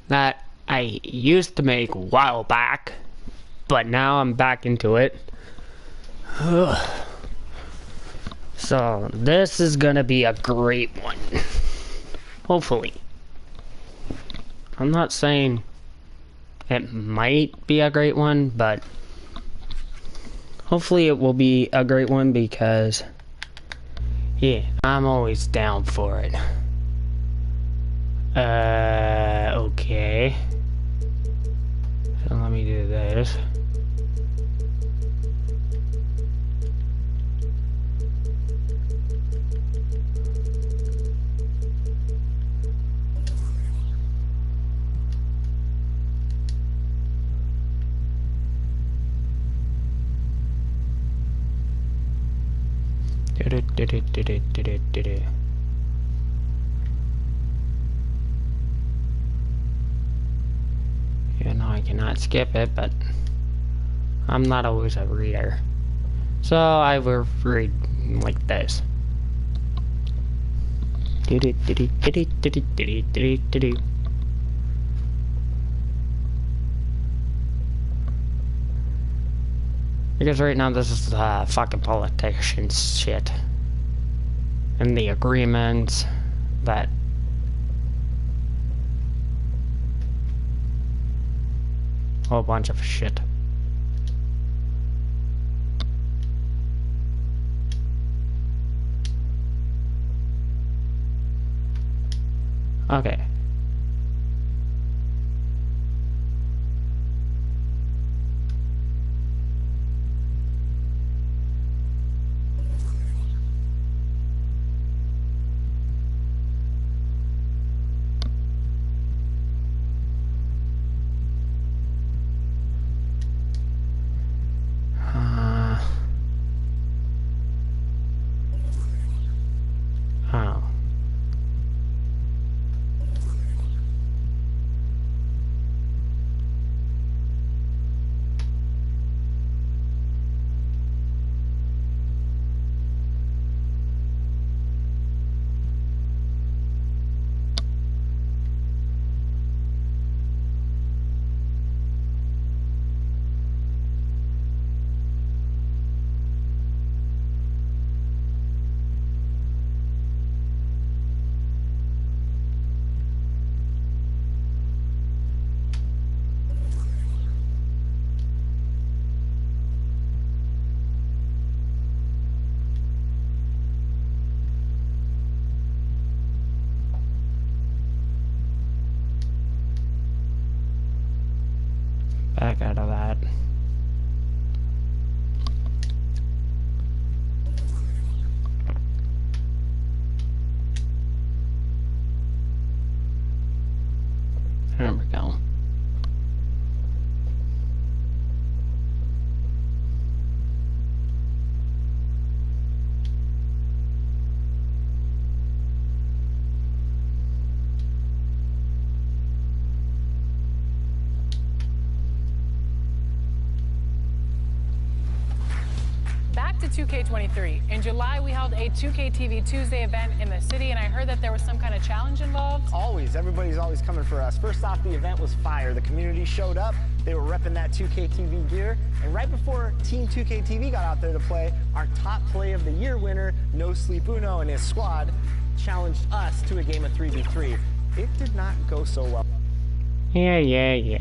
that I used to make a while back, but now I'm back into it. So this is gonna be a great one. Hopefully. I'm not saying it might be a great one, but hopefully it will be a great one because, yeah, I'm always down for it. Okay. So let me do this. You know, I cannot skip it, but I'm not always a reader. So I will read like this. Because right now this is fucking politicians shit. And the agreements that whole bunch of shit. Okay. Oh. Back out of that. There we go. Back to 2K23. In July, we held a 2K TV Tuesday event in the city, and I heard that there was some kind of challenge involved. Always. Everybody's always coming for us. First off, the event was fire. The community showed up. They were repping that 2K TV gear. And right before Team 2K TV got out there to play, our top play of the year winner, No Sleep Uno and his squad, challenged us to a game of 3v3. It did not go so well. Yeah.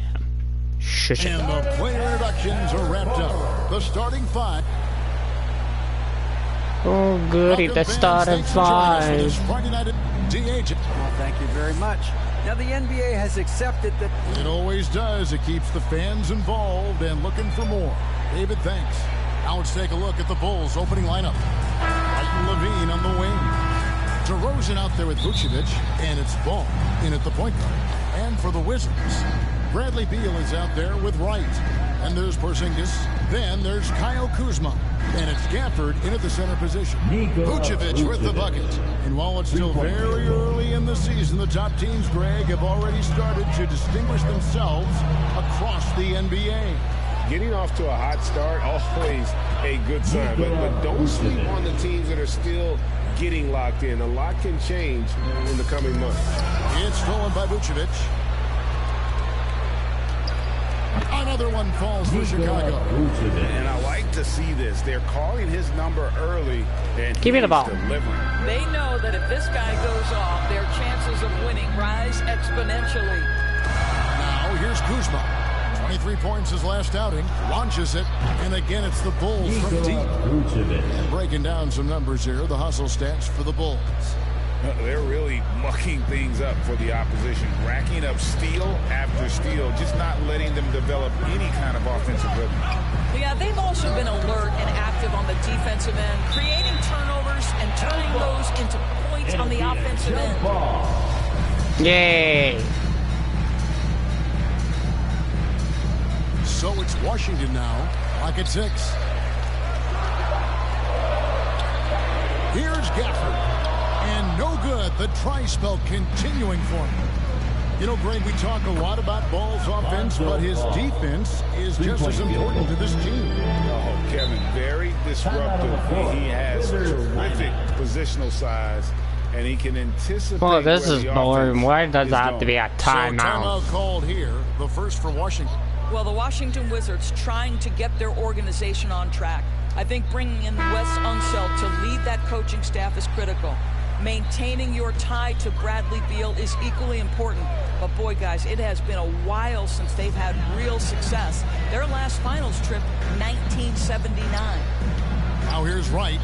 Shush. And the player introductions are wrapped up. The starting five. Oh goody, the starting five. Well, thank you very much. Now the NBA has accepted that... It always does. It keeps the fans involved and looking for more. David, thanks. Now let's take a look at the Bulls' opening lineup. Michael Levine on the wing. DeRozan out there with Vucevic, and it's Ball in at the point guard. And for the Wizards, Bradley Beal is out there with Wright. And there's Porzingis. Then there's Kyle Kuzma. And it's Gafford in at the center position. Vucevic with the bucket. And while it's still very early in the season, the top teams, Greg, have already started to distinguish themselves across the NBA. Getting off to a hot start, always a good sign. But don't sleep on the teams that are still getting locked in. A lot can change in the coming months. It's stolen by Vucevic. Another one falls for Chicago. And I like to see this. They're calling his number early, and Give me the ball. delivering. They know that if this guy goes off, their chances of winning rise exponentially. Now here's Kuzma. 23 points his last outing. Launches it. And again, it's the Bulls from deep. And breaking down some numbers here. The hustle stats for the Bulls. They're really mucking things up for the opposition, racking up steal after steal, just not letting them develop any kind of offensive rhythm. Yeah, they've also been alert and active on the defensive end, creating turnovers and turning those into points on the offensive end. Yay! So it's Washington now. Clock at 6. Here's Gafford. And no good. The try spell continuing for him. You know, Greg, we talk a lot about Ball's offense, but his defense is just as important to this team. Oh, Kevin, very disruptive. He has terrific positional size, and he can anticipate. Well, this where is the boring. offense Why does is that have to be a So timeout? timeout called here. The first for Washington. Well, the Washington Wizards trying to get their organization on track. I think bringing in Wes Unseld to lead that coaching staff is critical. Maintaining your tie to Bradley Beal is equally important. But boy, guys, it has been a while since they've had real success. Their last finals trip, 1979. Now here's Wright.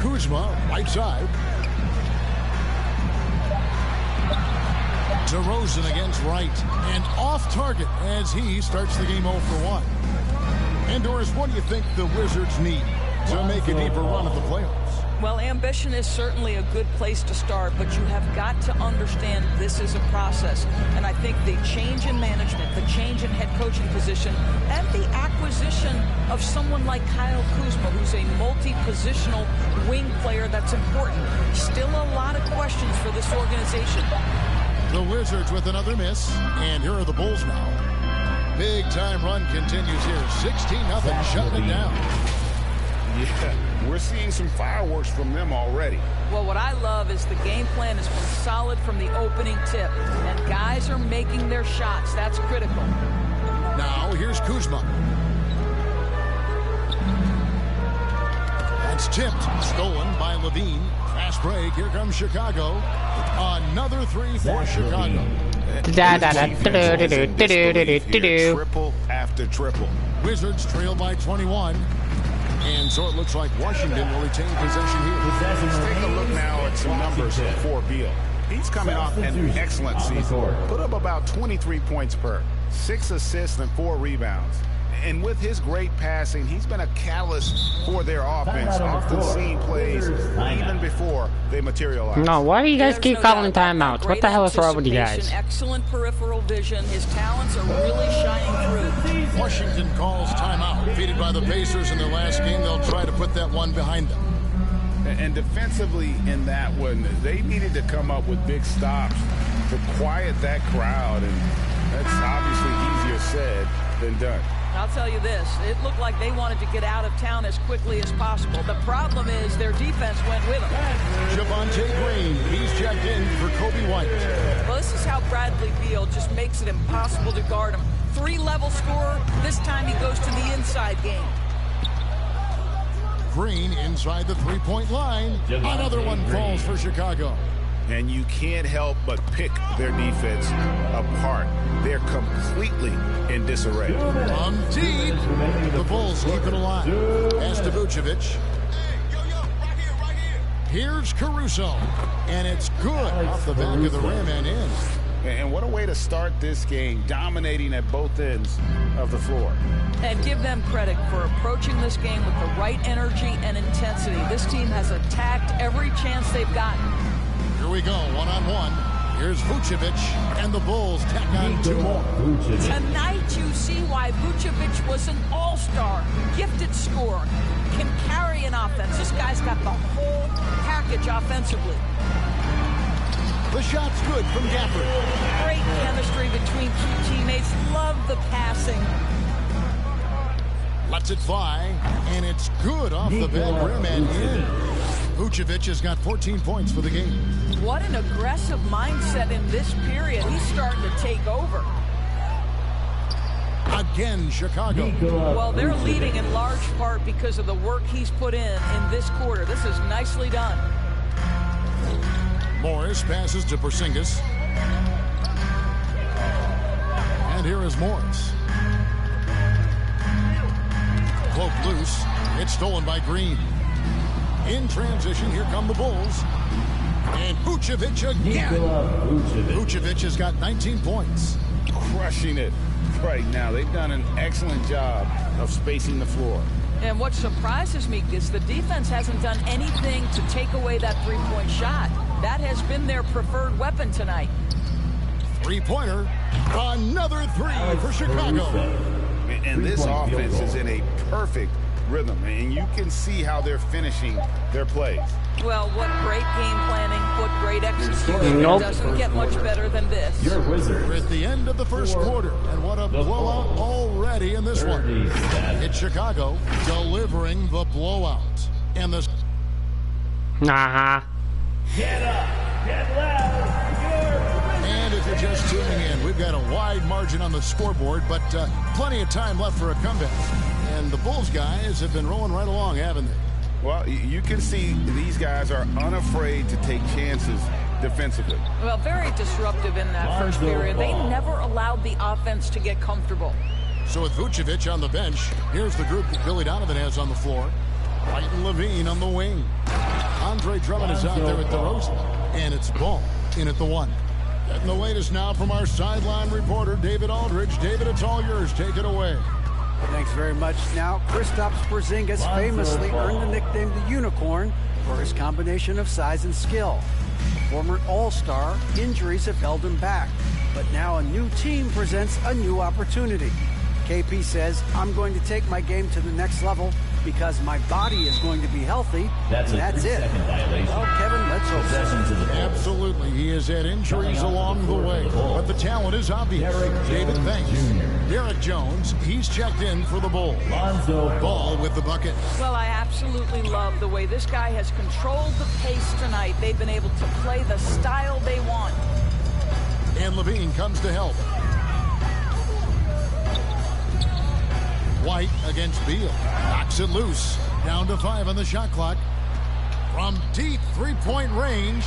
Kuzma, right side. DeRozan against Wright. And off target as he starts the game 0 for 1. And Doris, what do you think the Wizards need to make a deeper run at the playoffs? Well, ambition is certainly a good place to start, but you have got to understand this is a process. And I think the change in management, the change in head coaching position, and the acquisition of someone like Kyle Kuzma, who's a multi-positional wing player that's important. Still a lot of questions for this organization. The Wizards with another miss, and here are the Bulls now. Big time run continues here. 16-0, shutting it down. Yeah, we're seeing some fireworks from them already. Well, what I love is the game plan has been solid from the opening tip, and guys are making their shots. That's critical. Now here's Kuzma. That's tipped, stolen by Levine. Fast break. Here comes Chicago. Another three for Chicago. Triple after triple. Wizards trail by 21. And so it looks like Washington will retain possession here. Let's take a look now at some numbers for Beal. He's coming off an excellent season. Put up about 23 points per, 6 assists and 4 rebounds. And with his great passing, he's been a catalyst for their offense, often seeing plays even before they materialize. No, why do you guys keep calling timeouts? What the hell is wrong with you guys? Excellent peripheral vision. His talents are really shining through. Washington calls timeout. Defeated by the Pacers in their last game, they'll try to put that one behind them. And defensively in that one, they needed to come up with big stops to quiet that crowd. And that's obviously easier said than done. I'll tell you this, it looked like they wanted to get out of town as quickly as possible. The problem is their defense went with them. Javonte Green, he's checked in for Kobe White. Well, this is how Bradley Beal just makes it impossible to guard him. 3-level scorer, this time he goes to the inside game. Green inside the three-point line. Another one falls for Chicago. And you can't help but pick their defense apart. They're completely in disarray. From deep, the Bulls keep it alive. Pass to Vucevic. Here's Caruso. And it's good off the back of the rim and in. And what a way to start this game, dominating at both ends of the floor. And give them credit for approaching this game with the right energy and intensity. This team has attacked every chance they've gotten. Here we go, one-on-one. Here's Vucevic, and the Bulls tack on 2 more. Tonight you see why Vucevic was an all-star, gifted scorer, can carry an offense. This guy's got the whole package offensively. The shot's good from Gafford. Great chemistry between two teammates. Love the passing. Lets it fly, and it's good off the back rim and in. Vucevic has got 14 points for the game. What an aggressive mindset in this period. He's starting to take over. Again, Chicago. Well, they're leading in large part because of the work he's put in this quarter. This is nicely done. Morris passes to Porzingis. And here is Morris. Cloak loose. It's stolen by Green. In transition, here come the Bulls. And Vucevic again. Vucevic has got 19 points. Crushing it right now. They've done an excellent job of spacing the floor. And what surprises me is the defense hasn't done anything to take away that three-point shot. That has been their preferred weapon tonight. Three-pointer. Another three for Chicago. And this offense is in a perfect rhythm, and you can see how they're finishing their plays. Well, what great game planning, what great execution. Nope. It doesn't get much better than this. We're at the end of the first quarter, and what a blowout already in this one. It's Chicago delivering the blowout. And the Nah. And if you're just tuning in, we've got a wide margin on the scoreboard, but plenty of time left for a comeback. And the Bulls guys have been rolling right along, haven't they? Well, you can see these guys are unafraid to take chances defensively. Well, very disruptive in that first period. They never allowed the offense to get comfortable. So with Vucevic on the bench, here's the group that Billy Donovan has on the floor. White and Levine on the wing. Andre Drummond is out there at the DeRozan. And it's Ball in at the 1. And the latest now from our sideline reporter, David Aldridge. David, it's all yours. Take it away. Thanks very much. Now, Kristaps Porzingis famously earned the nickname the Unicorn for his combination of size and skill. Former All-Star, injuries have held him back. But now a new team presents a new opportunity. KP says, I'm going to take my game to the next level because my body is going to be healthy. That's it. Well, Kevin, let's hope so. Absolutely. He has had injuries along the way, but the talent is obvious. David thanks. Derek Jones, he's checked in for the Bulls. Ball with the bucket. Well, I absolutely love the way this guy has controlled the pace tonight. They've been able to play the style they want. And Levine comes to help. White against Beal. Knocks it loose. Down to 5 on the shot clock. From deep three-point range.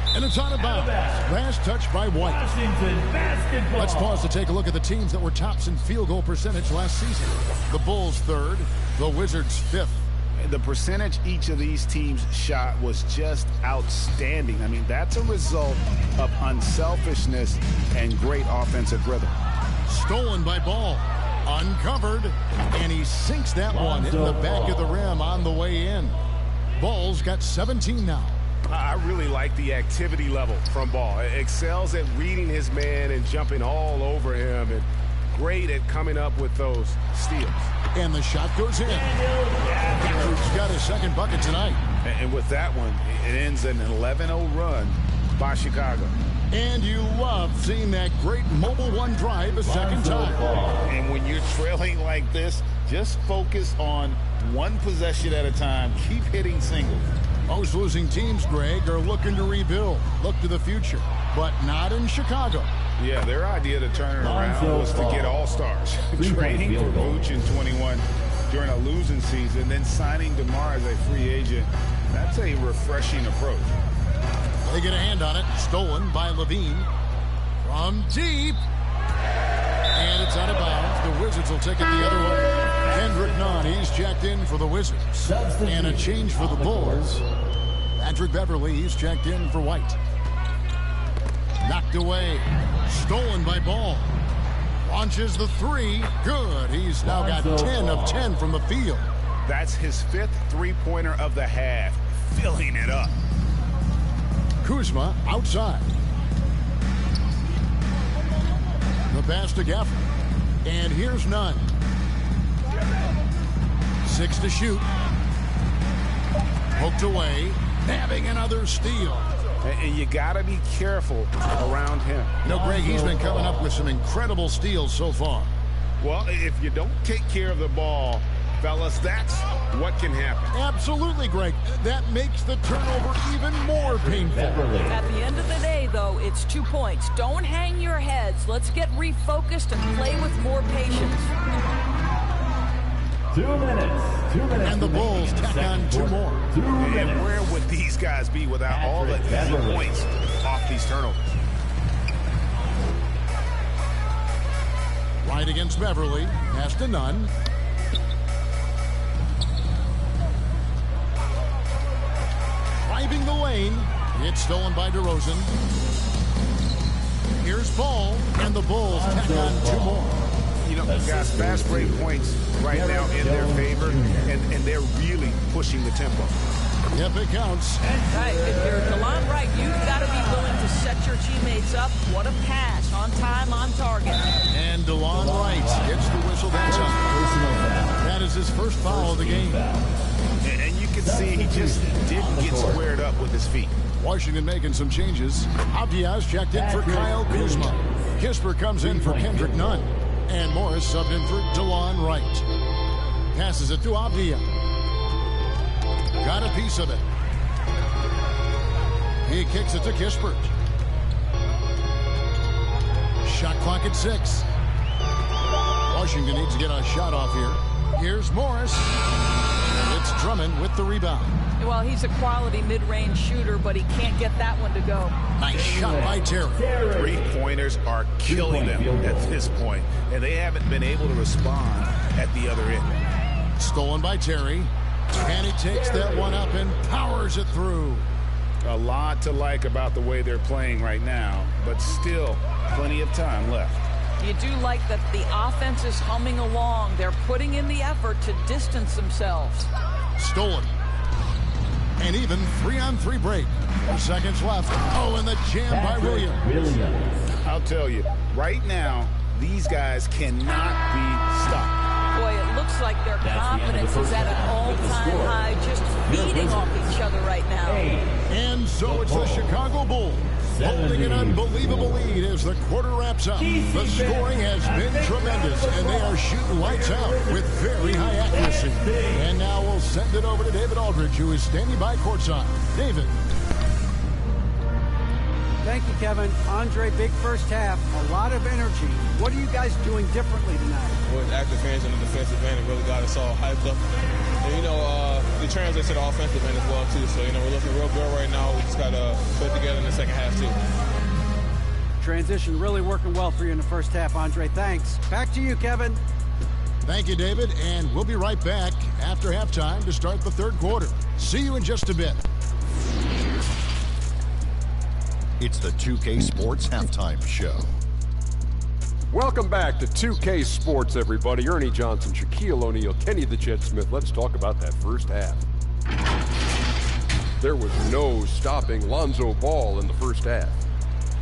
And it's out of bounds. Last touch by White. Let's pause to take a look at the teams that were tops in field goal percentage last season. The Bulls 3rd. The Wizards 5th. The percentage each of these teams shot was just outstanding. I mean, that's a result of unselfishness and great offensive rhythm. Stolen by Ball. Uncovered, and he sinks that one in the back of the rim on the way in. Ball's got 17 now. I really like the activity level from Ball. Excels at reading his man and jumping all over him, and great at coming up with those steals. And the shot goes in. He's got his second bucket tonight. And with that one, it ends an 11-0 run by Chicago. And you love seeing that great mobile one drive a second time. And when you're trailing like this, just focus on one possession at a time. Keep hitting singles. Most losing teams, Greg, are looking to rebuild. Look to the future, but not in Chicago. Yeah, their idea to turn it around was to get all-stars. Trading for Vooch in 21 during a losing season, then signing DeMar as a free agent. That's a refreshing approach. They get a hand on it. Stolen by Levine. From deep. And it's out of bounds. The Wizards will take it the other way. Kendrick Nunn, he's checked in for the Wizards. And a change for the Bulls. Patrick Beverly, he's checked in for White. Knocked away. Stolen by Ball. Launches the 3. Good. He's now got 10 of 10 from the field. That's his 5th three-pointer of the half. Filling it up. Kuzma outside. The pass to Gafford. And here's Nunn. 6 to shoot. Poked away. Having another steal. And you got to be careful around him. No, Greg, he's been coming up with some incredible steals so far. Well, if you don't take care of the ball, fellas, that's what can happen. Absolutely, Greg. That makes the turnover even more painful. At the end of the day, though, it's 2 points. Don't hang your heads. Let's get refocused and play with more patience. 2 minutes. 2 minutes. And the Bulls tack on 2 more. And where would these guys be without all the easy points off these turnovers? Right against Beverly. Pass to Nunn. Driving the lane. It's stolen by DeRozan. Here's Ball. And the Bulls tack on 2 more. You know, guys, fast break points right now in their favor, and they're really pushing the tempo. Yep, it counts. Right, if you're DeLon Wright, you've got to be willing to set your teammates up. What a pass, on time, on target. And DeLon Wright gets the whistle that's up. That is his first foul of the game. And you can see he just didn't get squared up with his feet. Washington making some changes. Abdiaz checked in for Kyle Kuzma. Kisper comes in for Kendrick Nunn. And Morris subbed in for DeLon Wright. Passes it to Abdiaz. Got a piece of it. He kicks it to Kispert. Shot clock at 6. Washington needs to get a shot off here. Here's Morris. It's Drummond with the rebound. Well, he's a quality mid-range shooter, but he can't get that one to go. Nice shot by Terry. Three-pointers are killing them at this point, and they haven't been able to respond at the other end. Stolen by Terry. And he takes that one up and powers it through. A lot to like about the way they're playing right now, but still plenty of time left. You do like that the offense is humming along. They're putting in the effort to distance themselves. Stolen. And even 3-on-3 break. 4 seconds left. Oh, and the jam by Williams. I'll tell you, right now, these guys cannot be stopped. Boy, it looks like their confidence is at an all-time high, just feeding off each other right now. And so it's the Chicago Bulls holding an unbelievable lead as the quarter wraps up. The scoring has been tremendous, and they are shooting lights out with very high accuracy. And now we'll send it over to David Aldridge, who is standing by courtside. David. Thank you, Kevin. Andre, big first half, a lot of energy. What are you guys doing differently tonight? With active hands in the defensive end, it really got us all hyped up. And, it translates to the offensive end as well, too. So, we're looking real good right now. We just got to put it together in the second half, too. Transition really working well for you in the first half, Andre. Thanks. Back to you, Kevin. Thank you, David. And we'll be right back after halftime to start the third quarter. See you in just a bit. It's the 2K Sports Halftime Show. Welcome back to 2K Sports, everybody. Ernie Johnson, Shaquille O'Neal, Kenny the Jet Smith. Let's talk about that first half. There was no stopping Lonzo Ball in the first half.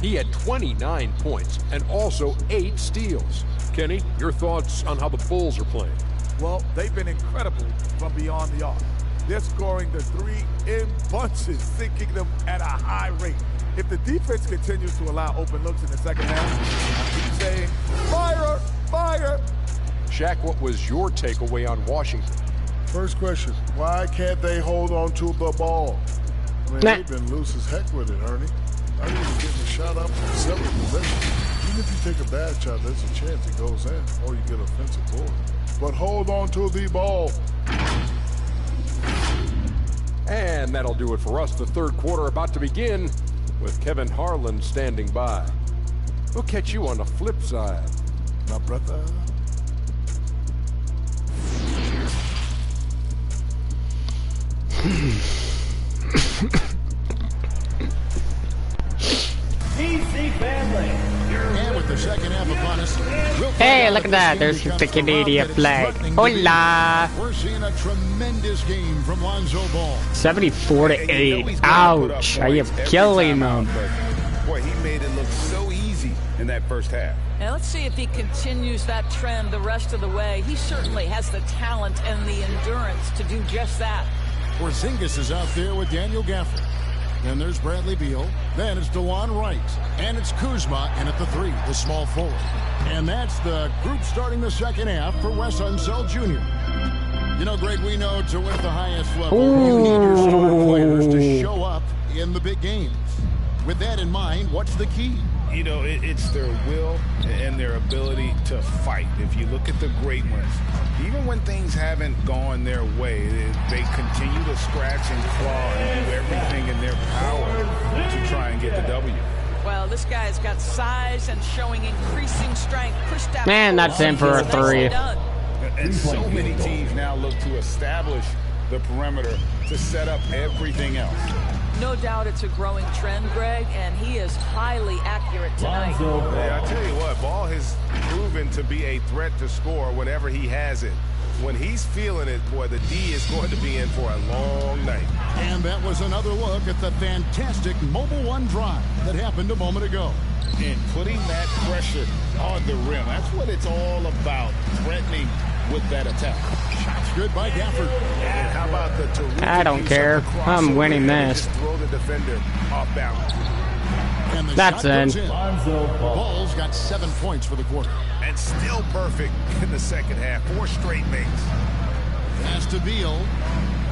He had 29 points and also 8 steals. Kenny, your thoughts on how the Bulls are playing? Well, they've been incredible from beyond the arc. They're scoring the three in bunches, sinking them at a high rate. If the defense continues to allow open looks in the second half, I keep saying, fire, fire. Shaq, what was your takeaway on Washington? First question, why can't they hold on to the ball? I mean, they've been loose as heck with it, Ernie. Not even getting a shot up from several possessions. Even if you take a bad shot, there's a chance it goes in, or you get offensive board. But hold on to the ball. And that'll do it for us. The third quarter about to begin with Kevin Harlan standing by. We'll catch you on the flip side. My brother. DC family. And with the second half upon us, hey, look at that. There's the Canadian flag. Hola. We're seeing a tremendous game from Lonzo Ball. 74-8. Ouch. I am killing them. Boy, he made it look so easy in that first half. Now let's see if he continues that trend the rest of the way. He certainly has the talent and the endurance to do just that. Porzingis is out there with Daniel Gafford. Then there's Bradley Beal. Then it's DeLon Wright. And it's Kuzma in at the 3, the small forward. And that's the group starting the second half for Wes Unseld Jr. You know, Greg, we know to win at the highest level, you need your star players to show up in the big games. With that in mind, what's the key? You know, it's their will and their ability to fight. If you look at the great ones, even when things haven't gone their way, they continue to scratch and claw and do everything in their power to try and get the W. Well, this guy's got size and showing increasing strength. Man, that's in for a 3. And so many teams now look to establish the perimeter to set up everything else. No doubt it's a growing trend, Greg, and he is highly accurate tonight. Yeah, I tell you what, Ball has proven to be a threat to score whenever he has it. When he's feeling it, boy, the D is going to be in for a long night. And that was another look at the fantastic Mobile One drive that happened a moment ago. And putting that pressure on the rim, that's what it's all about, threatening with that attack. Shots good by Gafford. And how about the terrific I don't care. I'm winning this. Throw the defender off balance. And the that's in. in. Ball's got 7 points for the quarter. And still perfect in the second half. 4 straight makes. Pass to Beal.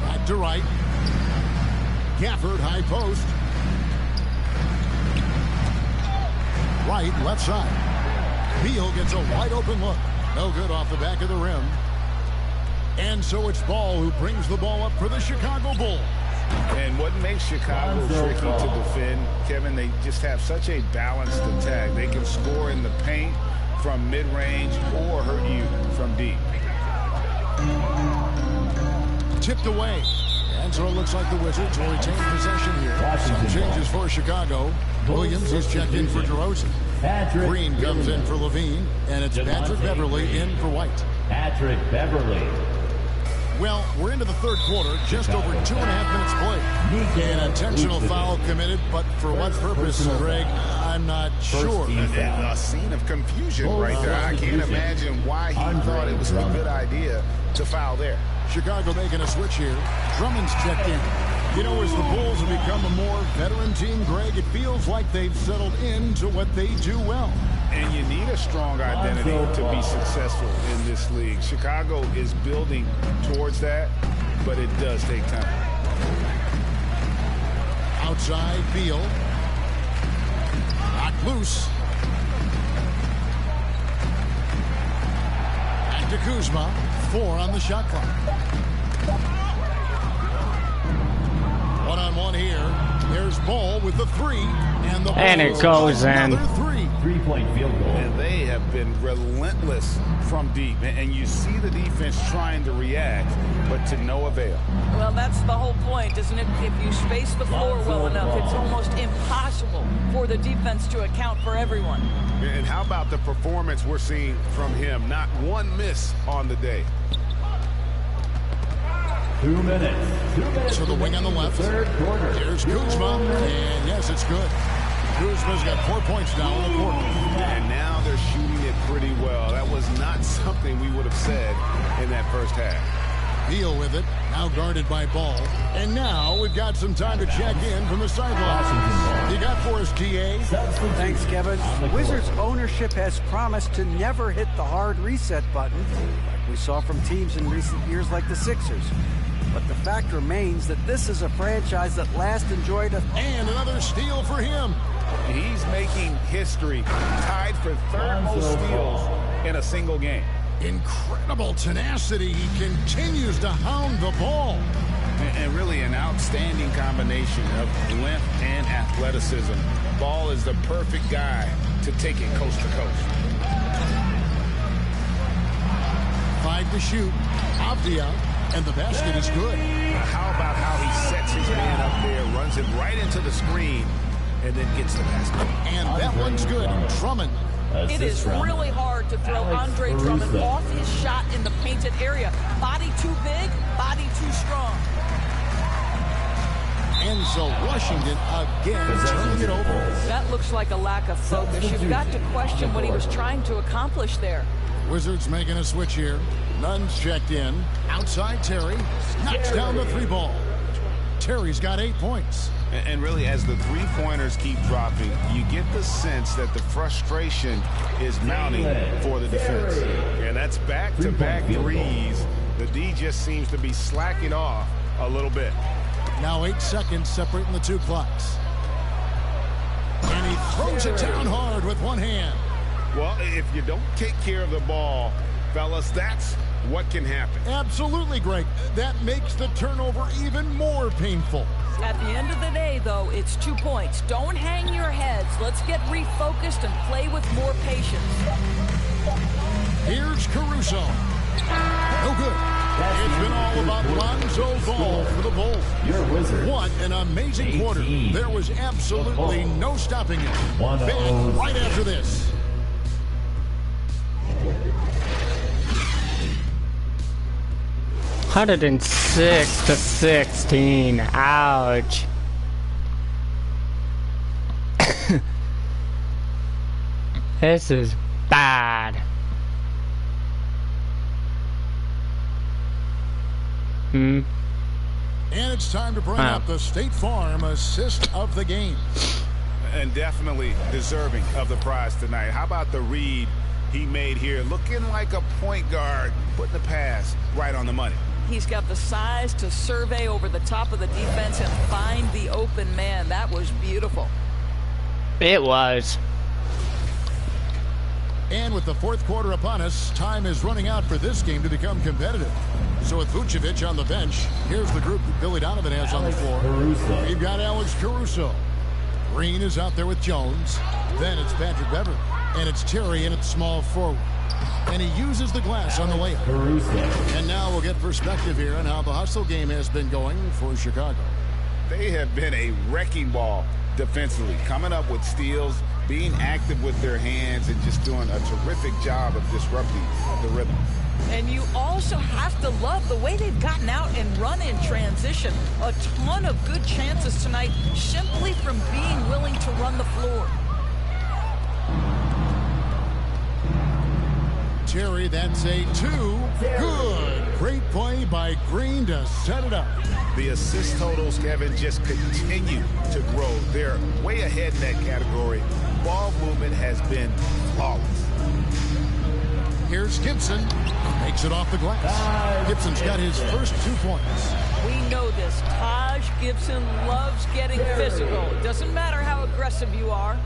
Back to right. Gafford, high post. Right, left side. Beal gets a wide open look. No good off the back of the rim. And so it's Ball who brings the ball up for the Chicago Bulls. And what makes Chicago tricky to defend, Kevin, they just have such a balanced attack. They can score in the paint from mid-range or hurt you from deep. Tipped away. And so it looks like the Wizards will retain possession here. Some changes for Chicago. Williams is checked in for DeRozan. Green comes in for Levine, and it's Patrick Beverly in for White. Patrick Beverly. Well, we're into the third quarter, just over 2.5 minutes played. An intentional foul committed, but for what purpose, Greg, I'm not sure. A scene of confusion right there. I can't imagine why he thought it was a good idea to foul there. Chicago making a switch here. Drummond's checked in. You know, as the Bulls have become a more veteran team, Greg, it feels like they've settled into what they do well. And you need a strong identity to be successful in this league. Chicago is building towards that, but it does take time. Outside, Beal. Knocked loose. Back to Kuzma. 4 on the shot clock. One-on-one here. There's Ball with the 3. And it goes in. 3-point field goal. And they have been relentless from deep. And you see the defense trying to react, but to no avail. Well, that's the whole point, isn't it? If you space the floor well enough, it's almost impossible for the defense to account for everyone. And how about the performance we're seeing from him? Not one miss on the day. 2 minutes. So the wing on the left. Third quarter. Here's Kuzma. And yes, it's good. Kuzma's got 4 points now in the quarter. And now they're shooting it pretty well. That was not something we would have said in that first half. Beal with it. Now guarded by Ball. And now we've got some time to check in from the sideline. You got for us, DA? Thanks, Kevin. Wizards ownership has promised to never hit the hard reset button like we saw from teams in recent years like the Sixers. But the fact remains that this is a franchise that last enjoyed a... And another steal for him. He's making history, tied for third most steals in a single game. Incredible tenacity. He continues to hound the ball. And really an outstanding combination of length and athleticism. Ball is the perfect guy to take it coast to coast. 5 to shoot. Avdia. And the basket is good. How about how he sets his man up there, runs it right into the screen, and then gets the basket. And that one's good. Drummond. It is really hard to throw Andre Drummond off his shot in the painted area. Body too big, body too strong. And so Washington again turning it over. That looks like a lack of focus. You've got to question what he was trying to accomplish there. Wizards making a switch here. Nunn's checked in. Outside Terry. Knocks down the 3 ball. Terry's got 8 points. And really, as the 3-pointers keep dropping, you get the sense that the frustration is mounting for the defense. And that's back-to-back threes The D just seems to be slacking off a little bit. Now 8 seconds separating the two clocks. And he throws it down hard with one hand. Well, if you don't take care of the ball, fellas, that's what can happen. Absolutely, Greg. That makes the turnover even more painful. At the end of the day, though, it's 2 points. Don't hang your heads. Let's get refocused and play with more patience. Here's Caruso. No good. It's been all about Lonzo Ball for the Bulls. Your Wizards. What an amazing quarter. There was absolutely no stopping it. Back right after this. $106-16. Ouch. This is bad. And it's time to bring up the State Farm assist of the game. And definitely deserving of the prize tonight. How about the read he made here? Looking like a point guard, putting the pass right on the money. He's got the size to survey over the top of the defense and find the open man. That was beautiful. It was. And with the fourth quarter upon us, time is running out for this game to become competitive. So with Vucevic on the bench, here's the group that Billy Donovan has on the floor. Caruso. We've got Alex Caruso. Green is out there with Jones. Then it's Patrick Beverly. And it's Terry in at small forward. And he uses the glass on the layup. Caruso. And now we'll get perspective here on how the hustle game has been going for Chicago. They have been a wrecking ball defensively, coming up with steals, being active with their hands, and just doing a terrific job of disrupting the rhythm. And you also have to love the way they've gotten out and run in transition. A ton of good chances tonight simply from being willing to run the floor. Terry, that's a 2. Good. Great play by Green to set it up. The assist totals, Kevin, just continue to grow. They're way ahead in that category. Ball movement has been flawless. Here's Gibson. Makes it off the glass. Gibson's got his first 2 points. We know this. Taj Gibson loves getting physical. It doesn't matter how aggressive you are.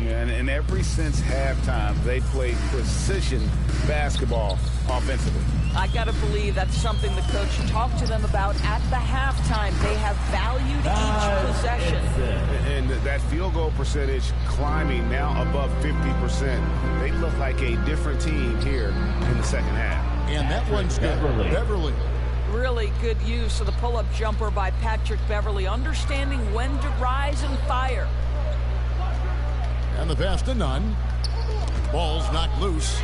Yeah, and ever since halftime, they played precision basketball offensively. I got to believe that's something the coach talked to them about at the halftime. They have valued each possession. And that field goal percentage climbing now above 50%. They look like a different team here in the second half. And that one's good. Beverly. Really good use of the pull-up jumper by Patrick Beverly, understanding when to rise and fire. And the pass to Nunn. Ball's knocked loose.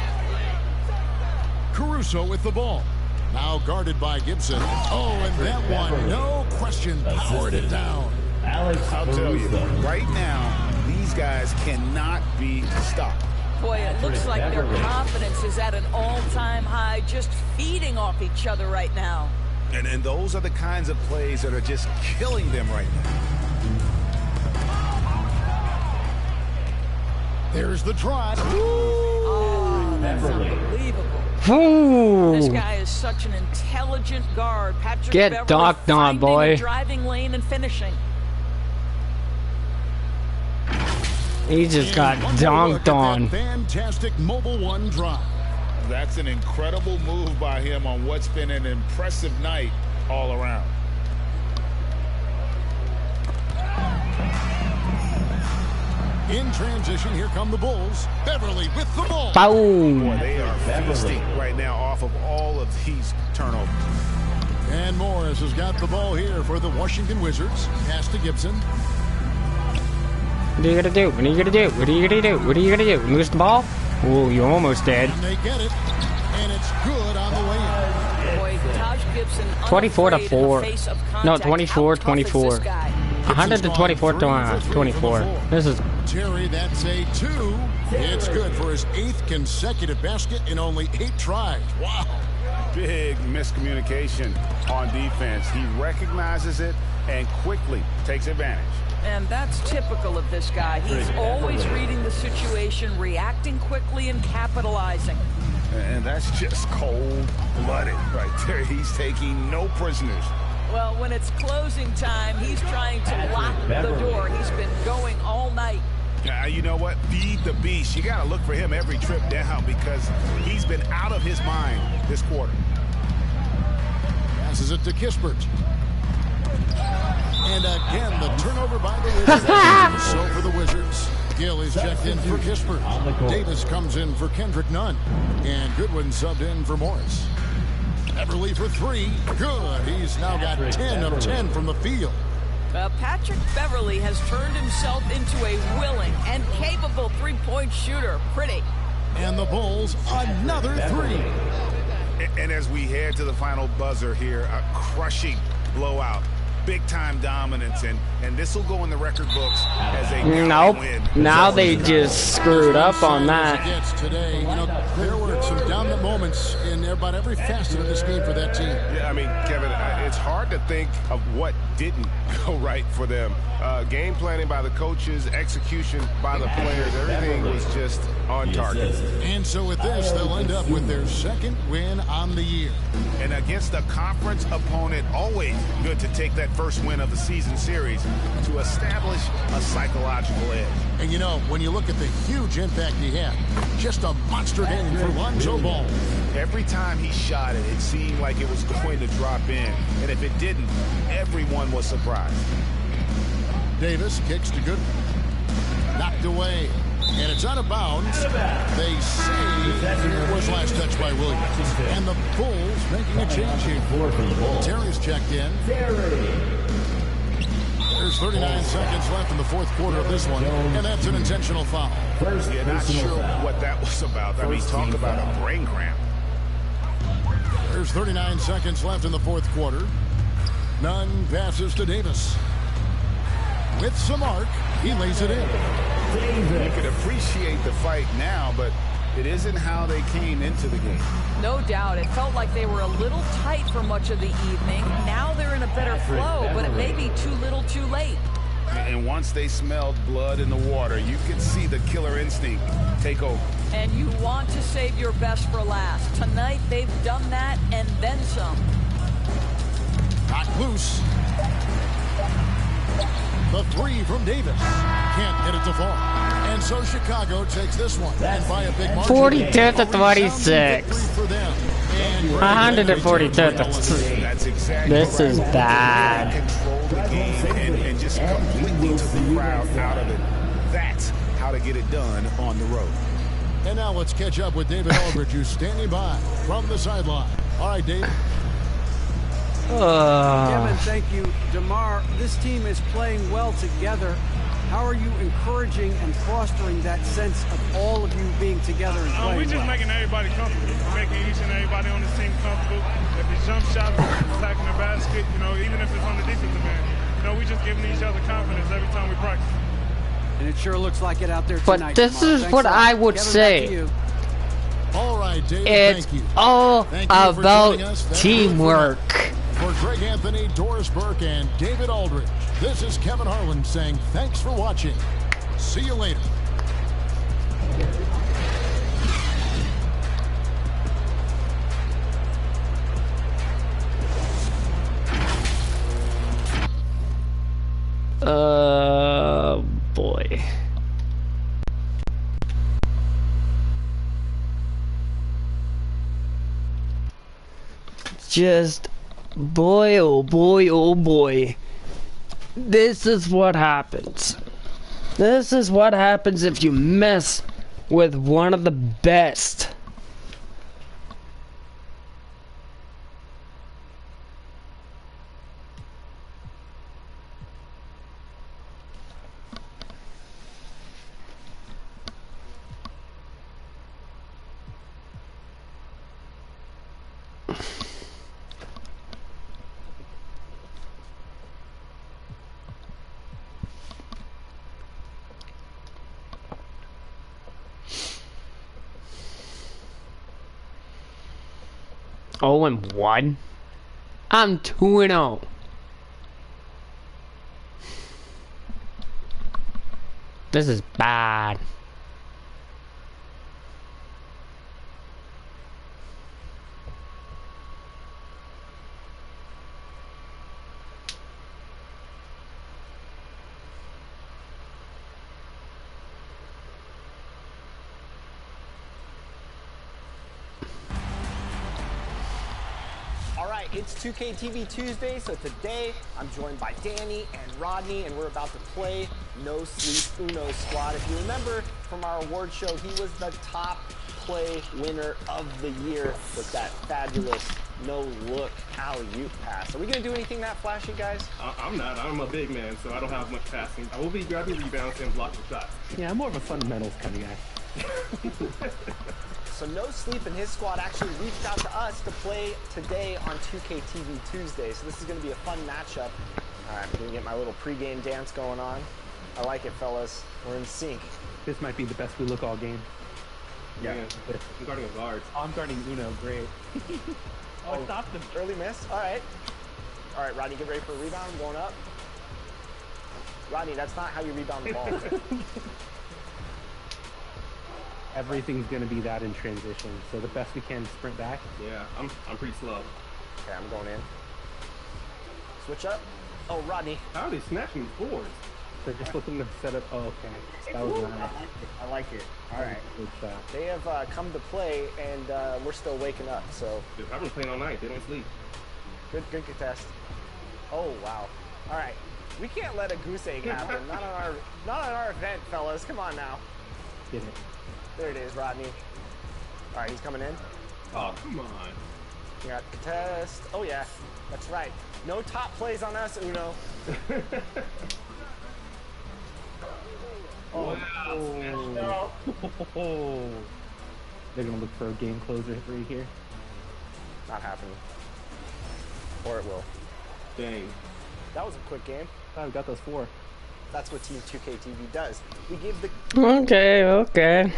Caruso with the ball. Now guarded by Gibson. Oh, and that one, no question, powered it down. I'll tell you, right now, these guys cannot be stopped. Boy, it looks like their confidence is at an all-time high, just feeding off each other right now. And those are the kinds of plays that are just killing them right now. There's the drive. Oh, that's unbelievable. Ooh. This guy is such an intelligent guard. Patrick Get Beverly docked on, boy. the driving lane and finishing. He just got donked on. Fantastic mobile one drive. That's an incredible move by him on what's been an impressive night all around. In transition, here come the Bulls. Beverly with the ball. Boom. Boy, they are feasting right now off of all of these turnovers. And Morris has got the ball here for the Washington Wizards. Pass to Gibson. What are you gonna do? What are you gonna do? What are you gonna do? What are you gonna do? Lose the ball? Oh, you almost did. And they get it. And it's good on the way in. Boy, Taj Gibson 24-4. No, 24-24. 124-24. This is. Terry, that's a 2. It's good for his 8th consecutive basket in only 8 tries. Wow. Big miscommunication on defense. He recognizes it and quickly takes advantage. And that's typical of this guy. He's always reading the situation, reacting quickly, and capitalizing. And that's just cold-blooded right there. He's taking no prisoners. Well, when it's closing time, he's trying to lock the door. He's been going all night. You know what? Feed the beast. You got to look for him every trip down because he's been out of his mind this quarter. Passes it to Kispert. And again, the turnover by the Wizards. So for the Wizards, Gill is checked in for Kispert. Davis comes in for Kendrick Nunn. And Goodwin subbed in for Morris. Beverly for three. Good. He's now got 10 of 10 from the field. Patrick Beverly has turned himself into a willing and capable three-point shooter. Pretty. And the Bulls, another three. And as we head to the final buzzer here, a crushing blowout. Big-time dominance, and this will go in the record books as a nope. win. Now they just screwed up on that. Today, you know, there were some dominant moments in about every facet of this game for that team. Yeah, I mean, Kevin, it's hard to think of what didn't go right for them. Game planning by the coaches, execution by the players, everything was just on target. And so with this, they'll end up with their second win on the year. And against a conference opponent, always good to take that first win of the season series to establish a psychological edge. And you know, when you look at the huge impact he had, just a monster game for Lonzo Ball. Every time he shot it, it seemed like it was going to drop in. And if it didn't, everyone was surprised. Davis kicks to Goodwin. Knocked away. And it's out of bounds. They say it was last touched by Williams. And the Bulls making a change here. Terry's checked in. There's 39 seconds left in the fourth quarter of this one. And that's an intentional foul. Yeah, not sure what that was about. I mean, talk about a brain cramp. There's 39 seconds left in the fourth quarter. Nunn passes to Davis. With some arc, he lays it in. You can appreciate the fight now, but it isn't how they came into the game. No doubt. It felt like they were a little tight for much of the evening. Now they're in a better flow, but it may be too little too late. And once they smelled blood in the water, you could see the killer instinct take over. And you want to save your best for last. Tonight, they've done that and then some. Knocked loose. The three from Davis. Can't get it to fall. And so Chicago takes this one. And by a big margin. 42-26. 142. That's exactly this is bad. Control the game and just completely took the crowd out of it. That's how to get it done on the road. And now let's catch up with David Aldridge, who's standing by from the sideline. All right, David. Kevin, thank you. DeMar, this team is playing well together. How are you encouraging and fostering that sense of all of you being together and playing we're just making everybody comfortable. We're making each and everybody on this team comfortable. If it's jump shots, attacking the basket, you know, even if it's on the defensive end, you know, we just giving each other confidence every time we practice. And it sure looks like it out there but tonight. This is what I would say. All right, Dave, it's thank you. all Thank you about teamwork. For Greg Anthony, Doris Burke, and David Aldridge, this is Kevin Harlan saying thanks for watching. See you later. Boy. Just, boy, oh boy, oh boy. This is what happens. This is what happens if you mess with one of the best. Oh, and 1. I'm 2-0. This is bad. right, it's 2K TV Tuesday, so today I'm joined by Danny and Rodney, and we're about to play No Sleep Uno Squad. If you remember from our award show, he was the top play winner of the year with that fabulous no-look alley-oop pass. Are we going to do anything that flashy, guys? I'm not. I'm a big man, so I don't have much passing. I will be grabbing rebounds and blocking shots. Yeah, I'm more of a fundamentals kind of guy. So No Sleep and his squad actually reached out to us to play today on 2K TV Tuesday. So this is going to be a fun matchup. All right, I'm going to get my little pregame dance going on. I like it, fellas. We're in sync. This might be the best we look all game. Yeah. I'm guarding a guard. Oh, I'm guarding Uno. Great. I stopped him. Early miss. All right. All right, Rodney, get ready for a rebound. I'm going up. Rodney, that's not how you rebound the ball. Everything's going to be that in transition. So the best we can is sprint back. Yeah, I'm pretty slow. Okay, I'm going in. Switch up. Oh, Rodney. How are they snatching these boards? They're just looking to set up. Oh, okay. That was nice. I like it. All right. Good shot. They have come to play, and we're still waking up. So. Dude, I've been playing all night. They don't sleep. Good test. Oh wow. All right. We can't let a goose egg happen. not on our event, fellas. Come on now. Get it. There it is, Rodney. All right, he's coming in. Oh, come on. We got contest. Oh yeah, that's right. No top plays on us, Uno. Oh, wow. Oh. They're gonna look for a game closer right here. Not happening. Or it will. Dang. That was a quick game. Oh, we got those 4. That's what Team 2K TV does. We give the... Okay.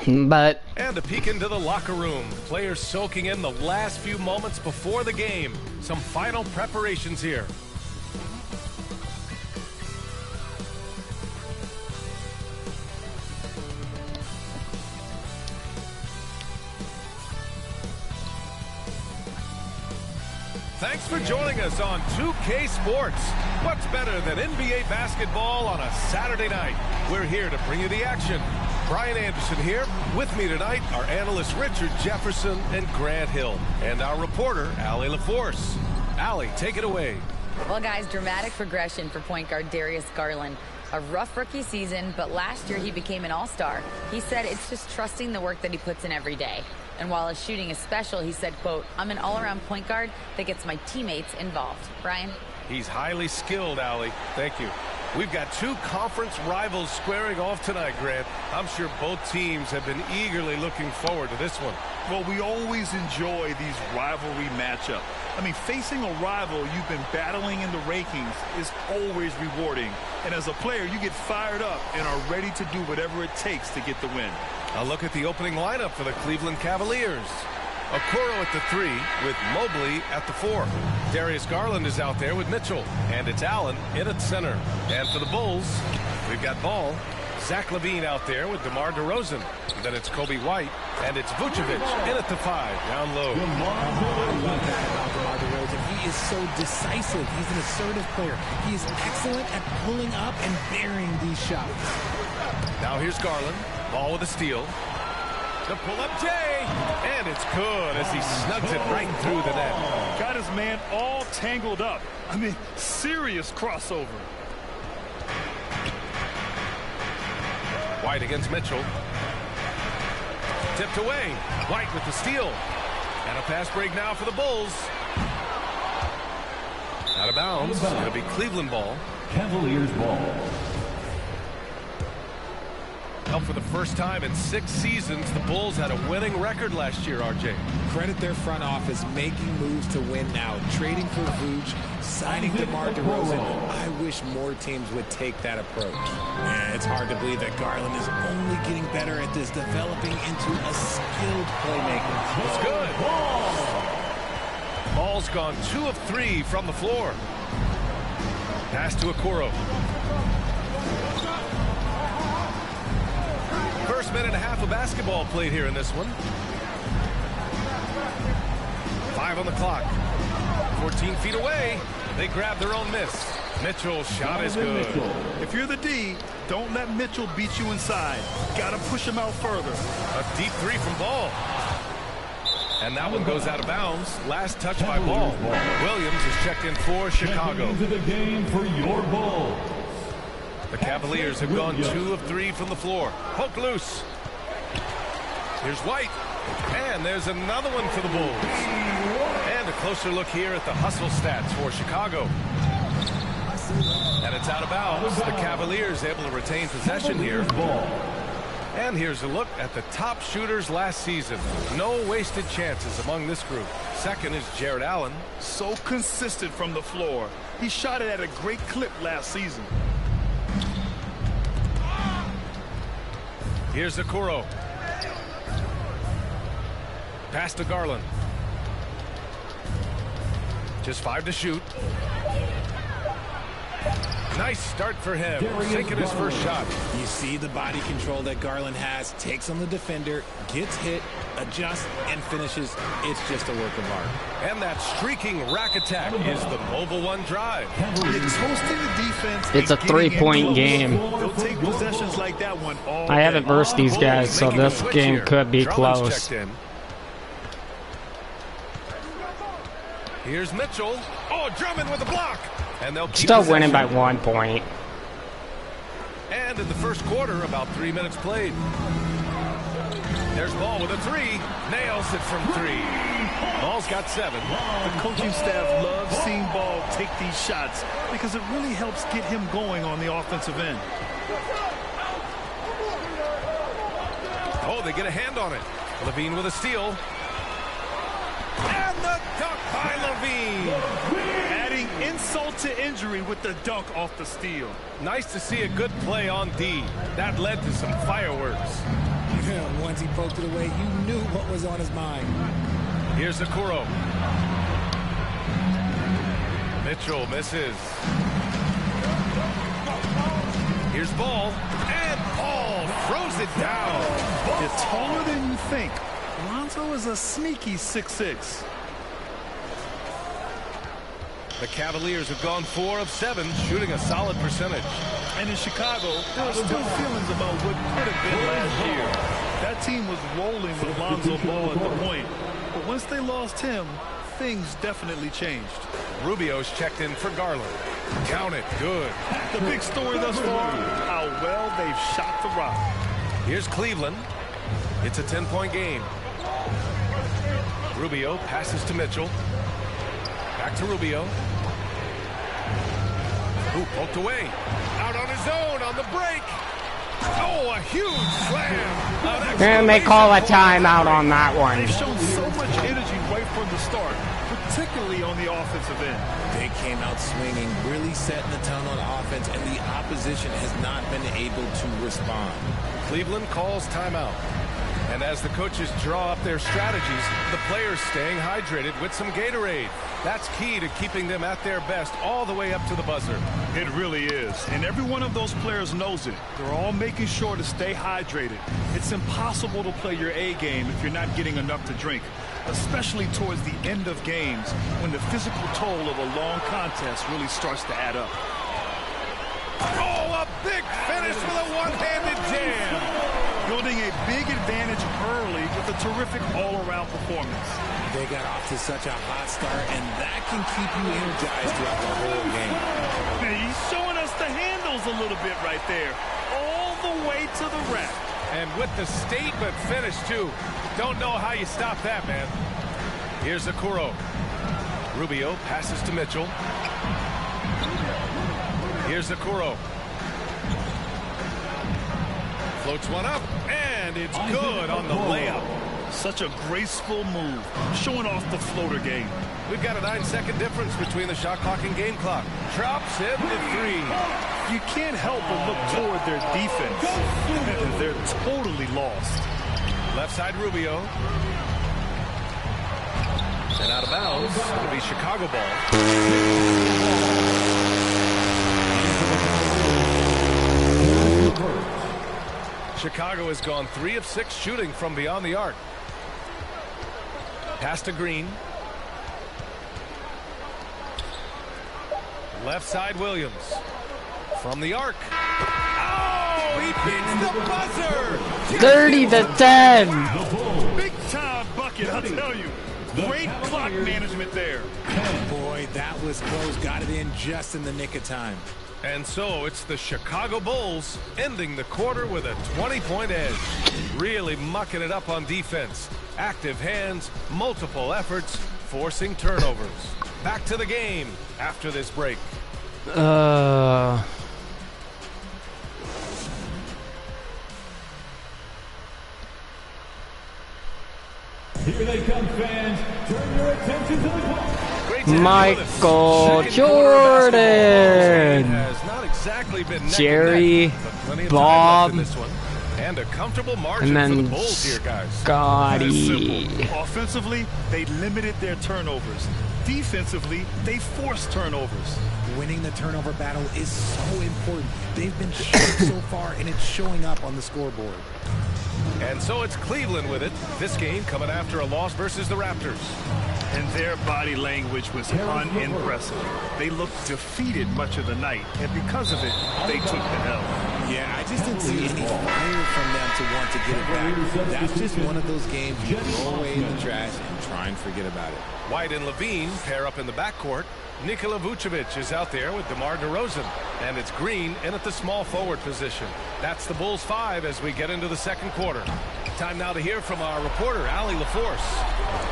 But... And a peek into the locker room. Players soaking in the last few moments before the game. Some final preparations here. Thanks for joining us on 2K Sports. What's better than NBA basketball on a Saturday night? We're here to bring you the action. Brian Anderson here. With me tonight are analysts Richard Jefferson and Grant Hill, and our reporter, Allie LaForce. Allie, take it away. Well, guys, dramatic progression for point guard Darius Garland. A rough rookie season, but last year he became an all-star. He said it's just trusting the work that he puts in every day. And while his shooting is special, he said, quote, I'm an all-around point guard that gets my teammates involved. Brian? He's highly skilled, Allie. Thank you. We've got 2 conference rivals squaring off tonight, Grant. I'm sure both teams have been eagerly looking forward to this one. Well, we always enjoy these rivalry matchups. I mean, facing a rival you've been battling in the rankings is always rewarding. And as a player, you get fired up and are ready to do whatever it takes to get the win. A look at the opening lineup for the Cleveland Cavaliers. Okoro at the 3 with Mobley at the 4. Darius Garland is out there with Mitchell. And it's Allen in at center. And for the Bulls, we've got Ball. Zach LaVine out there with DeMar DeRozan. Then it's Kobe White. And it's Vucevic in at the 5, down low. He is so decisive. He's an assertive player. He is excellent at pulling up and burying these shots. Now here's Garland. Ball with a steal. The pull-up J, and it's good as he snugs it right through the net. Got his man all tangled up. I mean, serious crossover. White against Mitchell. Tipped away. White with the steal. And a fast break now for the Bulls. Out of bounds. It'll be Cleveland ball. Cavaliers ball. Well, for the first time in 6 seasons, the Bulls had a winning record last year, RJ. Credit their front office making moves to win now. Trading for Vooch, signing DeMar DeRozan. I wish more teams would take that approach. Yeah, it's hard to believe that Garland is only getting better at this, developing into a skilled playmaker. It's good. Ball's gone 2 of 3 from the floor. Pass to Okoro. First minute and a half of basketball played here in this one. 5 on the clock. 14 feet away. They grab their own miss. Mitchell's shot is good. If you're the D, don't let Mitchell beat you inside. Got to push him out further. A deep 3 from Ball. And that one goes out of bounds. Last touch by Ball. Williams is checked in for Chicago. Into the game for your Bulls. The Cavaliers have gone 2 of 3 from the floor. Poke loose. Here's White. And there's another one for the Bulls. And a closer look here at the hustle stats for Chicago. And it's out of bounds. The Cavaliers able to retain possession here. And here's a look at the top shooters last season. No wasted chances among this group. Second is Jared Allen. So consistent from the floor. He shot it at a great clip last season. Here's Okoro. Pass to Garland. Just 5 to shoot. Nice start for him. Sinking his first shot. You see the body control that Garland has. Takes on the defender, gets hit, adjusts, and finishes. It's just a work of art. And that streaking rack attack is the Mobile One drive. It's hosting the defense. It's a 3-point game. They'll take possessions like that one all I haven't versed these guys, so this game could be close. Here's Mitchell. Oh, Drummond with a block. And they'll keep Still winning by 1 point. And in the first quarter, about 3 minutes played. There's Ball with a 3. Nails it from 3. Ball's got 7. The coaching staff loves seeing Ball take these shots because it really helps get him going on the offensive end. Oh, they get a hand on it. Levine with a steal. And the dunk by Levine. Adding insult to injury with the dunk off the steal. Nice to see a good play on D. That led to some fireworks. Once he poked it away, you knew what was on his mind. Here's Okoro. Mitchell misses. Here's Ball. And Ball throws it down. It's taller than you think. Lonzo is a sneaky 6'6". The Cavaliers have gone 4 of 7, shooting a solid percentage. And in Chicago, there are still feelings about what could have been last year. That team was rolling with Lonzo Ball at the point. But once they lost him, things definitely changed. Rubio's checked in for Garland. Count it. Good. The big story thus far, how well they've shot the rock. Here's Cleveland. It's a 10-point game. Rubio passes to Mitchell. Back to Rubio. Ooh, poked away. Out on his own on the break. Oh, a huge slam. And they call a timeout on that one. They've shown so much energy right from the start, particularly on the offensive end. They came out swinging, really setting the tone on offense, and the opposition has not been able to respond. Cleveland calls timeout. And as the coaches draw up their strategies, the players staying hydrated with some Gatorade. That's key to keeping them at their best all the way up to the buzzer. It really is. And every one of those players knows it. They're all making sure to stay hydrated. It's impossible to play your A game if you're not getting enough to drink, especially towards the end of games when the physical toll of a long contest really starts to add up. Oh, a big finish with a one-handed jam. Building a big advantage early with a terrific all-around performance. They got off to such a hot start, and that can keep you energized throughout the whole game. He's showing us the handles a little bit right there, all the way to the rack. And with the statement finish, too. Don't know how you stop that, man. Here's Okoro. Rubio passes to Mitchell. Here's Okoro. Floats one up, and it's good on the layup. Such a graceful move, showing off the floater game. We've got a 9-second difference between the shot clock and game clock. Drops in the 3. You can't help but look toward their defense. They're totally lost. Left side Rubio. And out of bounds. It'll be Chicago ball. Chicago has gone 3 of 6 shooting from beyond the arc. Pass to Green. Left side Williams. From the arc. Oh, he beats the buzzer. 30-10. Big time bucket it, I'll tell you. Great clock management there. Boy, that was close. Got it in just in the nick of time. And so it's the Chicago Bulls ending the quarter with a 20-point edge. Really mucking it up on defense. Active hands, multiple efforts, forcing turnovers. Back to the game after this break. Here they come, fans. Turn your attention to the clock. Michael Jordan, Jerry, Bob, and a comfortable margin and for the then Bulls here, guys. Scotty. Offensively, they limited their turnovers. Defensively, they forced turnovers. Winning the turnover battle is so important. They've been short so far, and it's showing up on the scoreboard. And so it's Cleveland with it. This game coming after a loss versus the Raptors. And their body language was unimpressive. They looked defeated much of the night, and because of it, they took the L. Yeah, I just didn't see any fire from them to want to get it back. That's just one of those games you throw away in the trash and try and forget about it. White and Levine pair up in the backcourt. Nikola Vucevic is out there with DeMar DeRozan. And it's Green in at the small forward position. That's the Bulls 5 as we get into the second quarter. Time now to hear from our reporter, Allie LaForce.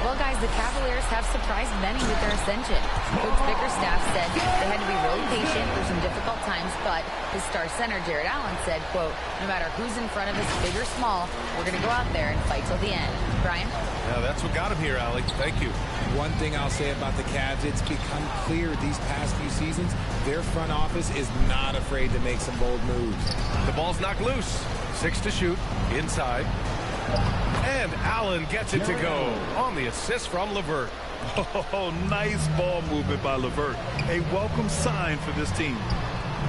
Well, guys, the Cavaliers have surprised many with their ascension. Coach Bickerstaff said they had to be really patient through some difficult times, but his star center, Jared Allen, said, quote, no matter who's in front of us, big or small, we're going to go out there and fight till the end. Brian? Now, that's what got him here, Allie. Thank you. One thing I'll say about the Cavs, it's become clear these past few seasons, their front office is not afraid to make some bold moves. The ball's knocked loose. 6 to shoot. Inside. And Allen gets it to go on the assist from LeVert. Oh, nice ball movement by LeVert. A welcome sign for this team.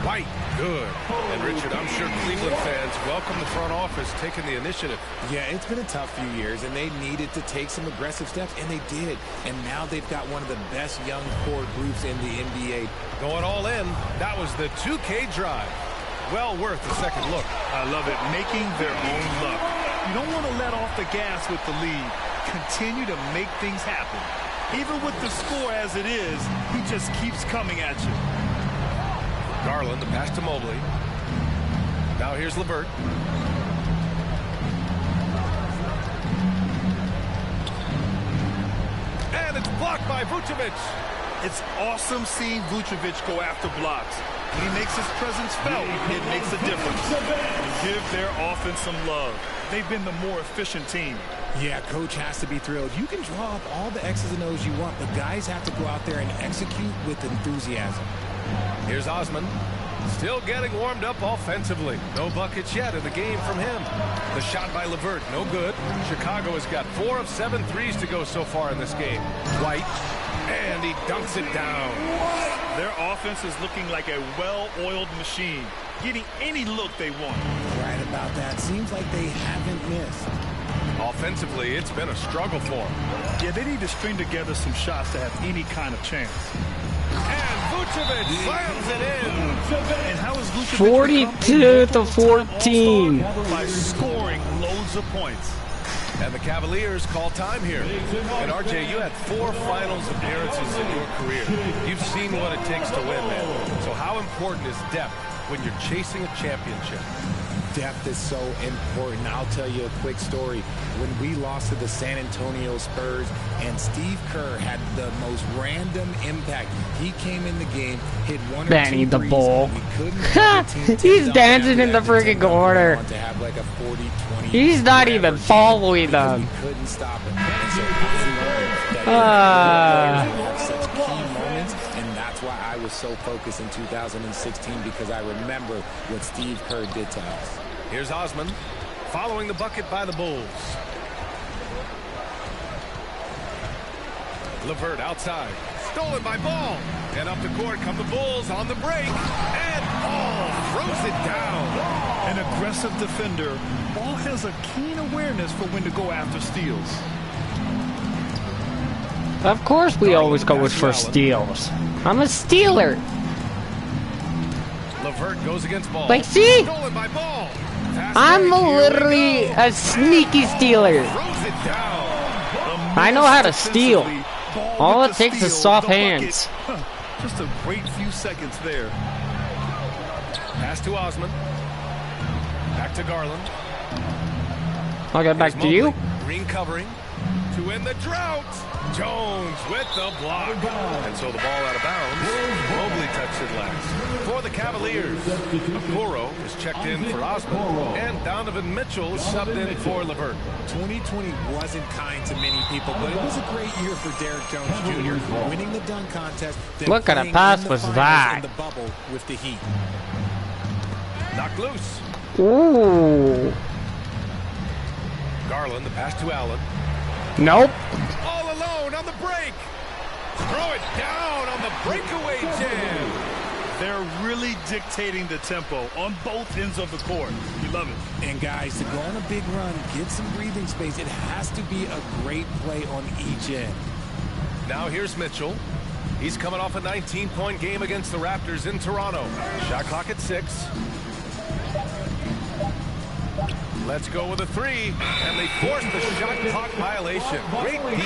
White, good. And Richard, I'm sure Cleveland fans welcome the front office taking the initiative. Yeah, it's been a tough few years, and they needed to take some aggressive steps, and they did. And now they've got one of the best young core groups in the NBA. Going all in, that was the 2K drive. Well worth a second look. I love it, making their own luck. You don't want to let off the gas with the lead. Continue to make things happen. Even with the score as it is, he just keeps coming at you. Garland, the pass to Mobley. Now here's LeVert. And it's blocked by Vucevic. It's awesome seeing Vucevic go after blocks. When he makes his presence felt, it makes a difference. Give their offense some love. They've been the more efficient team. Yeah, coach has to be thrilled. You can draw up all the X's and O's you want, but guys have to go out there and execute with enthusiasm. Here's Osman. Still getting warmed up offensively. No buckets yet in the game from him. The shot by LeVert, no good. Chicago has got 4 of 7 threes to go so far in this game. White, and he dunks it down. Their offense is looking like a well-oiled machine, getting any look they want. Right about that. Seems like they haven't missed. Offensively, it's been a struggle for them. Yeah, they need to string together some shots to have any kind of chance. And Vucevic slams it in. And how is Vucevic 42 to 14. By scoring loads of points. And the Cavaliers call time here. And RJ, you had 4 finals appearances in your career. You've seen what it takes to win, man. So how important is depth when you're chasing a championship? Depth is so important. I'll tell you a quick story. When we lost to the San Antonio Spurs and Steve Kerr had the most random impact. He came in the game, hit 1 or 2 Benny the threes, Bull. He's dancing in the freaking corner. To have like a 40, 20, He's not even following them. We couldn't stop it. And so I learned that such key moments, and that's why I was so focused in 2016, because I remember what Steve Kerr did to us. Here's Osman following the bucket by the Bulls. LeVert outside, stolen by Ball, and up the court come the Bulls on the break, and Ball throws it down. An aggressive defender. Ball has a keen awareness for when to go after steals. Of course we always go for steals. I'm a stealer. LeVert goes against Ball. Like, see? Stolen by Ball. I'm literally a sneaky stealer. Throws it down. I know how to steal. All it takes is soft hands. Just a great few seconds there. Pass to Osman. Back to Garland. I'll get back to you. Green covering to end the drought. Jones with the block. And so the ball out of bounds. Mobley touched it last. For the Cavaliers, Okoro is checked in for Osman. And Donovan Mitchell is subbed in for LeVert. 2020 wasn't kind to many people, but it was a great year for Derrick Jones Jr. Winning the dunk contest. What kind of pass was that? In the bubble with the Heat. Knocked loose. Ooh. Garland, the pass to Allen. Nope. All alone on the break. Throw it down on the breakaway jam. They're really dictating the tempo on both ends of the court. You love it. And guys, to go on a big run, get some breathing space, it has to be a great play on each end. Now here's Mitchell. He's coming off a 19-point game against the Raptors in Toronto. Shot clock at 6. Let's go with a 3, and they force the shot clock violation. Great D.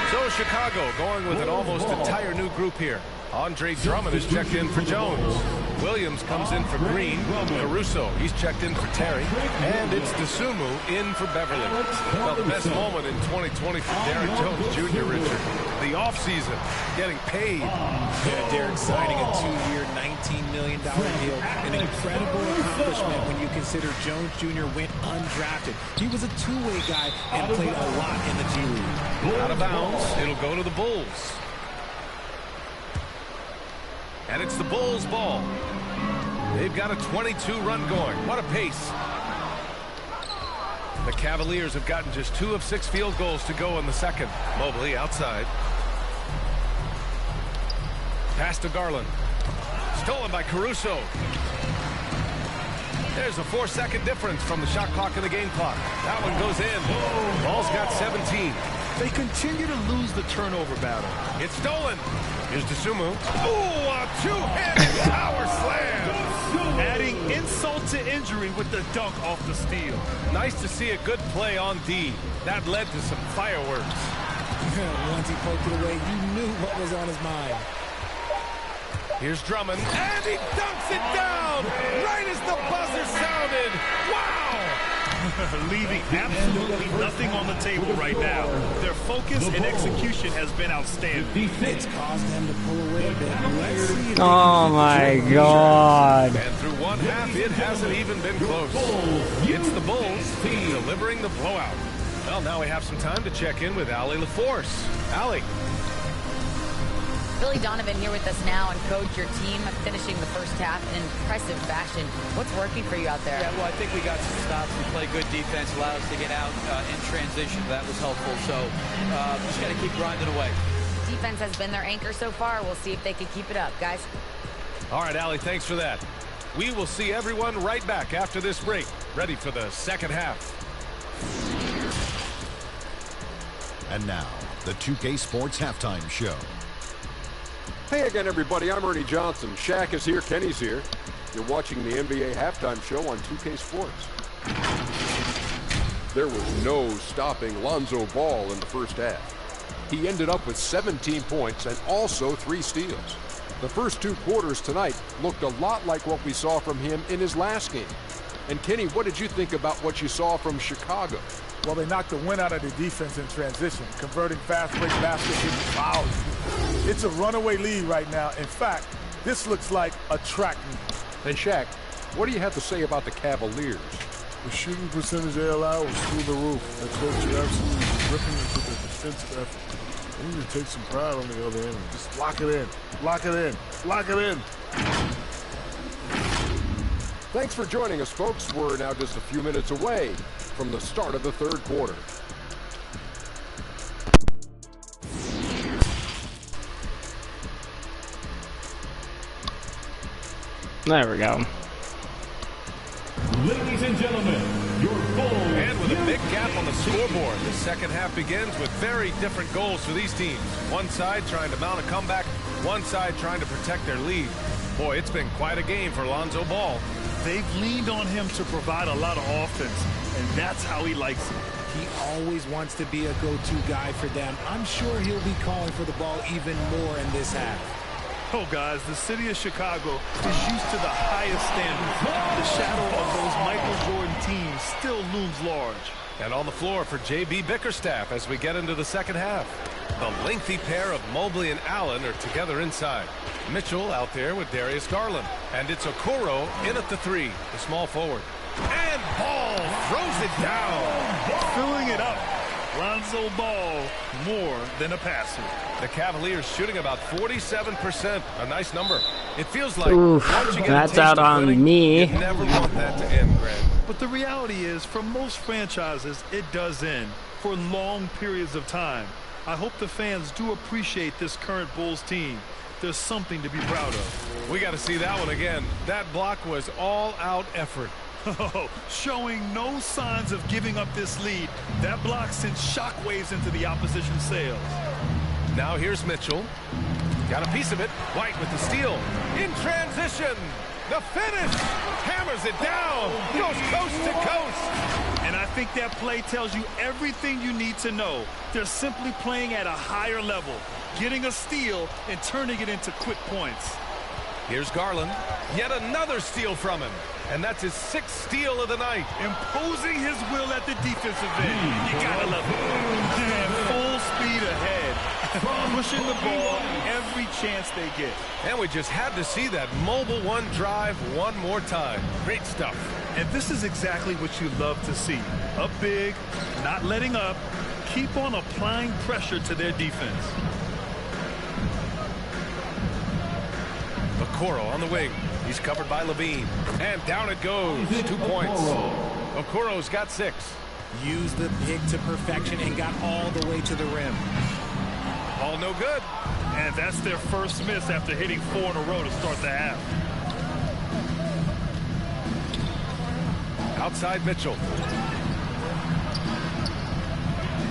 So Chicago going with an almost entire new group here. Andre Drummond is checked in for Jones. Williams comes in for Green. Caruso, he's checked in for Terry. And it's Dosunmu in for Beverly. Well, the best moment in 2020 for Derrick Jones Jr., Richard. The offseason, getting paid. Yeah, Derrick signing a 2-year, $19 million deal. An incredible accomplishment when you consider Jones Jr. went undrafted. He was a two-way guy and played a lot in the G League. Out of bounds, it'll go to the Bulls. And it's the Bulls' ball. They've got a 22 run going. What a pace. The Cavaliers have gotten just 2 of 6 field goals to go in the second. Mobley outside. Pass to Garland. Stolen by Caruso. There's a 4-second difference from the shot clock and the game clock. That one goes in. Ball's got 17. They continue to lose the turnover battle. It's stolen. Here's Dosunmu. Ooh, a two-handed power slam. Adding insult to injury with the dunk off the steal. Nice to see a good play on D. That led to some fireworks. Once he poked it away, you knew what was on his mind. Here's Drummond, and he dunks it down right as the buzzer sounded. Wow! Leaving absolutely nothing on the table right now. Their focus and execution has been outstanding. It's caused them to pull away a bit. Let's see if oh my God. And through one half, it hasn't even been close. It's the Bulls delivering the blowout. Well, now we have some time to check in with Allie LaForce. Allie. Billy Donovan here with us now, and coach, your team finishing the first half in impressive fashion. What's working for you out there? Yeah, well, I think we got some stops. We played good defense, allowed us to get out in transition. That was helpful. So just got to keep grinding away. Defense has been their anchor so far. We'll see if they can keep it up, guys. All right, Allie, thanks for that. We will see everyone right back after this break, ready for the second half. And now, the 2K Sports Halftime Show. Hey again, everybody. I'm Ernie Johnson. Shaq is here. Kenny's here. You're watching the NBA Halftime Show on 2K Sports. There was no stopping Lonzo Ball in the first half. He ended up with 17 points and also 3 steals. The first 2 quarters tonight looked a lot like what we saw from him in his last game. And Kenny, what did you think about what you saw from Chicago? Well, they knocked the wind out of the defense in transition, converting fast break baskets into fouls. It's a runaway lead right now. In fact, this looks like a track meet. And Shaq, what do you have to say about the Cavaliers? The shooting percentage they allowed was through the roof. That coach is absolutely ripping into the defensive effort. They need to take some pride on the other end. Just lock it in. Lock it in. Lock it in. Thanks for joining us, folks. We're now just a few minutes away from the start of the third quarter. There we go. Ladies and gentlemen, your goal. And with a big gap on the scoreboard, the second half begins with very different goals for these teams. One side trying to mount a comeback, one side trying to protect their lead. Boy, it's been quite a game for Lonzo Ball. They've leaned on him to provide a lot of offense. and that's how he likes it. He always wants to be a go-to guy for them. I'm sure he'll be calling for the ball even more in this half. Oh, guys, the city of Chicago is used to the highest standards. The shadow of those Michael Jordan teams still looms large. And on the floor for J.B. Bickerstaff as we get into the second half. The lengthy pair of Mobley and Allen are together inside. Mitchell out there with Darius Garland. And it's Okoro in at the 3, the small forward. And Ball throws it down. Filling it up. Lonzo Ball, more than a passer. The Cavaliers shooting about 47%. A nice number. It feels like oof, once you get that's a taste out of on winning, me. you never want that to end, Grant. But the reality is, for most franchises, it does end for long periods of time. I hope the fans do appreciate this current Bulls team. There's something to be proud of. We got to see that one again. That block was all-out effort. Showing no signs of giving up this lead. That block sent shockwaves into the opposition sails. Now here's Mitchell. Got a piece of it. White with the steal. In transition. The finish. Hammers it down. Goes coast to coast. And I think that play tells you everything you need to know. They're simply playing at a higher level, getting a steal and turning it into quick points. Here's Garland. Yet another steal from him. And that's his 6th steal of the night. Imposing his will at the defensive end. You gotta love it. And full speed ahead. Pushing the ball every chance they get. And we just had to see that mobile one drive one more time. Great stuff. And this is exactly what you love to see. Up big, not letting up. Keep on applying pressure to their defense. Okoro on the wing. He's covered by Levine. And down it goes. 2 points. Okoro's got 6. Used the pick to perfection and got all the way to the rim. All no good. And that's their first miss after hitting 4 in a row to start the half. Outside Mitchell.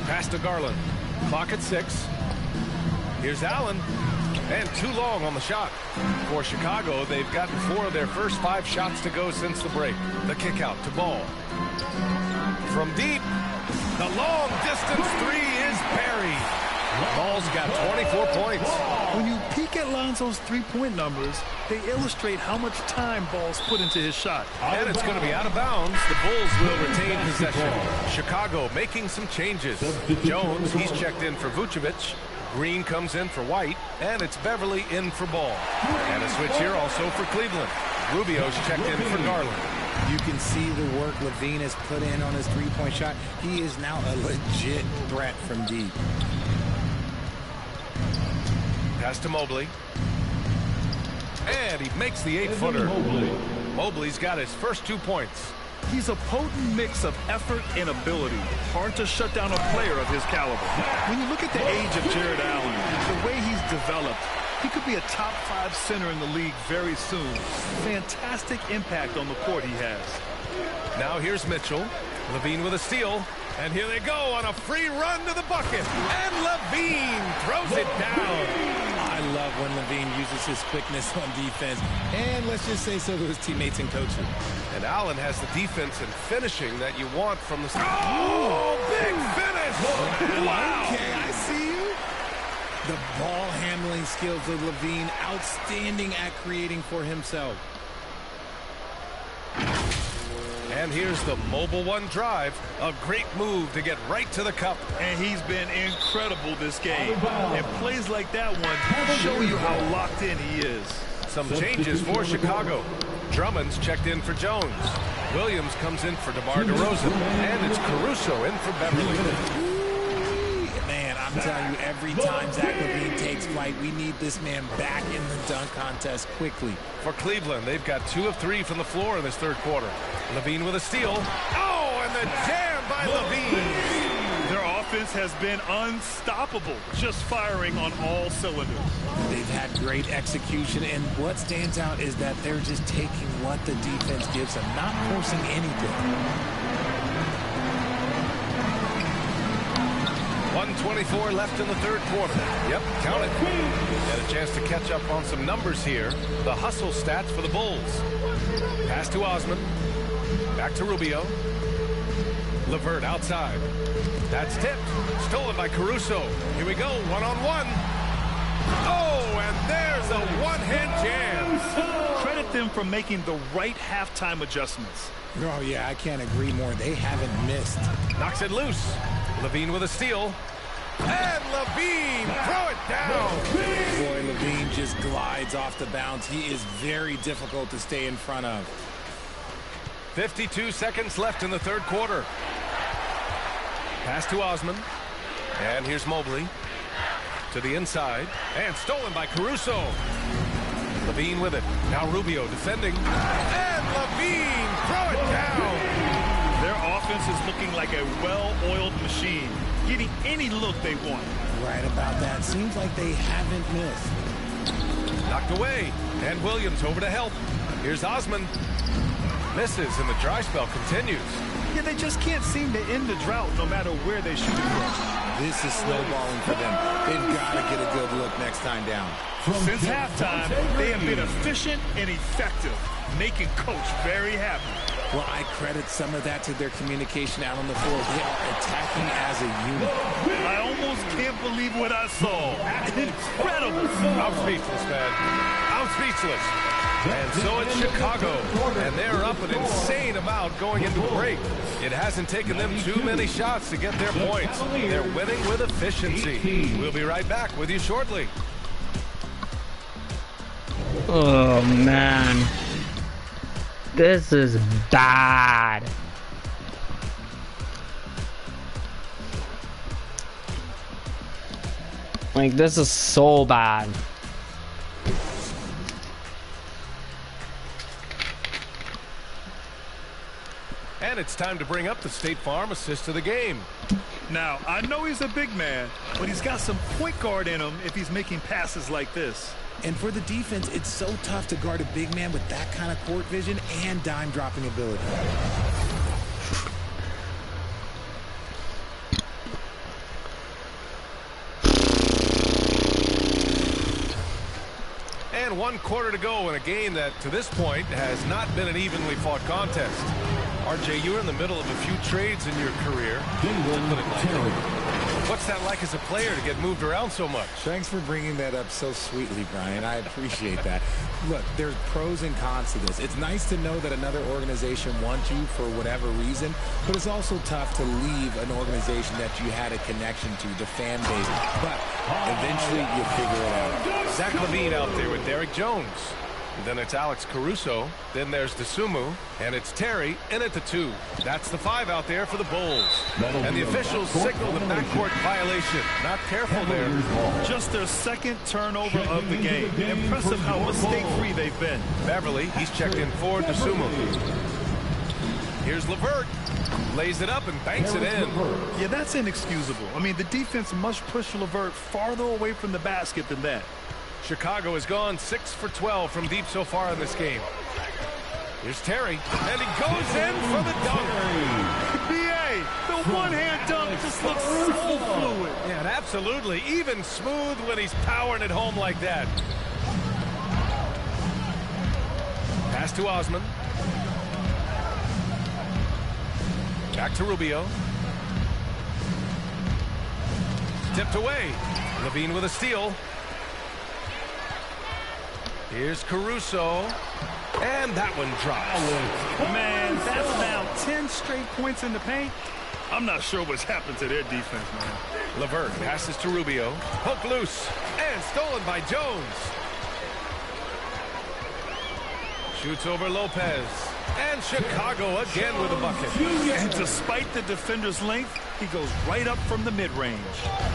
Pass to Garland. Clock at 6. Here's Allen. And too long on the shot. For Chicago, they've gotten 4 of their first 5 shots to go since the break. The kick out to Ball. From deep, the long distance 3 is buried. Ball's got 24 points. When you peek at Lonzo's three-point numbers, they illustrate how much time Ball's put into his shot. And it's going to be out of bounds. The Bulls will retain possession. Chicago making some changes. Jones, he's checked in for Vucevic. Green comes in for White, and it's Beverly in for Ball. And a switch here also for Cleveland. Rubio's checked in for Garland. You can see the work Levine has put in on his three-point shot. He is now a legit threat from deep. Pass to Mobley. And he makes the 8-footer. Mobley's got his first 2 points. He's a potent mix of effort and ability. Hard to shut down a player of his caliber. When you look at the age of Jared Allen, the way he's developed, he could be a top 5 center in the league very soon. Fantastic impact on the court he has. Now here's Mitchell. Levine with a steal. And here they go on a free run to the bucket. And Levine throws it down. I love when Levine uses his quickness on defense. And let's just say so to his teammates and coaches. And Allen has the defense and finishing that you want from the... Oh, big finish! Wow! Okay, I see you. The ball handling skills of Levine, outstanding at creating for himself. And here's the mobile one drive. A great move to get right to the cup. And he's been incredible this game. And plays like that one show you how locked in he is. Some changes for Chicago. Drummond's checked in for Jones. Williams comes in for DeMar DeRozan. And it's Caruso in for Beverly. Man, I'm telling you, every time Zach LaVine takes flight, we need this man back in the dunk contest quickly. For Cleveland, they've got 2 of 3 from the floor in this third quarter. Levine with a steal. Oh, and the jam by Levine. Their offense has been unstoppable, just firing on all cylinders. They've had great execution, and what stands out is that they're just taking what the defense gives them, not forcing anything. 1:24 left in the third quarter. Yep, count it. Get a chance to catch up on some numbers here. The hustle stats for the Bulls. Pass to Osman. Back to Rubio. Levert outside. That's tipped. Stolen by Caruso. Here we go. One-on-one. Oh, and there's a one-hand jam. Credit them for making the right halftime adjustments. Oh, yeah, I can't agree more. They haven't missed. Knocks it loose. Levine with a steal. And Levine, throw it down. Boy, Levine just glides off the bounce. He is very difficult to stay in front of. 52 seconds left in the third quarter. Pass to Osman. And here's Mobley. To the inside. And stolen by Caruso. Levine with it. Now Rubio defending. And Levine, throw it down. Their offense is looking like a well-oiled machine, getting any look they want. Right about that. Seems like they haven't missed. Knocked away. And Williams over to help. Here's Osman. Misses, and the dry spell continues. Yeah, they just can't seem to end the drought no matter where they shoot it from. This is snowballing for them. They've got to get a good look next time down. Since halftime, they have been efficient and effective, making Coach very happy. Well, I credit some of that to their communication out on the floor. They are attacking as a unit. I almost can't believe what I saw. Incredible. I'm speechless, man. I'm speechless. And so it's Chicago, and they're up an insane amount going into break. It hasn't taken them too many shots to get their points. They're winning with efficiency. We'll be right back with you shortly. Oh, man. This is bad. Like, this is so bad. And it's time to bring up the State Farm assist of the game. Now, I know he's a big man, but he's got some point guard in him if he's making passes like this. And for the defense, it's so tough to guard a big man with that kind of court vision and dime dropping ability. And 1 quarter to go in a game that, to this point, has not been an evenly fought contest. RJ, you're in the middle of a few trades in your career. What's that like as a player to get moved around so much? Thanks for bringing that up so sweetly, Brian. I appreciate that. Look, there's pros and cons to this. It's nice to know that another organization wants you for whatever reason, but it's also tough to leave an organization that you had a connection to, the fan base. But eventually you figure it out. Zach LaVine out there with Derek Jones. Then it's Alex Caruso. Then there's DeSumo. And it's Terry in at the 2. That's the 5 out there for the Bulls. And the officials signal the backcourt violation. Not careful there. Just their second turnover of the game. Impressive how mistake-free they've been. Beverly, he's checked in for DeSumo. Here's LeVert. Lays it up and banks it in. Yeah, that's inexcusable. I mean, the defense must push LeVert farther away from the basket than that. Chicago has gone 6 for 12 from deep so far in this game. Here's Terry, and he goes in for the dunk. BA, the one-hand dunk just looks so fluid. Yeah, and absolutely, even smooth when he's powering it home like that. Pass to Osman. Back to Rubio. Tipped away. LaVine with a steal. Here's Caruso. And that one drops. Man, that's now 10 straight points in the paint. I'm not sure what's happened to their defense, man. LeVert passes to Rubio. Hook loose. And stolen by Jones. Shoots over Lopez. And Chicago again with a bucket. And despite the defender's length, he goes right up from the mid-range.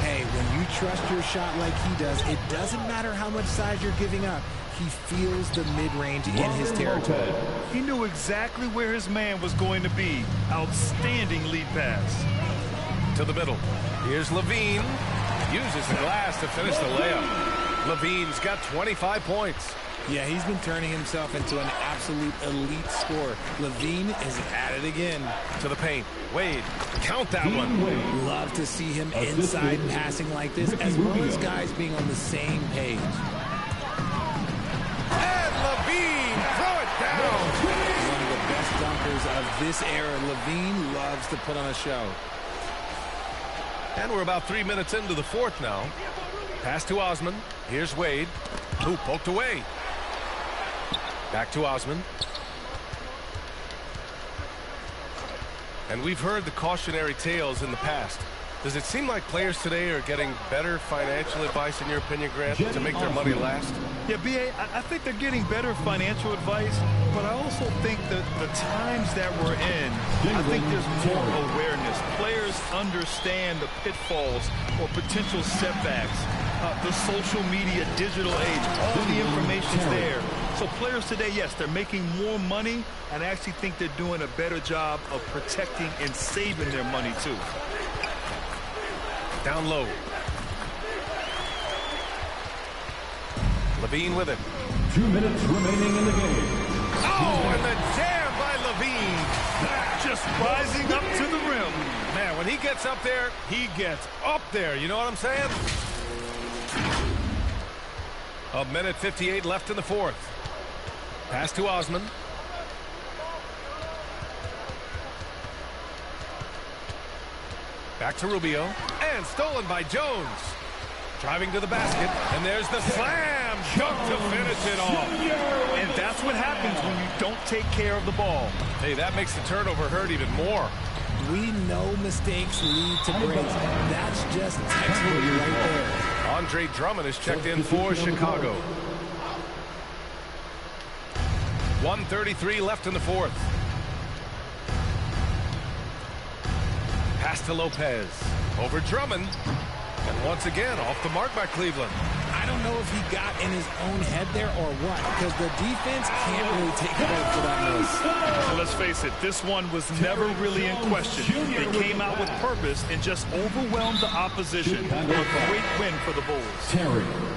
Hey, when you trust your shot like he does, it doesn't matter how much size you're giving up. He feels the mid-range in his territory. He knew exactly where his man was going to be. Outstanding lead pass. To the middle. Here's LaVine. Uses the glass to finish the layup. LaVine's got 25 points. Yeah, he's been turning himself into an absolute elite scorer. LaVine is at it again. To the paint. Wade, count that one. Love to see him inside passing like this, as well as guys being on the same page. And LaVine, throw it down. One of the best dunk playmakers of this era. Levine loves to put on a show. And we're about 3 minutes into the fourth now. Pass to Osman. Here's Wade. Who poked away. Back to Osman. And we've heard the cautionary tales in the past. Does it seem like players today are getting better financial advice, in your opinion, Grant, to make their money last? Yeah, B.A., I think they're getting better financial advice, but I also think that the times that we're in, I think there's more awareness. Players understand the pitfalls or potential setbacks. The social media, digital age, all the information's there. So players today, yes, they're making more money, and I actually think they're doing a better job of protecting and saving their money, too. Down low. Levine with it. 2 minutes remaining in the game. Oh, and the jam by Levine. Just rising up to the rim. Man, when he gets up there, he gets up there. You know what I'm saying? A minute 58 left in the fourth. Pass to Osman. Back to Rubio. And stolen by Jones. Driving to the basket. And there's the slam dunk to finish it off. And that's what happens when you don't take care of the ball. Hey, that makes the turnover hurt even more. We know mistakes lead to breaks. That's just textbook right there. Andre Drummond is checked in for Chicago. 1:33 left in the fourth. Pass to Lopez. Over Drummond. And once again, off the mark by Cleveland. I don't know if he got in his own head there or what, because the defense can't really take credit for that miss. So let's face it, this one was never really in question. They came out with purpose and just overwhelmed the opposition. A great win for the Bulls.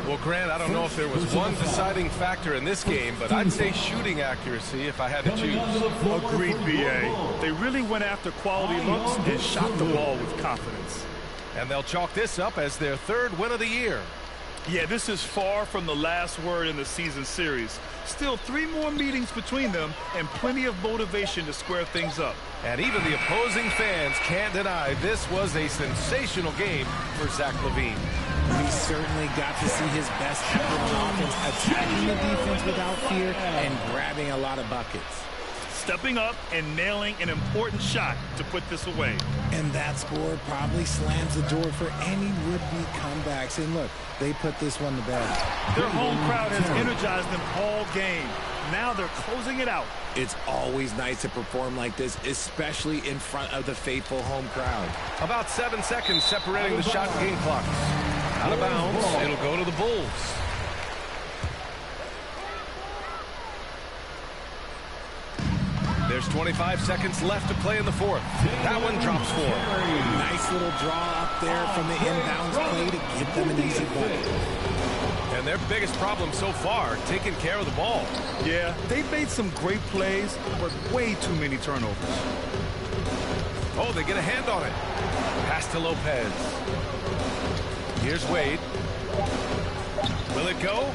Well, Grant, I don't know if there was one deciding factor in this game, but I'd say shooting accuracy if I had to choose. Agreed, B.A. They really went after quality looks and shot the ball with confidence. And they'll chalk this up as their third win of the year. Yeah, this is far from the last word in the season series. Still 3 more meetings between them and plenty of motivation to square things up. And even the opposing fans can't deny this was a sensational game for Zach LaVine. We certainly got to see his best effort on offense, attacking the defense without fear and grabbing a lot of buckets. Stepping up and nailing an important shot to put this away. And that score probably slams the door for any would-be comebacks. And look, they put this one to bed. Their home crowd has energized them all game. Now they're closing it out. It's always nice to perform like this, especially in front of the faithful home crowd. About 7 seconds separating the shot and game clock. Out of bounds, it'll go to the Bulls. There's 25 seconds left to play in the fourth. That one drops 4. Nice little draw up there from the inbounds play to give them an easy bucket. And their biggest problem so far, taking care of the ball. Yeah, they've made some great plays, but way too many turnovers. Oh, they get a hand on it. Pass to Lopez. Here's Wade. Will it go?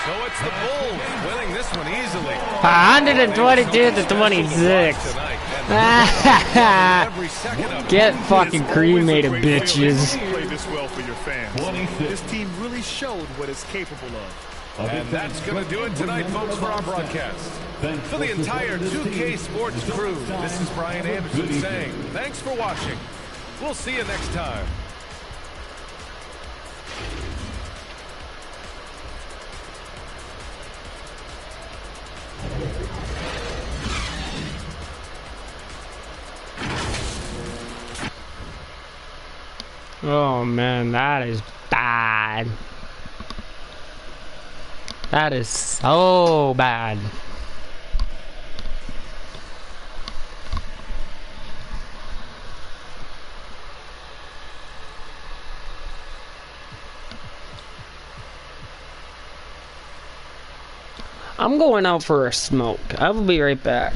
So it's the Bulls winning this one easily. 122-26. Get fucking cremated, bitches. Play this well for your fans. This team really showed what it's capable of. And that's going to do it tonight, folks, for our broadcast. For the entire 2K Sports crew, this is Brian Anderson saying thanks for watching. We'll see you next time. Oh man, that is bad. That is so bad. I'm going out for a smoke. I will be right back.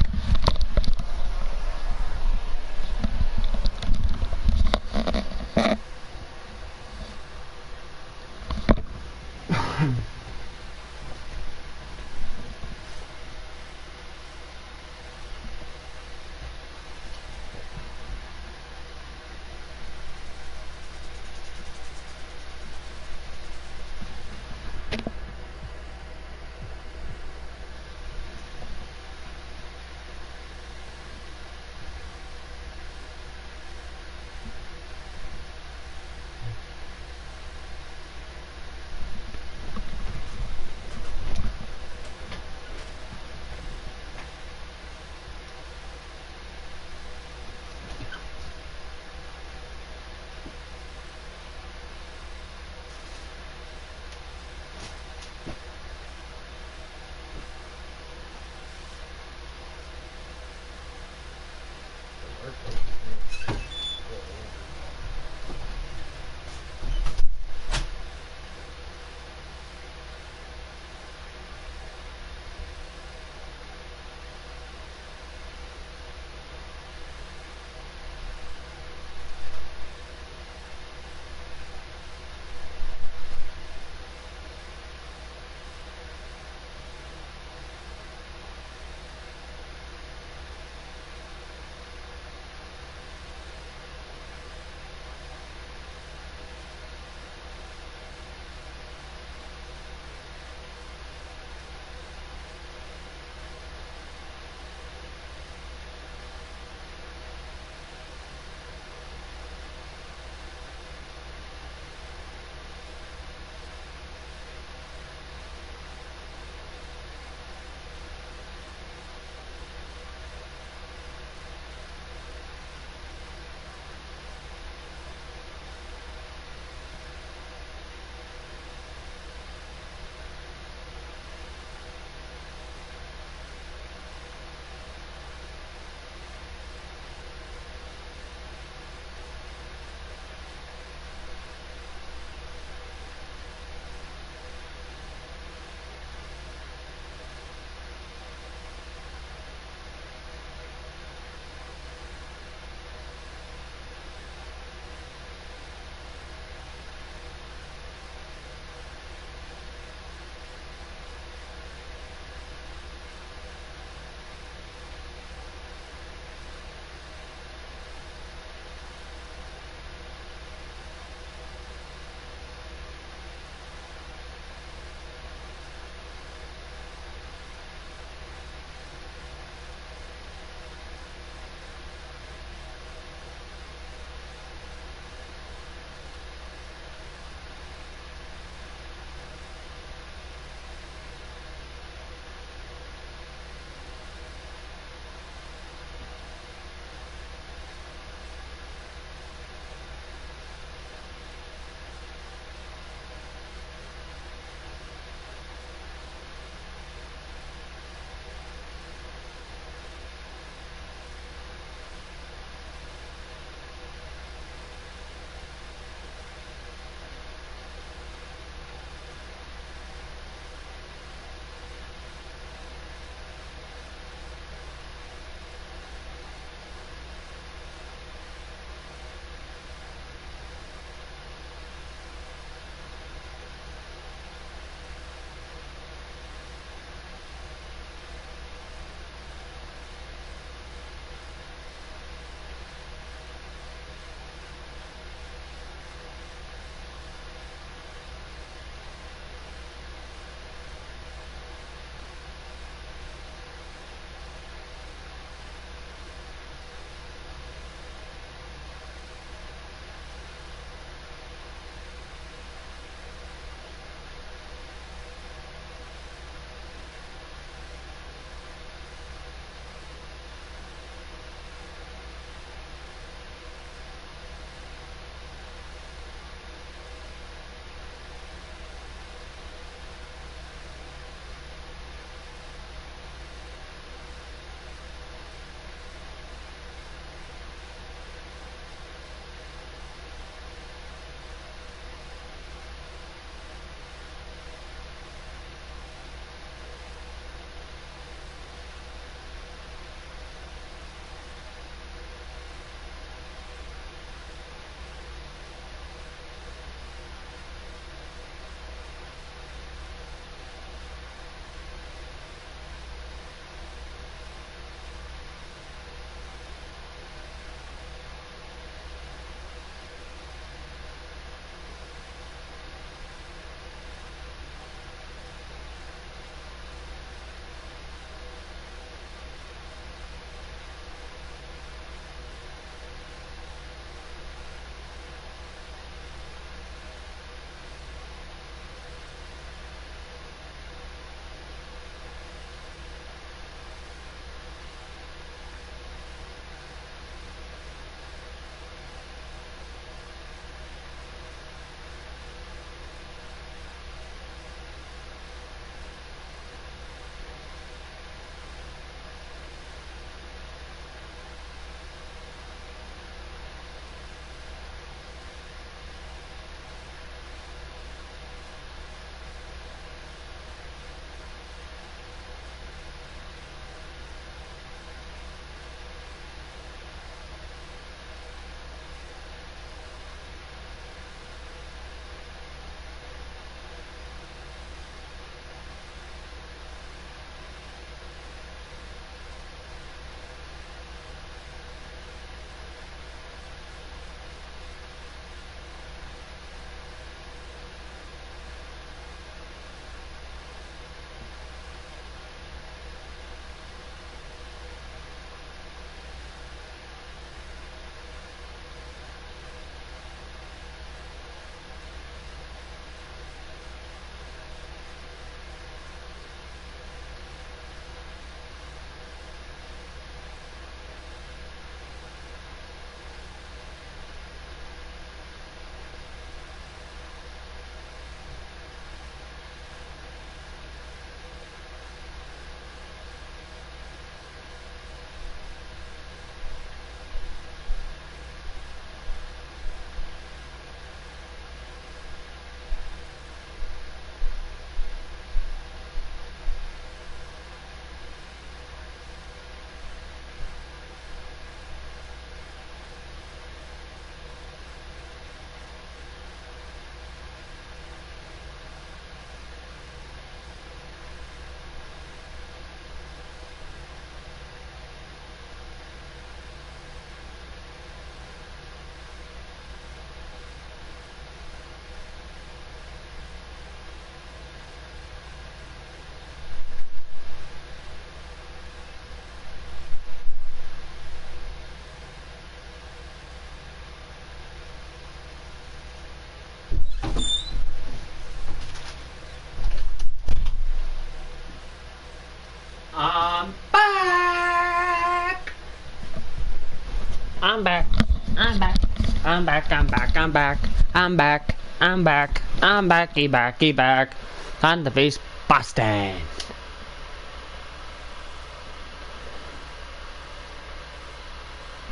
I'm back. I'm back. I'm back. I'm back. I'm back. I'm back. I'm back. I'm backy backy back. On the face Boston.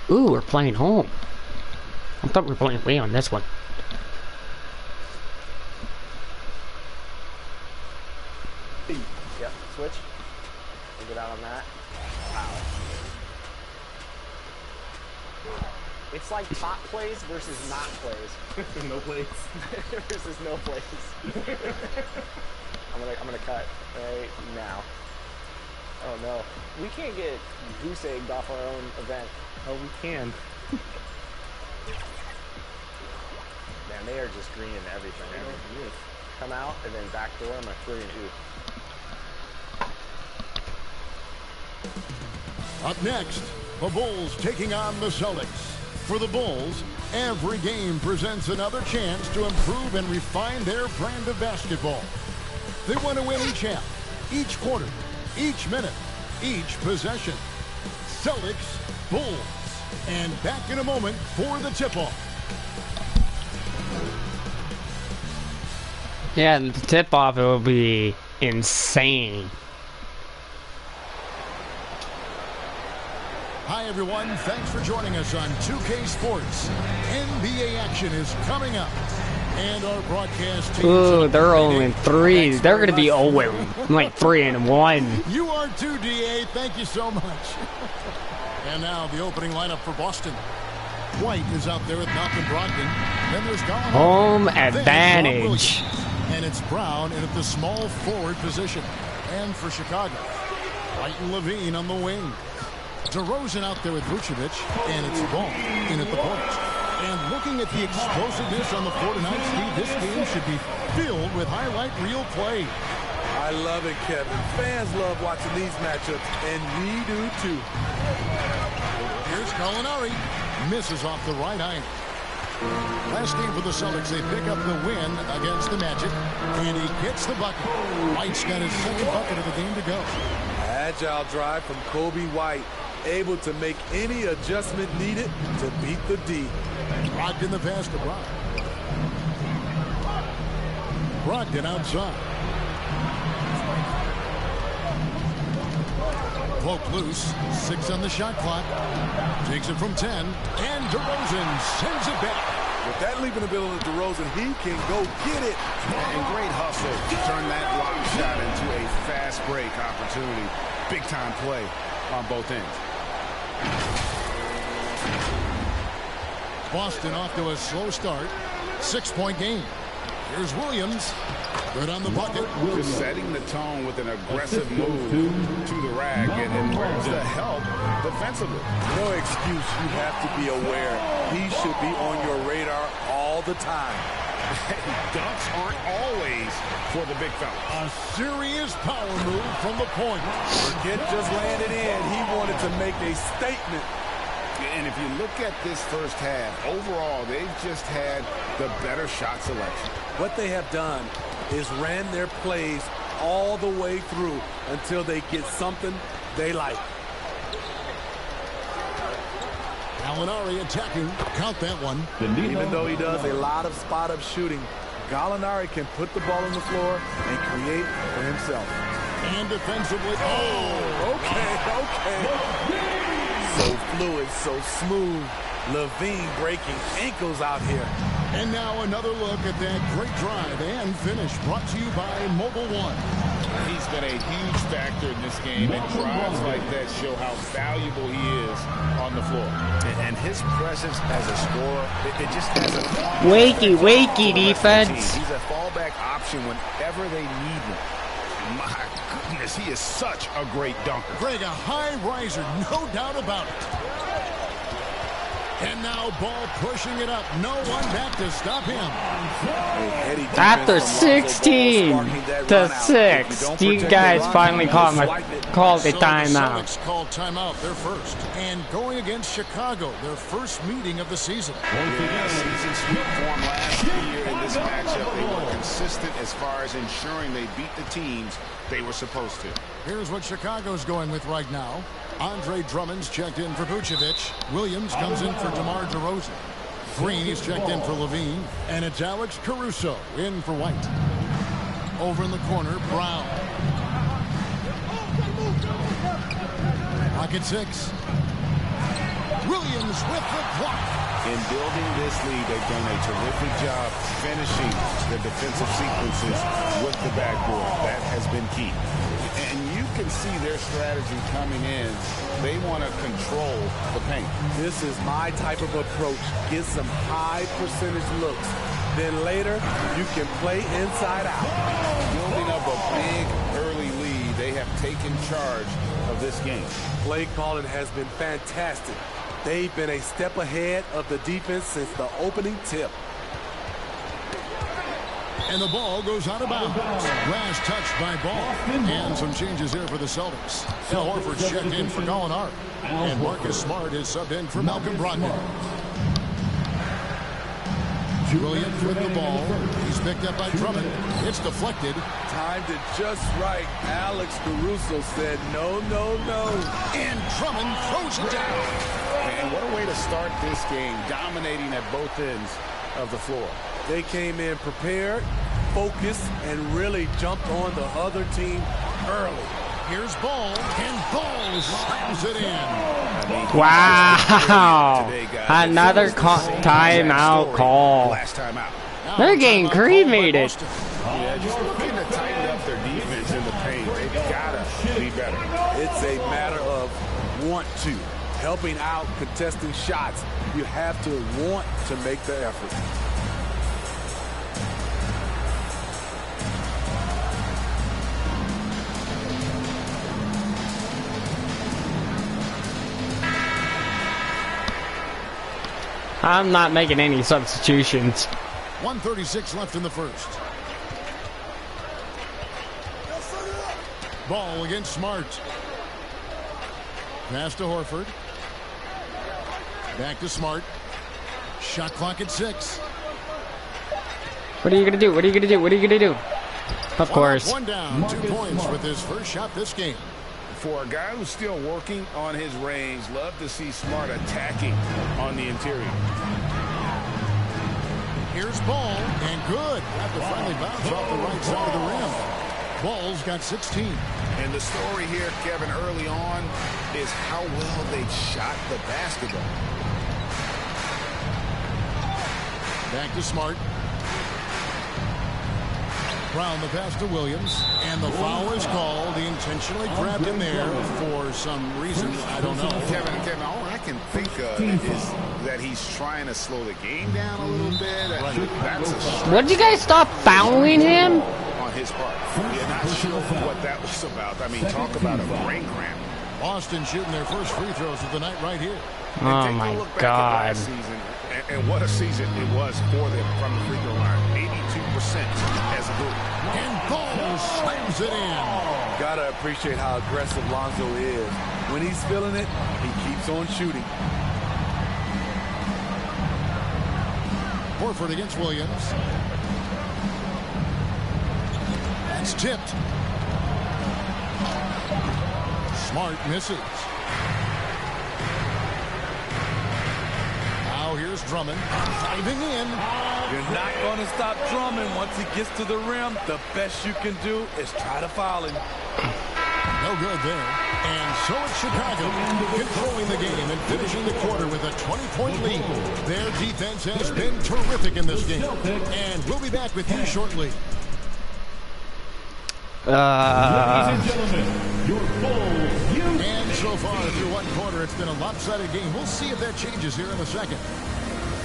Ooh, we're playing home. I thought we were playing away on this one. Yep, switch. We'll get out on that. Wow. It's like top plays versus not plays. No plays. Versus no plays. I'm gonna cut right now. Oh no. We can't get goose egged off our own event. Oh, we can. Man, they are just greening everything. Come out and then backdoor them a 3 and ooh. Up next, the Bulls taking on the Celtics. For the Bulls, every game presents another chance to improve and refine their brand of basketball. They want to win each half, each quarter, each minute, each possession. Celtics, Bulls. And back in a moment for the tip-off. Yeah, the tip-off, it will be insane. Hi, everyone. Thanks for joining us on 2K Sports. NBA action is coming up. And our broadcast team... Ooh, they're 0-3. They're going to be 0, like 3-1. You are too, DA. Thank you so much. And now the opening lineup for Boston. White is out there with Malcolm Brogdon. Then there's Gallinari. Home advantage. And it's Brown in at the small forward position. And for Chicago, White and Levine on the wing. DeRozan out there with Vucevic, and it's Ball in at the point. And looking at the explosiveness on the floor tonight, Steve, this game should be filled with highlight reel play. I love it, Kevin. Fans love watching these matchups, and we do too. Here's Gallinari. Misses off the right eye. Last game for the Celtics, they pick up the win against the Magic, and he gets the bucket. White's got his second bucket of the game to go. Agile drive from Kobe White, able to make any adjustment needed to beat the D. Brogdon the pass to Brown. Brogdon outside. Poke loose, 6 on the shot clock. Takes it from 10, and DeRozan sends it back. With that leaping ability of DeRozan, he can go get it. And great hustle to turn that block shot into a fast break opportunity. Big time play on both ends. Boston off to a slow start. 6-point game. Here's Williams. Good on the bucket. Just setting the tone with an aggressive move to the rack. And where's the help defensively? No excuse. You have to be aware. He should be on your radar all the time. Dunks aren't always for the big fella. A serious power move from the point. Forget just laying it in. He wanted to make a statement. And if you look at this first half, overall, they've just had the better shot selection. What they have done is ran their plays all the way through until they get something they like. Gallinari attacking. Count that one. Even though he does a lot of spot-up shooting, Gallinari can put the ball on the floor and create for himself. And defensively. Oh, okay. So fluid, so smooth. Levine breaking ankles out here. And now another look at that great drive and finish brought to you by Mobile One. He's been a huge factor in this game, and drives like that show how valuable he is on the floor. And his presence as a scorer, it just has a... Wakey defense. He's a fallback option whenever they need him. My goodness, he is such a great dunker. Greg, a high riser, no doubt about it. And now Ball pushing it up. No one back to stop him. After 16-6, you guys finally called the timeout. Celtics called timeout, their first. And going against Chicago, their first meeting of the season. Season sweep form last year in this matchup. They were consistent as far as ensuring they beat the teams they were supposed to. Here's what Chicago's going with right now. Andre Drummond's checked in for Vucevic. Williams comes in for DeMar DeRozan. Green is checked in for Levine. And it's Alex Caruso in for White. Over in the corner, Brown. Pocket 6. Williams with the block. In building this lead, they've done a terrific job finishing their defensive sequences with the backboard. That has been key. And you can see their strategy coming in. They want to control the paint. This is my type of approach. Get some high percentage looks. Then later, you can play inside out. Building up a big early lead, they have taken charge of this game. Play calling has been fantastic. They've been a step ahead of the defense since the opening tip. And the ball goes out of bounds. Last touched by Ball. And some changes here for the Celtics. Al Horford's checked in for Gallinari. And Marcus Smart is subbed in for Malcolm Brogdon. Williams with the ball. He's picked up by Drummond. It's deflected. Timed it just right. Alex Caruso said no, no, no. And Drummond throws it down. And what a way to start this game, dominating at both ends of the floor. They came in prepared, focused, and really jumped on the other team early. Here's Ball, and Ball slams it in. Wow. Another timeout call. They're getting cremated. Yeah, just looking to tighten up their defense in the paint. They've got to be better. It's a matter of want to. Helping out, contesting shots. You have to want to make the effort. I'm not making any substitutions. 1:36 left in the first. Ball against Smart. Pass to Horford. Back to Smart. Shot clock at 6. What are you gonna do? What are you gonna do? What are you gonna do? Of course. One down, 2 points with his first shot this game. For a guy who's still working on his range, love to see Smart attacking on the interior. Here's Ball, and good. Have to finally bounce off the right side of the rim. Ball's got 16. And the story here, Kevin, early on is how well they shot the basketball. Back to Smart. Brown the pass to Williams, and the foul is called. He intentionally grabbed him there for some reason. I don't know. Kevin, all I can think of is that he's trying to slow the game down a little bit. That's a What did you guys stop fouling him? On his part. Yeah, not sure what that was about. I mean, talk about a brain cramp. Boston shooting their first free throws of the night right here. Oh my God. And what a season it was for them from the free throw line. 82% as a group. And Ball slams it in. Gotta appreciate how aggressive Lonzo is. When he's feeling it, he keeps on shooting. Horford against Williams. That's tipped. Smart misses. Now here's Drummond diving in. You're not going to stop Drummond once he gets to the rim. The best you can do is try to foul him. No good there. And so it's Chicago controlling the game and finishing the quarter with a 20-point lead. Their defense has been terrific in this game. And we'll be back with you shortly. Ladies and gentlemen, your Bulls. And so far through one quarter, it's been a lopsided game. We'll see if that changes here in a second.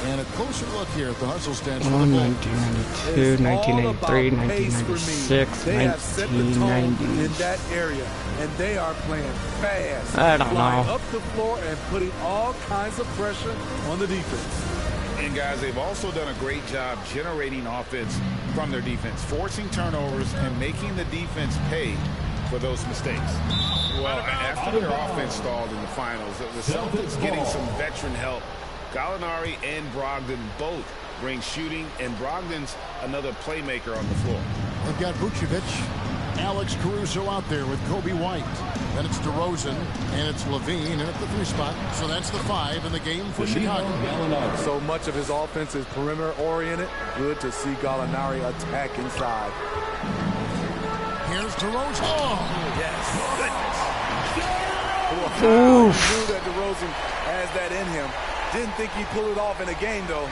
And a closer look here at the hustle stats for the 1992, 1993, 1996, 1990. In that area, and they are playing fast. I don't flying know. Up the floor and putting all kinds of pressure on the defense. And guys, they've also done a great job generating offense from their defense, forcing turnovers and making the defense pay for those mistakes. Well, after their offense stalled in the finals, the Celtics getting some veteran help. Gallinari and Brogdon both bring shooting, and Brogdon's another playmaker on the floor. They've got Vucevic. Alex Caruso out there with Kobe White. Then it's DeRozan, and it's Levine at the 3 spot. So that's the 5 in the game for Chicago. So much of his offense is perimeter-oriented. Good to see Gallinari attack inside. Here's DeRozan. Oh, yes. Goodness. Oof. He knew that DeRozan has that in him. Didn't think he'd pull it off in a game, though.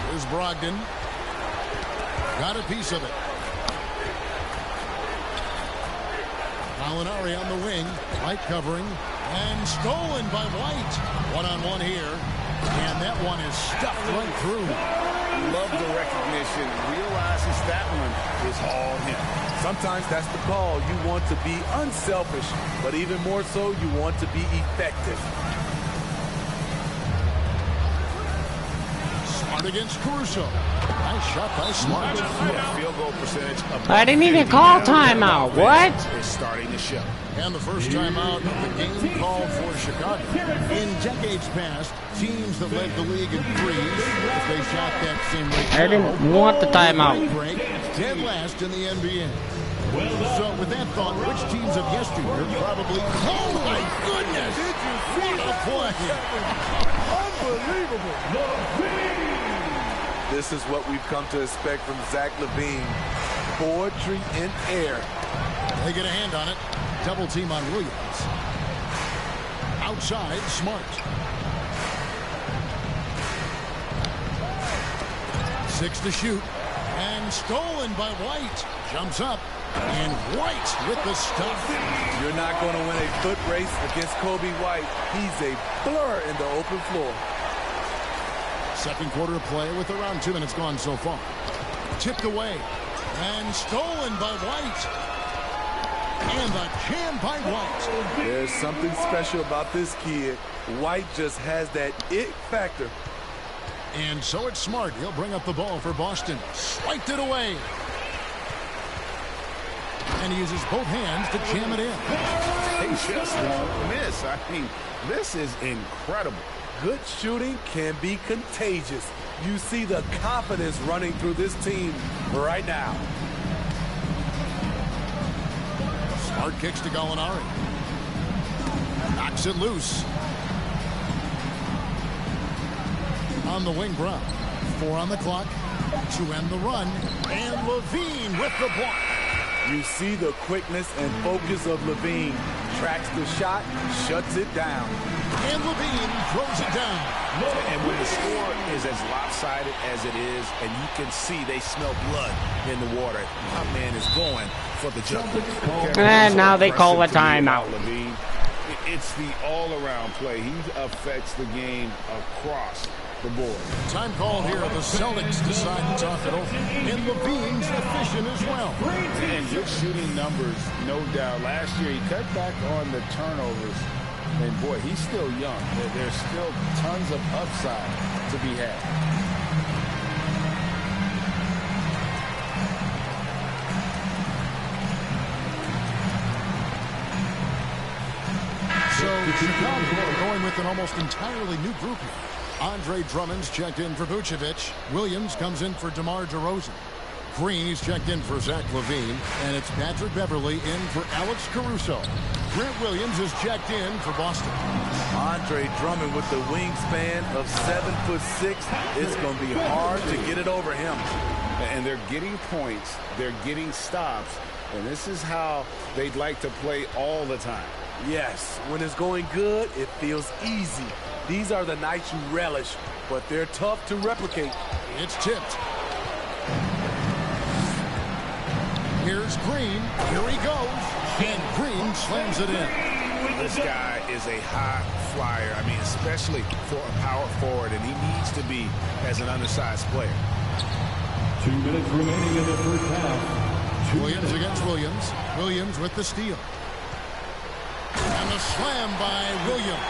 Here's Brogdon. Got a piece of it. Gallinari on the wing. White covering. And stolen by White. One-on-one here. And that one is stuffed right through. Love the recognition. Realizes that one is all him. Sometimes that's the call. You want to be unselfish, but even more so, you want to be effective. Smart against Caruso. Nice shot by Smart. Field goal percentage. I didn't even call timeout. What? Is starting to show. And the first timeout of the game called for Chicago. In decades past, teams that led the league in threes, if they shot that same rate, I didn't want the timeout. Break, dead last in the NBA. So with that thought, which teams of yesteryear probably... Oh my goodness! Did you see what a play? Unbelievable. This is what we've come to expect from Zach LaVine. Poetry in air. They get a hand on it. Double team on Williams. Outside, Smart. 6 to shoot. And stolen by White. Jumps up. And White with the stuff. You're not going to win a foot race against Kobe White. He's a blur in the open floor. Second quarter of play with around 2 minutes gone so far. Tipped away. And stolen by White. And the jam by White. There's something special about this kid. White just has that it factor. And so it's Smart. He'll bring up the ball for Boston. Swiped it away. And he uses both hands to jam it in. They just won't miss. I mean, this is incredible. Good shooting can be contagious. You see the confidence running through this team right now. Smart kicks to Gallinari. Knocks it loose. On the wing, Brown. 4 on the clock to end the run. And Levine with the block. You see the quickness and focus of Levine. Tracks the shot, shuts it down. And Levine throws it down. And when the score is as lopsided as it is, and you can see they smell blood in the water, my man is going for the jump. And now they call a timeout. Levine. It's the all-around play. He affects the game across the board. Time called here. The Celtics decide to talk it over. And Levine's efficient as well. And good shooting numbers, no doubt. Last year, he cut back on the turnovers. And, boy, he's still young. There's still tons of upside to be had. So Chicago going with an almost entirely new group here. Andre Drummond's checked in for Vucevic. Williams comes in for DeMar DeRozan. Green's checked in for Zach LaVine. And it's Patrick Beverley in for Alex Caruso. Grant Williams is checked in for Boston. Andre Drummond with the wingspan of 7'6". It's going to be hard to get it over him. And they're getting points. They're getting stops. And this is how they'd like to play all the time. Yes, when it's going good, it feels easy. These are the nights you relish, but they're tough to replicate. It's tipped. Here's Green. Here he goes. And Green slams it in. This guy is a high flyer. I mean, especially for a power forward, and he needs to be as an undersized player. 2 minutes remaining in the first half. Williams against Williams. Williams with the steal. And the slam by Williams.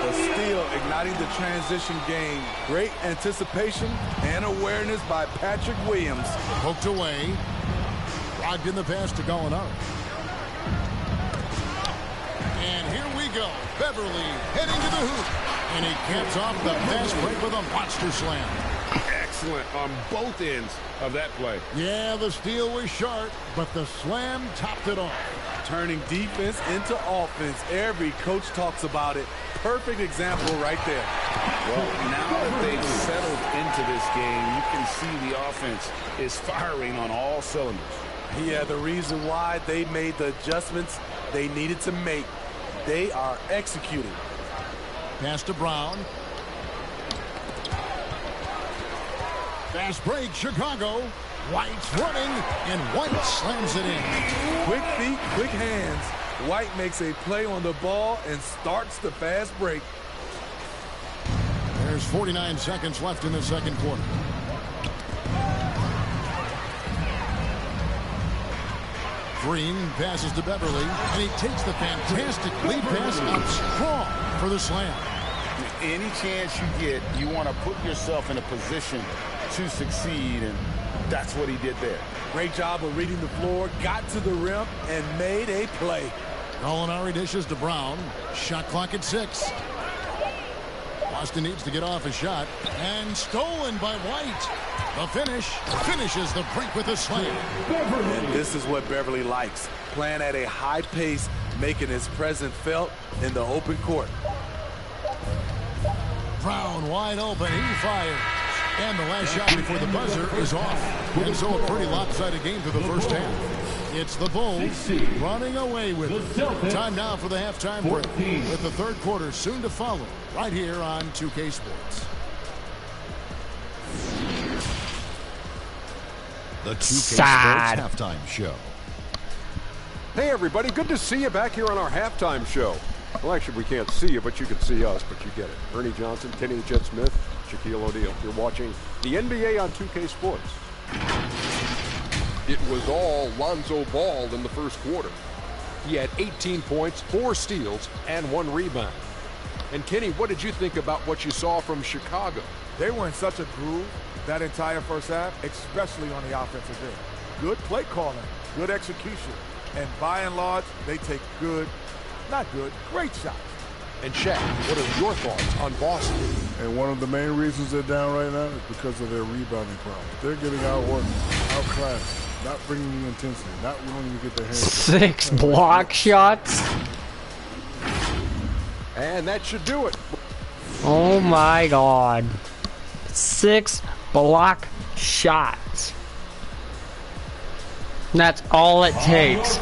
The steal igniting the transition game. Great anticipation and awareness by Patrick Williams. Poked away. Logged in the pass to Gallinari. And here we go. Beverley heading to the hoop. And he caps off the fast break with a monster slam. excellent on both ends of that play. Yeah, the steal was sharp, but the slam topped it off. Turning defense into offense. Every coach talks about it. Perfect example right there. Well, now that they've settled into this game, you can see the offense is firing on all cylinders. Yeah, the reason why they made the adjustments they needed to make. They are executing. Pass to Brown. Fast break, Chicago. White's running, and White slams it in. Quick feet, quick hands. White makes a play on the ball and starts the fast break. There's 49 seconds left in the second quarter. Green passes to Beverly, and he takes the fantastic lead pass out strong for the slam. Any chance you get, you want to put yourself in a position to succeed, and that's what he did there. Great job of reading the floor, got to the rim, and made a play. Gallinari dishes to Brown. Shot clock at 6. Boston needs to get off a shot, and stolen by White. The finish finishes the break with a slam. And this is what Beverly likes, playing at a high pace, making his presence felt in the open court. Brown wide open, he fires. And the last shot before the buzzer is off. And so a pretty lopsided game through the first half. It's the Bulls running away with it. Time now for the halftime break, with the third quarter soon to follow right here on 2K Sports. The 2K Sports halftime show. Hey everybody, good to see you back here on our halftime show. Well, actually, we can't see you, but you can see us, but you get it. Ernie Johnson, Kenny Jet Smith, Shaquille O'Neal. You're watching the NBA on 2K Sports. It was all Lonzo Ball in the first quarter. He had 18 points, 4 steals, and 1 rebound. And Kenny, what did you think about what you saw from Chicago? They were in such a groove that entire first half, especially on the offensive end. Good play calling, good execution, and by and large, they take great shots. And Shaq, what are your thoughts on Boston? And one of the main reasons they're down right now is because of their rebounding problems. They're getting outworked, outclassed, not bringing the intensity, not willing to get their hands. 6 block shots. And that should do it. Oh my God. 6 block shots. That's all it takes.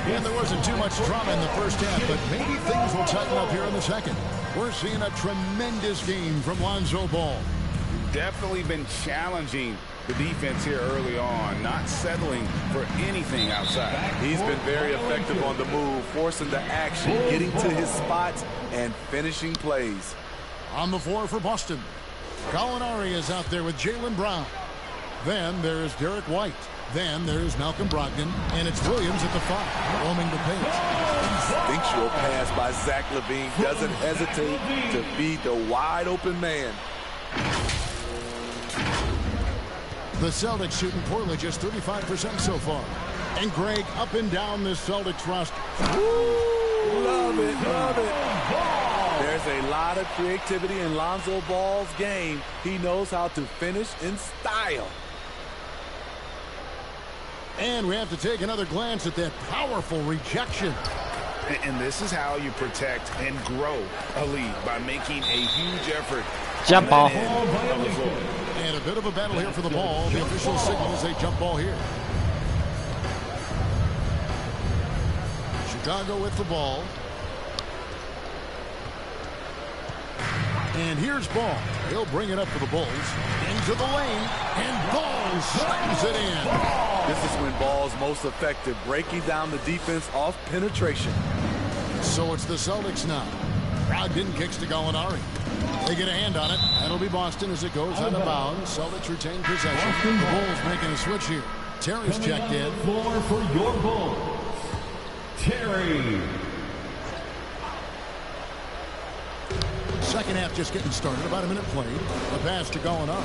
And there wasn't too much drama in the first half, but maybe things will tighten up here in the second. We're seeing a tremendous game from Lonzo Ball. Definitely been challenging the defense here early on, not settling for anything outside. He's been very effective on the move, forcing the action, getting to his spots, and finishing plays. On the floor for Boston, Gallinari is out there with Jaylen Brown. Then there's Derek White. Then there's Malcolm Brogdon, and it's Williams at the 5, roaming the paint. Instinctual pass by Zach LaVine, doesn't hesitate to feed the wide open man. The Celtics shooting poorly, just 35% so far. And Greg up and down this Celtics roster. Woo! Love it, love it. There's a lot of creativity in Lonzo Ball's game. He knows how to finish in style. And we have to take another glance at that powerful rejection. And this is how you protect and grow a lead, by making a huge effort. Jump ball. And a bit of a battle here for the ball. The official signals a jump ball here. Chicago with the ball. And here's Ball. He'll bring it up for the Bulls. Into the lane. And Ball slams it in. This is when Ball's most effective, breaking down the defense off penetration. So it's the Celtics now. Brogdon kicks to Gallinari. They get a hand on it. That'll be Boston as it goes out of bounds. Celtics retain possession. The Bulls making a switch here. Terry's checked in. Floor for your Bulls, Terry. Second half just getting started. About a minute played. The pass to Gallinari.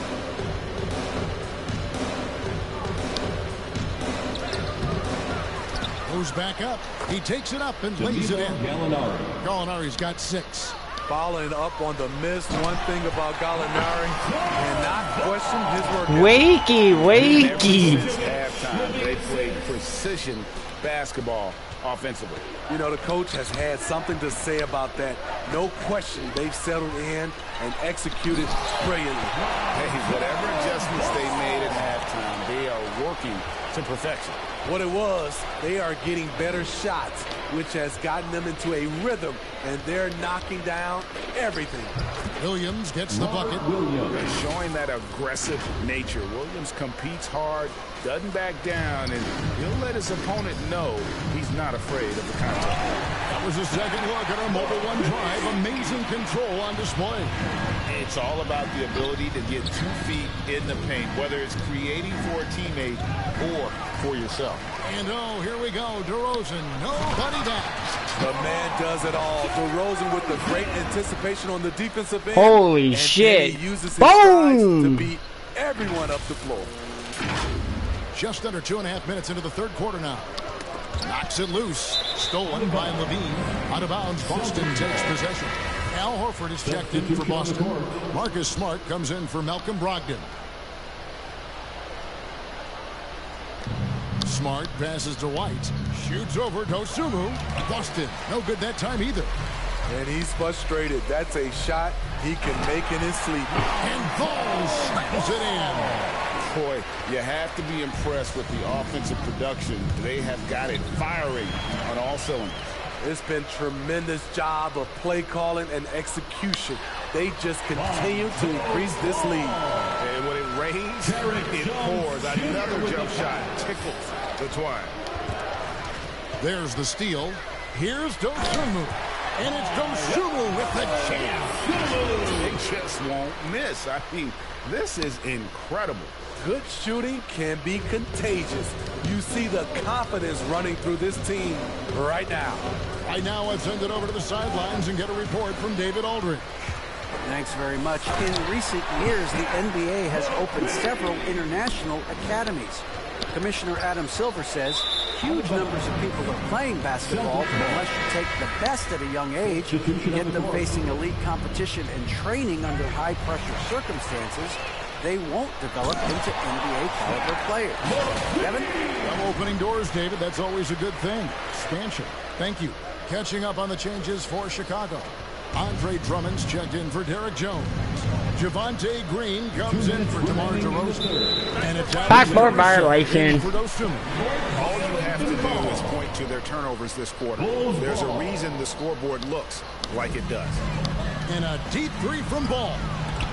Goes back up. He takes it up and lays it in. Gallinari. Gallinari's got 6. Following up on the miss, one thing about Gallinari, and not question his work. Wakey. Since halftime, they played precision basketball offensively. You know, the coach has had something to say about that. No question, they've settled in and executed brilliantly. Hey, whatever adjustments they made at halftime, they are working to perfection. What it was, they are getting better shots, which has gotten them into a rhythm, and they're knocking down everything. Williams gets the bucket. They're showing that aggressive nature. Williams competes hard, doesn't back down, and he'll let his opponent know he's not afraid of the contact. That was a second look at our Mobile One drive. Amazing control on display. It's all about the ability to get 2 feet in the paint, whether it's creating for a teammate or for yourself. And oh, here we go. DeRozan, nobody down. The man does it all. DeRozan with the great anticipation on the defensive end. Holy and shit. He uses his strides to Boom! beat everyone up the floor. Just under 2.5 minutes into the third quarter now. Knocks it loose. Stolen by Levine. Out of bounds. Boston takes possession. Al Horford is checked in for Boston. Marcus Smart comes in for Malcolm Brogdon. Smart passes to White. Shoots over Dosunmu. Boston. No good that time either. And he's frustrated. That's a shot he can make in his sleep. And Ball slams it in. Boy, you have to be impressed with the offensive production. They have got it firing on all cylinders. It's been tremendous job of play calling and execution. They just continue to increase this lead. And when it rains, it pours. Another jump shot tickles the twine. There's the steal. Here's Dosunmu. And it's Dosunmu with the jam. They just won't miss. I mean, this is incredible. Good shooting can be contagious. You see the confidence running through this team right now. Right now, let's send it over to the sidelines and get a report from David Aldridge. Thanks very much. In recent years, the NBA has opened several international academies. Commissioner Adam Silver says huge numbers of people are playing basketball, but unless you take the best at a young age, get them facing elite competition and training under high-pressure circumstances, they won't develop into NBA-caliber players. Kevin? I'm opening doors, David. That's always a good thing. Expansion. Thank you. Catching up on the changes for Chicago. Andre Drummond's checked in for Derek Jones. Javonte Green comes in for DeMar DeRozan. And it's backboard violation. All you have to do is point to their turnovers this quarter. There's a reason the scoreboard looks like it does. And a deep three from Ball.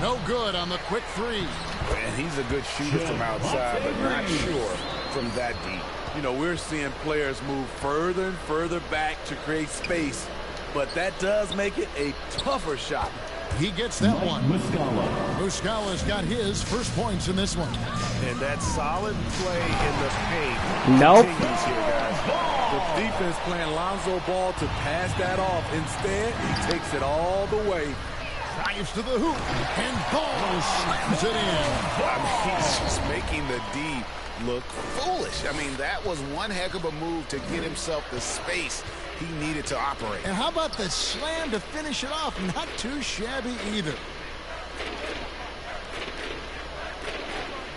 No good on the quick three. And he's a good shooter from outside, but not sure from that deep. You know, we're seeing players move further and further back to create space, but that does make it a tougher shot. He gets that one. Muscala's got his first points in this one. And that solid play in the paint. Nope. Continues here, guys. The defense playing Lonzo Ball to pass that off. Instead, he takes it all the way. Drives to the hoop, and Ball slams it in. I mean, he's just making the D look foolish. I mean, that was one heck of a move to get himself the space he needed to operate. And how about the slam to finish it off? Not too shabby either.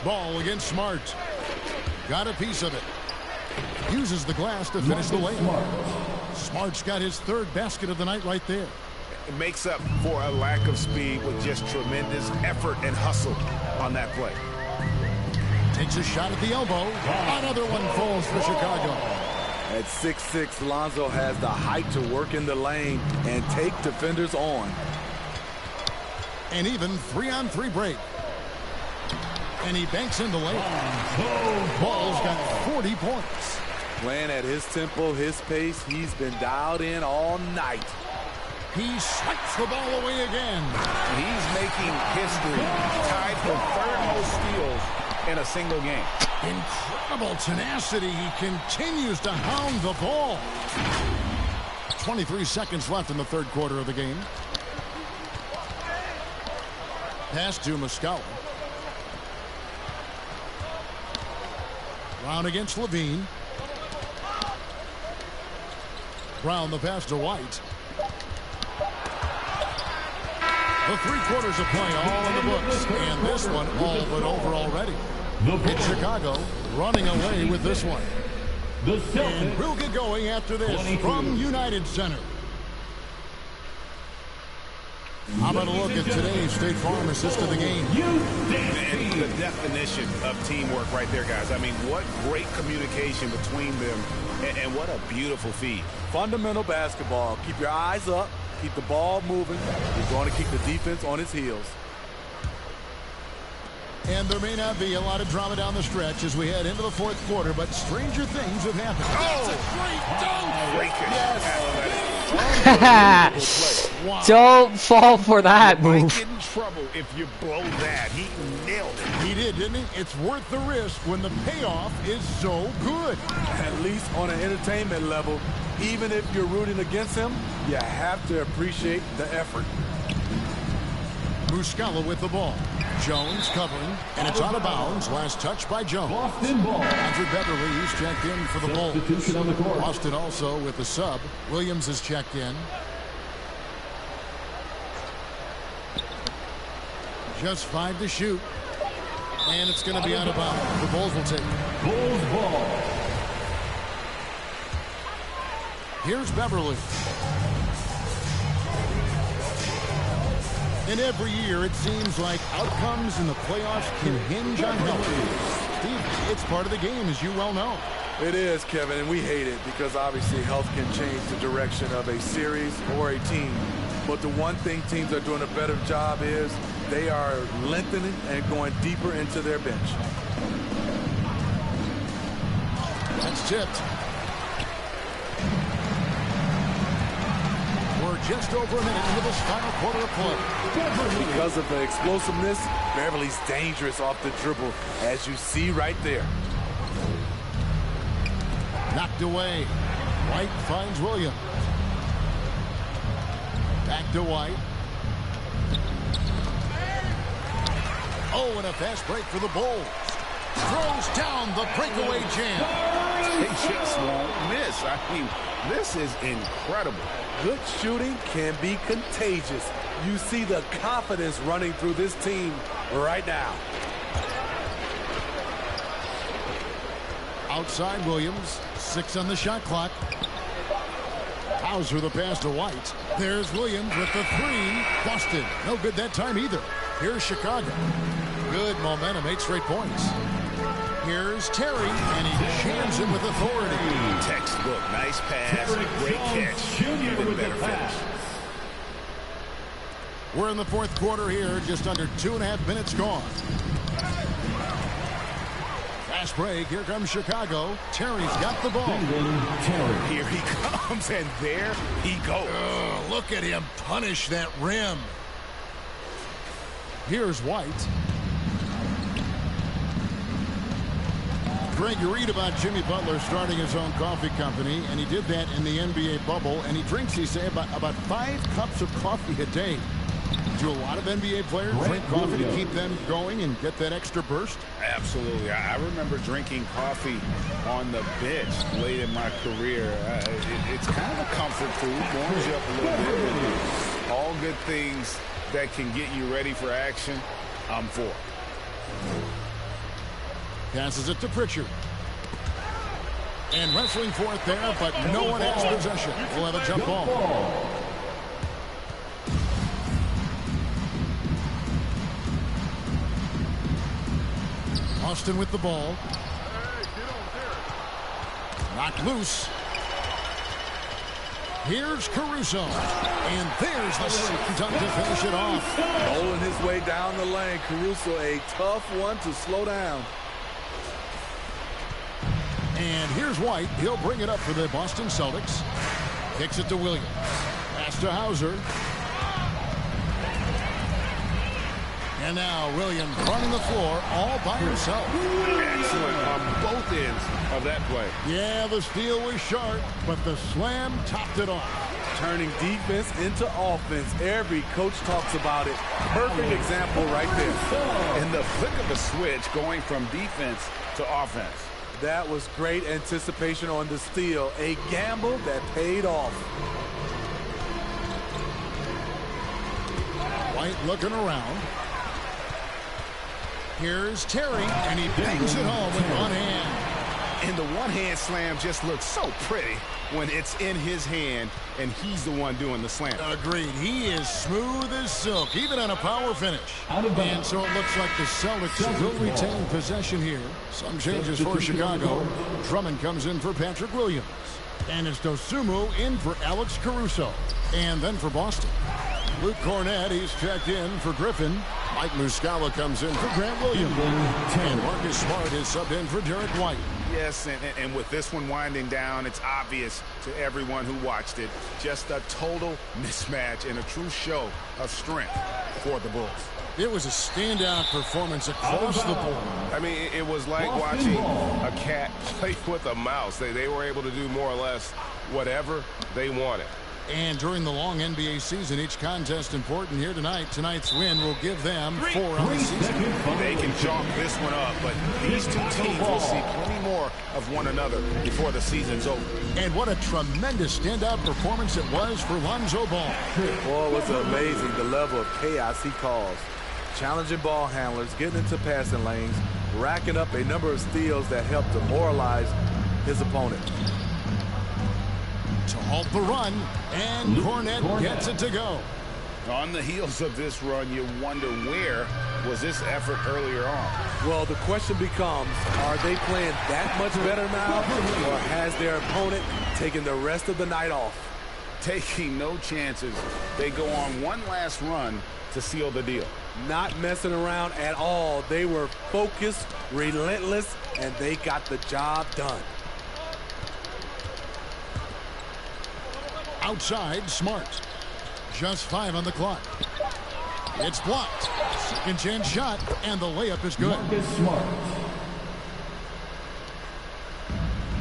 Ball against Smart. Got a piece of it. Uses the glass to finish the layup. Smart's got his third basket of the night right there. It makes up for a lack of speed with just tremendous effort and hustle on that play. Takes a shot at the elbow. Another one falls for Chicago. At 6'6", Lonzo has the height to work in the lane and take defenders on. An even 3-on-3 break. And he banks in the layup. Ball's got 40 points. Playing at his tempo, his pace, he's been dialed in all night. He swipes the ball away again. He's making history, tied for third most steals in a single game. Incredible tenacity. He continues to hound the ball. 23 seconds left in the third quarter of the game. Pass to Muscala. Brown against Levine. Brown the pass to White. The 3 quarters of play all in the books, and this one all but over already. It's Chicago running away with this one. And we'll get going after this from United Center. How about a look at today's State Farm assist of the game? And the definition of teamwork right there, guys. I mean, what great communication between them, and what a beautiful feed. Fundamental basketball. Keep your eyes up. Keep the ball moving. You're going to keep the defense on its heels. And there may not be a lot of drama down the stretch as we head into the 4th quarter, but stranger things have happened. Yes. Don't fall for that move. Get in trouble if you blow that. He nailed it. He did, didn't he? It's worth the risk when the payoff is so good. At least on an entertainment level, even if you're rooting against him, you have to appreciate the effort. Muscala with the ball. Jones covering, and it's out of bounds. Last touch by Jones. Andrew Beverly's checked in for the Bulls. Boston also with the sub. Williams is checked in. Just 5 to shoot. And it's going to be out of bounds. The Bulls will take it. Bulls ball. Here's Beverly. And every year it seems like outcomes in the playoffs can hinge on health. Steve, it's part of the game, as you well know. It is, Kevin, and we hate it because obviously health can change the direction of a series or a team. But the one thing teams are doing a better job is they are lengthening and going deeper into their bench. That's tipped. We're just over a minute into this final quarter of play. Because of the explosiveness, Beverly's dangerous off the dribble, as you see right there. Knocked away. White finds Williams. Back to White. Oh, and a fast break for the Bulls. Throws down the breakaway jam. They just won't miss. I mean, this is incredible. Good shooting can be contagious. You see the confidence running through this team right now. Outside Williams. 6 on the shot clock. Hauser the pass to White. There's Williams with the 3. Boston. No good that time either. Here's Chicago. Good momentum. 8 straight points. Here's Terry, and he jams it with authority. Textbook. Nice pass. Great catch. Even better finish. We're in the 4th quarter here. Just under 2.5 minutes gone. Fast break. Here comes Chicago. Terry's got the ball. Here he comes, and there he goes. Oh, look at him punish that rim. Here's White. Greg, you read about Jimmy Butler starting his own coffee company, and he did that in the NBA bubble, and he drinks, he say, about 5 cups of coffee a day. Do a lot of NBA players drink coffee to keep them going and get that extra burst? Absolutely. I remember drinking coffee on the bench late in my career. It's kind of a comfort food, warms you up a little bit. All good things that can get you ready for action, I'm for. Passes it to Pritchard. And wrestling for it there, but no one has possession. We'll have a jump ball. Austin with the ball. Knocked loose. Here's Caruso. And there's the slam dunk to finish it off. Rolling his way down the lane. Caruso, a tough one to slow down. And here's White. He'll bring it up for the Boston Celtics. Kicks it to Williams. Pass to Hauser. And now Williams running the floor all by himself. Excellent on both ends of that play. Yeah, the steal was sharp, but the slam topped it off. Turning defense into offense. Every coach talks about it. Perfect example right there. In the flick of a switch, going from defense to offense. That was great anticipation on the steal. A gamble that paid off. White looking around. Here's Terry, and he bangs it home with one hand. And the one-hand slam just looks so pretty when it's in his hand and he's the one doing the slam. Agreed. He is smooth as silk, even on a power finish. And so it looks like the Celtics will retain possession here. Some changes for Chicago. Drummond comes in for Patrick Williams. And it's Dosunmu in for Alex Caruso. And then for Boston, Luke Cornett, he's checked in for Griffin. Mike Muscala comes in for Grant Williams. And Marcus Smart is subbed in for Derek White. Yes, and with this one winding down, it's obvious to everyone who watched it. Just a total mismatch and a true show of strength for the Bulls. It was a standout performance across the board. I mean, it was like watching a cat play with a mouse. They were able to do more or less whatever they wanted. And during the long NBA season, each contest important here tonight. Tonight's win will give them 4 on the season. They can chalk this one up, but these two teams will see plenty more of one another before the season's over. And what a tremendous standout performance it was for Lonzo Ball. Boy, it was amazing the level of chaos he caused. Challenging ball handlers, getting into passing lanes, racking up a number of steals that helped demoralize his opponent. To halt the run, and Cornett gets it to go. On the heels of this run, you wonder where was this effort earlier on? Well, the question becomes, are they playing that much better now, or has their opponent taken the rest of the night off? Taking no chances. They go on one last run to seal the deal. Not messing around at all. They were focused, relentless, and they got the job done. Outside, Smart. Just 5 on the clock. It's blocked. Second chance shot, and the layup is good. Smart.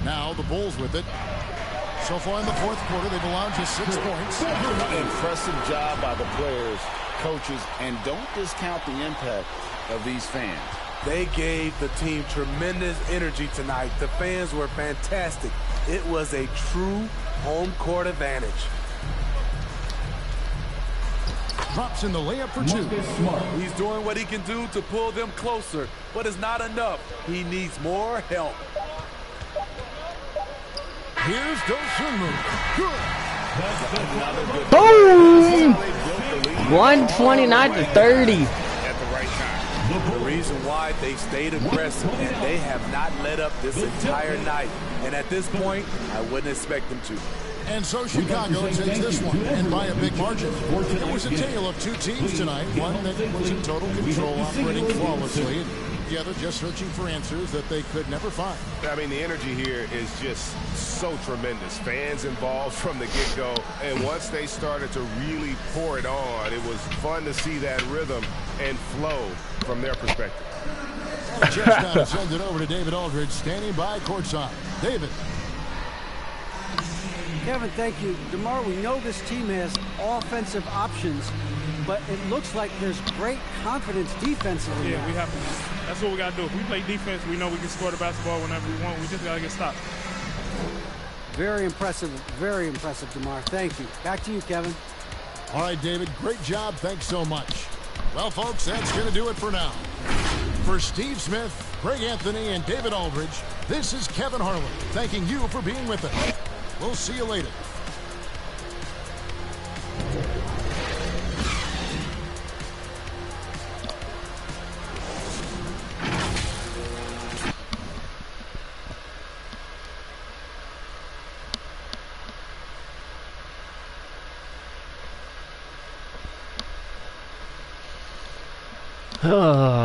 Now the Bulls with it. So far in the fourth quarter, they've allowed just 6 points. Impressive job by the players, coaches, and don't discount the impact of these fans. They gave the team tremendous energy tonight. The fans were fantastic. It was a true home court advantage. Drops in the layup for 2. He's doing what he can do to pull them closer, but it's not enough. He needs more help. Here's Dosunmu. Good. Boom! 129 to 30. At the right time. The reason why they stayed aggressive and they have not let up this entire night. And at this point, I wouldn't expect them to. And so Chicago takes this one, and by a big margin. It was a tale of 2 teams tonight. One that was in total control, operating flawlessly. The other just searching for answers that they could never find. I mean, the energy here is just so tremendous. Fans involved from the get-go. And once they started to really pour it on, it was fun to see that rhythm and flow from their perspective. Just now to send it over to David Aldridge, standing by courtside. David. Kevin, thank you. DeMar, we know this team has offensive options, but it looks like there's great confidence defensively. Yeah, we have to. That's what we got to do. If we play defense, we know we can score the basketball whenever we want. We just got to get stopped. Very impressive, DeMar. Thank you. Back to you, Kevin. All right, David, great job. Thanks so much. Well, folks, that's going to do it for now. For Steve Smith, Greg Anthony, and David Aldridge, this is Kevin Harlan thanking you for being with us. We'll see you later.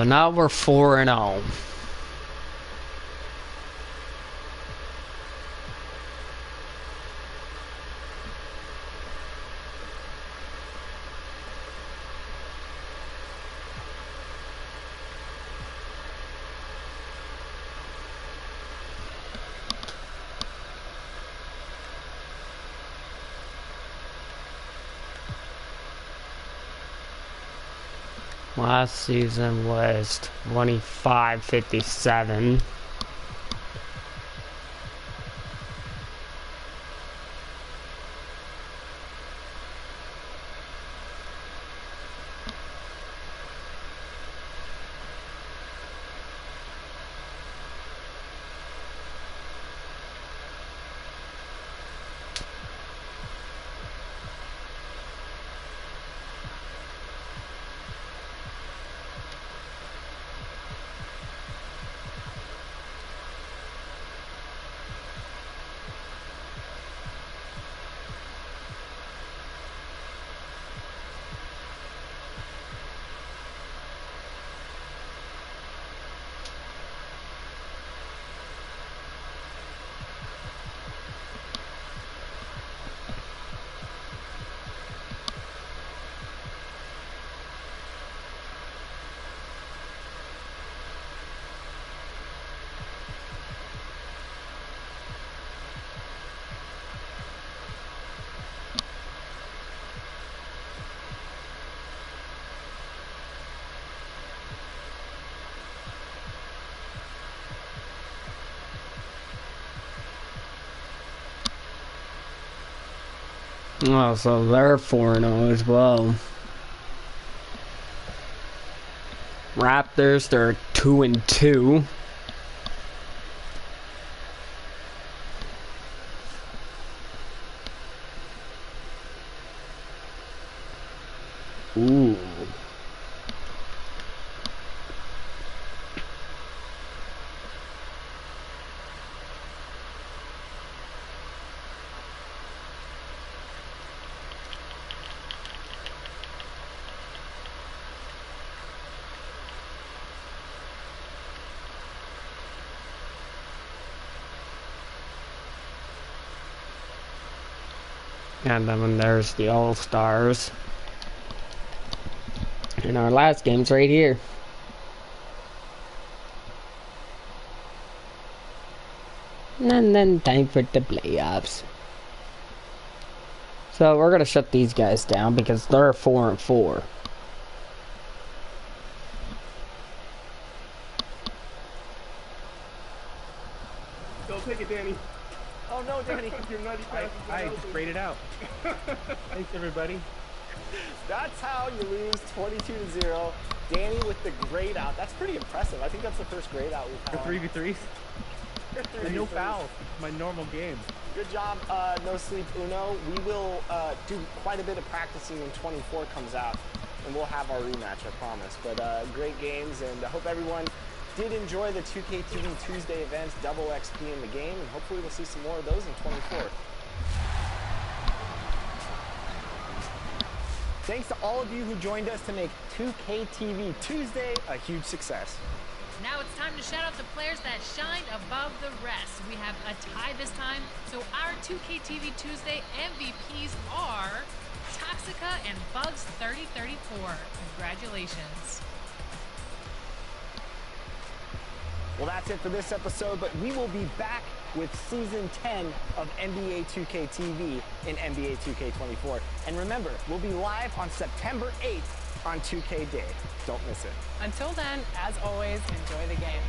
Now we're 4-0. Last season was 25-57. Oh, so they're 4-0 as well. Raptors, they're 2-2. Ooh. And then there's the All-Stars. And our last game's right here. And then time for the playoffs. So we're gonna shut these guys down because they're 4-4. Don't take it, Danny. Oh no, Danny. You're nutty. I sprayed it out. Thanks, everybody. That's how you lose 22-0. Danny with the grade out. That's pretty impressive. I think that's the first grade out we've had. For 3v3s? And no fouls. My normal game. Good job, No Sleep Uno. We will do quite a bit of practicing when 24 comes out, and we'll have our rematch, I promise. But great games, and I hope everyone did enjoy the 2K TV Tuesday events, double XP in the game, and hopefully we'll see some more of those in 24. Thanks to all of you who joined us to make 2K TV Tuesday a huge success. Now it's time to shout out the players that shined above the rest. We have a tie this time, so our 2K TV Tuesday MVPs are Toxica and Bugs3034. Congratulations. Well, that's it for this episode, but we will be back with Season 10 of NBA 2K TV in NBA 2K24. And remember, we'll be live on September 8th on 2K Day. Don't miss it. Until then, as always, enjoy the game.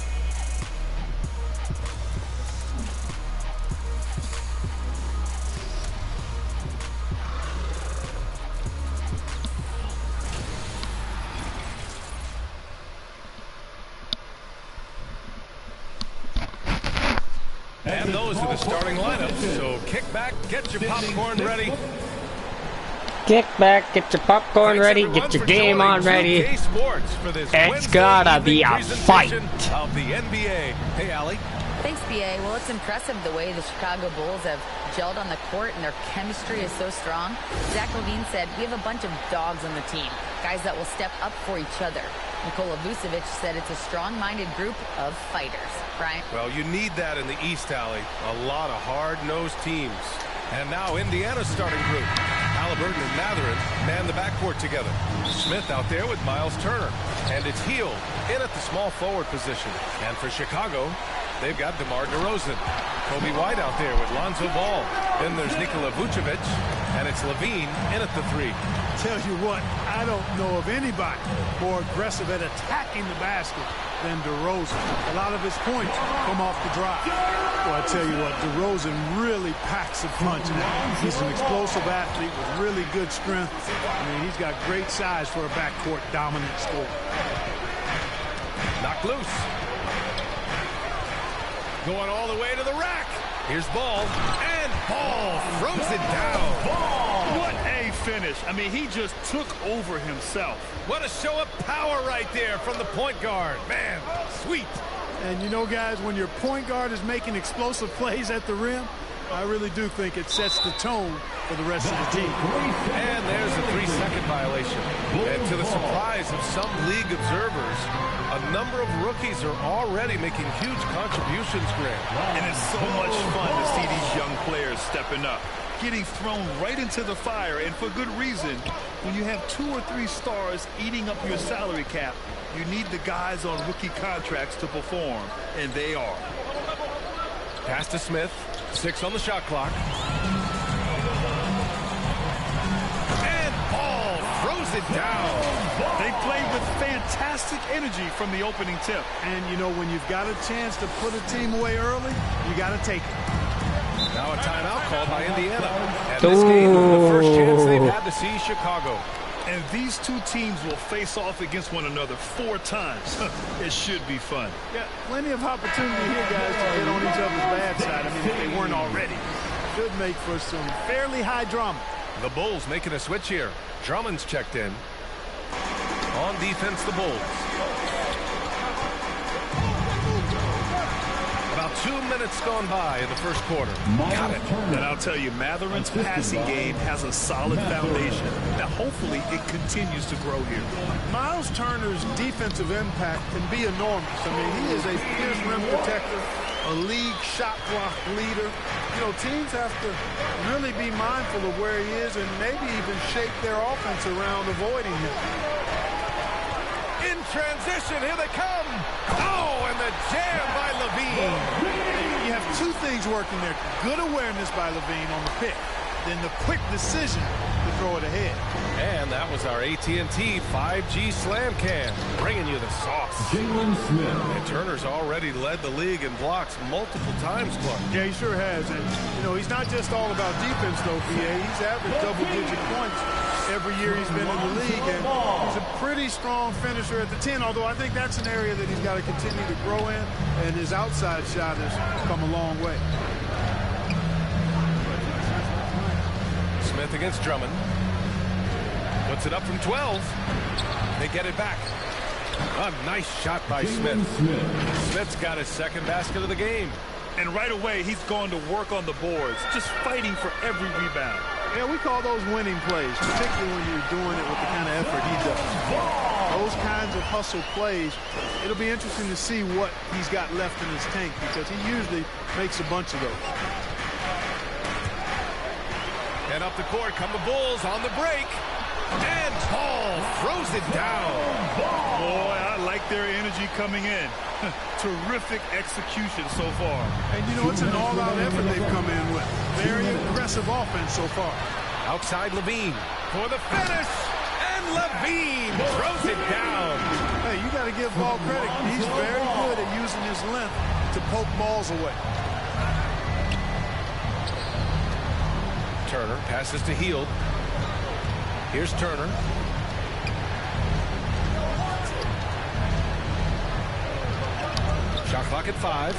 And those are the starting lineups. So kick back, get your popcorn ready. Kick back, get your popcorn ready, get your game on ready. It's gotta be a fight. Of the NBA. Hey, Allie. Thanks, BA. Well, it's impressive the way the Chicago Bulls have gelled on the court and their chemistry is so strong. Zach Levine said, we have a bunch of dogs on the team, guys that will step up for each other. Nikola Vucevic said it's a strong-minded group of fighters. Brian? Well, you need that in the East, Alley. A lot of hard-nosed teams. And now Indiana's starting group. Halliburton and Matherin man the backcourt together. Smith out there with Miles Turner. And it's Hield in at the small forward position. And for Chicago, they've got DeMar DeRozan. Kobe White out there with Lonzo Ball. Then there's Nikola Vucevic, and it's Levine in at the 3. Tell you what, I don't know of anybody more aggressive at attacking the basket than DeRozan. A lot of his points come off the drive. Well, I tell you what, DeRozan really packs a punch. He's an explosive athlete with really good strength. I mean, he's got great size for a backcourt dominant scorer. Knocked loose. Going all the way to the rack. Here's Ball, and Ball throws it down. Ball! What a finish. I mean, he just took over himself. What a show of power right there from the point guard. Man, sweet. And you know, guys, when your point guard is making explosive plays at the rim, I really do think it sets the tone for the rest of the team. And there's a 3-second violation. And to the surprise of some league observers, a number of rookies are already making huge contributions, Grant. And it's so much fun to see these young players stepping up, getting thrown right into the fire, and for good reason. When you have 2 or 3 stars eating up your salary cap, you need the guys on rookie contracts to perform, and they are. Pass to Smith. 6 on the shot clock. And Ball throws it down. They played with fantastic energy from the opening tip. And, you know, when you've got a chance to put a team away early, you got to take it. Now a timeout called by Indiana. And this game is the first chance they've had to see Chicago. And these two teams will face off against one another 4 times. It should be fun. Yeah, plenty of opportunity here, guys, to get on each other's bad side. I mean, if they weren't already. Should make for some fairly high drama. The Bulls making a switch here. Drummond's checked in. On defense, the Bulls. About 2 minutes gone by in the first quarter. Got it. And I'll tell you, Matherin's passing game has a solid foundation. Now, hopefully, it continues to grow here. Miles Turner's defensive impact can be enormous. I mean, he is a fierce rim protector, a league shot block leader. You know, teams have to really be mindful of where he is and maybe even shape their offense around avoiding him. In transition, here they come. Oh, and the jam by Levine. You have 2 things working there. Good awareness by Levine on the pick. Then the quick decision to throw it ahead. And that was our AT&T 5G Slam Cam, bringing you the sauce. Jalen Smith. And Turner's already led the league in blocks multiple times, Clark. Yeah, he sure has. And, you know, he's not just all about defense, though, PA. He's averaged double-digit points every year he's been in the league. And he's a pretty strong finisher at the 10, although I think that's an area that he's got to continue to grow in. And his outside shot has come a long way. Smith against Drummond. Puts it up from 12. They get it back. A nice shot by Smith. Smith's got his second basket of the game. And right away, he's going to work on the boards, just fighting for every rebound. Yeah, we call those winning plays, particularly when you're doing it with the kind of effort he does. Those kinds of hustle plays, it'll be interesting to see what he's got left in his tank because he usually makes a bunch of those. And up the court come the Bulls on the break. And Paul throws it down. Boy, I like their energy coming in. Terrific execution so far. And, you know, it's an all-out effort they've come in with. Very aggressive offense so far. Outside Levine for the finish. And Levine throws it down. Hey, you got to give Ball credit. He's very good at using his length to poke balls away. Turner passes to Hield. Here's Turner. Shot clock at 5.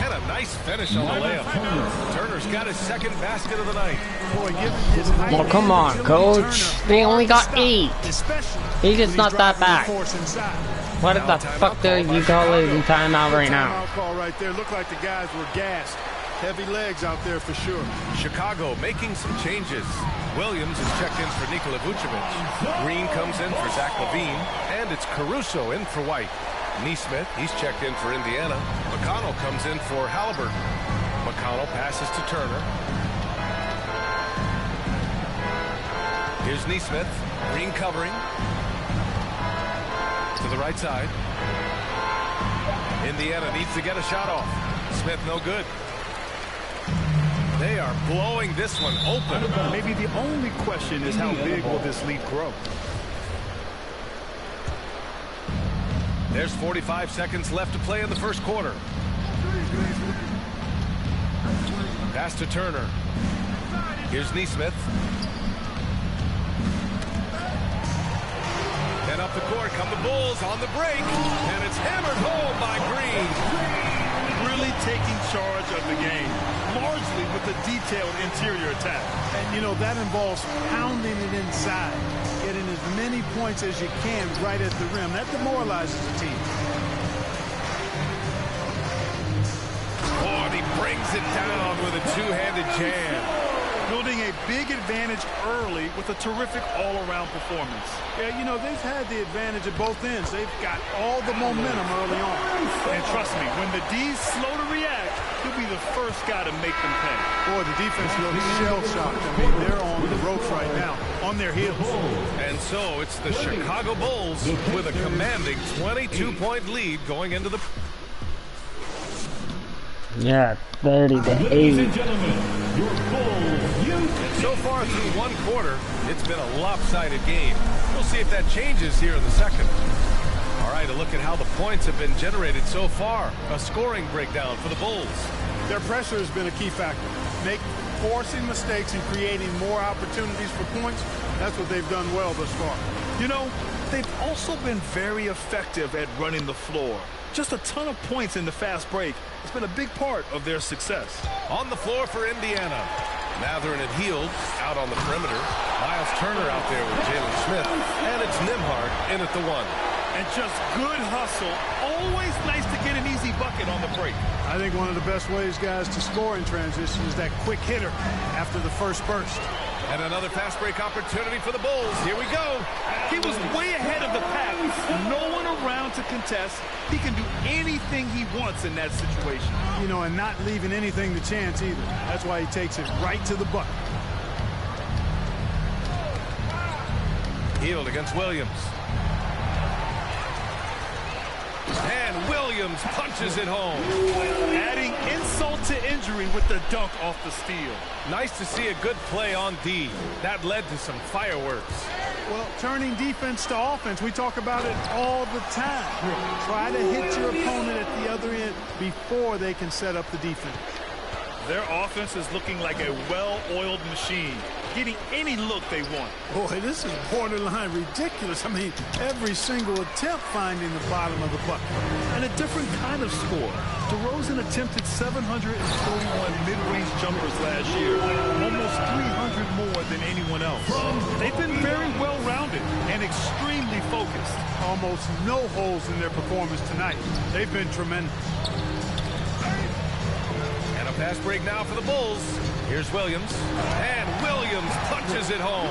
And a nice finish on the layup. Turner's got his second basket of the night. Boy, given his height, well, come on, coach. They only got 8. He's just not that bad. What the fuck are you calling timeout right now? Timeout call right there. Looked like the guys were gassed. Heavy legs out there for sure. Chicago making some changes. Williams is checked in for Nikola Vucevic. Green comes in for Zach LaVine. And it's Caruso in for White. Neesmith, he's checked in for Indiana. McConnell comes in for Halliburton. McConnell passes to Turner. Here's Neesmith. Green covering. To the right side. Indiana needs to get a shot off. Smith no good. They are blowing this one open. Maybe the only question is how big will this lead grow? There's 45 seconds left to play in the first quarter. Pass to Turner. Here's Neesmith. And up the court come the Bulls on the break. And it's hammered home by Green. Really taking charge of the game, largely with a detailed interior attack. And, you know, that involves pounding it inside, getting as many points as you can right at the rim. That demoralizes the team. Oh, and he brings it down with a two-handed jam. Building a big advantage early with a terrific all-around performance. Yeah, you know, they've had the advantage at both ends. They've got all the momentum early on. And trust me, when the D's slow to react, he'll be the first guy to make them pay. Boy, the defense looks shell-shocked. I mean, they're on the ropes right now, on their heels. And so it's the Chicago Bulls with a commanding 22-point lead going into the... Yeah, 30 to 8. Ladies and gentlemen, your Bulls. So far through one quarter, it's been a lopsided game. We'll see if that changes here in the second. All right, a look at how the points have been generated so far. A scoring breakdown for the Bulls. Their pressure has been a key factor. forcing mistakes and creating more opportunities for points. That's what they've done well thus far. You know, they've also been very effective at running the floor. Just a ton of points in the fast break. It's been a big part of their success. On the floor for Indiana. Matherin and Heald out on the perimeter. Miles Turner out there with Jalen Smith. And it's Nembhard in at the 1. And just good hustle. Always nice to get an easy bucket on the break. I think one of the best ways, guys, to score in transition is that quick hitter after the first burst. And another fast break opportunity for the Bulls. Here we go. He was way ahead of the pack. No one around to contest. He can do anything he wants in that situation. You know, and not leaving anything to chance either. That's why he takes it right to the bucket. Heald against Williams. And Williams punches it home. Adding insult to injury with the dunk off the steal. Nice to see a good play on D. That led to some fireworks. Well, turning defense to offense, we talk about it all the time. Try to hit your opponent at the other end before they can set up the defense. Their offense is looking like a well-oiled machine, getting any look they want. Boy, this is borderline ridiculous. I mean, every single attempt finding the bottom of the bucket. And a different kind of score. DeRozan attempted 741 mid-range jumpers last year, almost 300 more than anyone else. They've been very well-rounded and extremely focused. Almost no holes in their performance tonight. They've been tremendous. And a fast break now for the Bulls. Here's Williams. And Williams punches it home.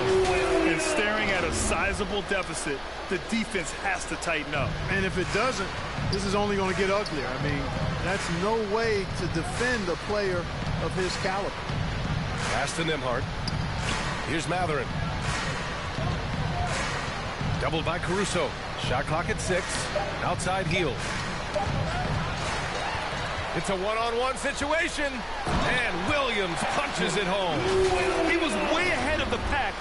And staring at a sizable deficit, the defense has to tighten up. And if it doesn't, this is only going to get uglier. I mean, that's no way to defend a player of his caliber. Pass to Nembhard. Here's Matherin. Doubled by Caruso. Shot clock at 6. Outside Heald. It's a one-on-one situation, and Williams punches it home. He was way ahead of the pack.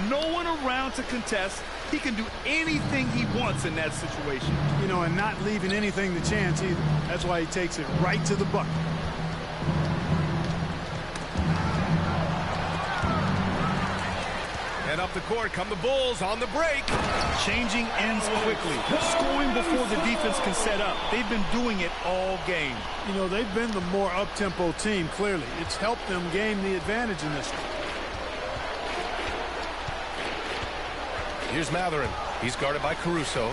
No one around to contest. He can do anything he wants in that situation. You know, and not leaving anything to chance either. That's why he takes it right to the bucket. And up the court come the Bulls on the break. Changing ends quickly. Scoring before the defense can set up. They've been doing it all game. You know, they've been the more up-tempo team, clearly. It's helped them gain the advantage in this one. Here's Matherin. He's guarded by Caruso.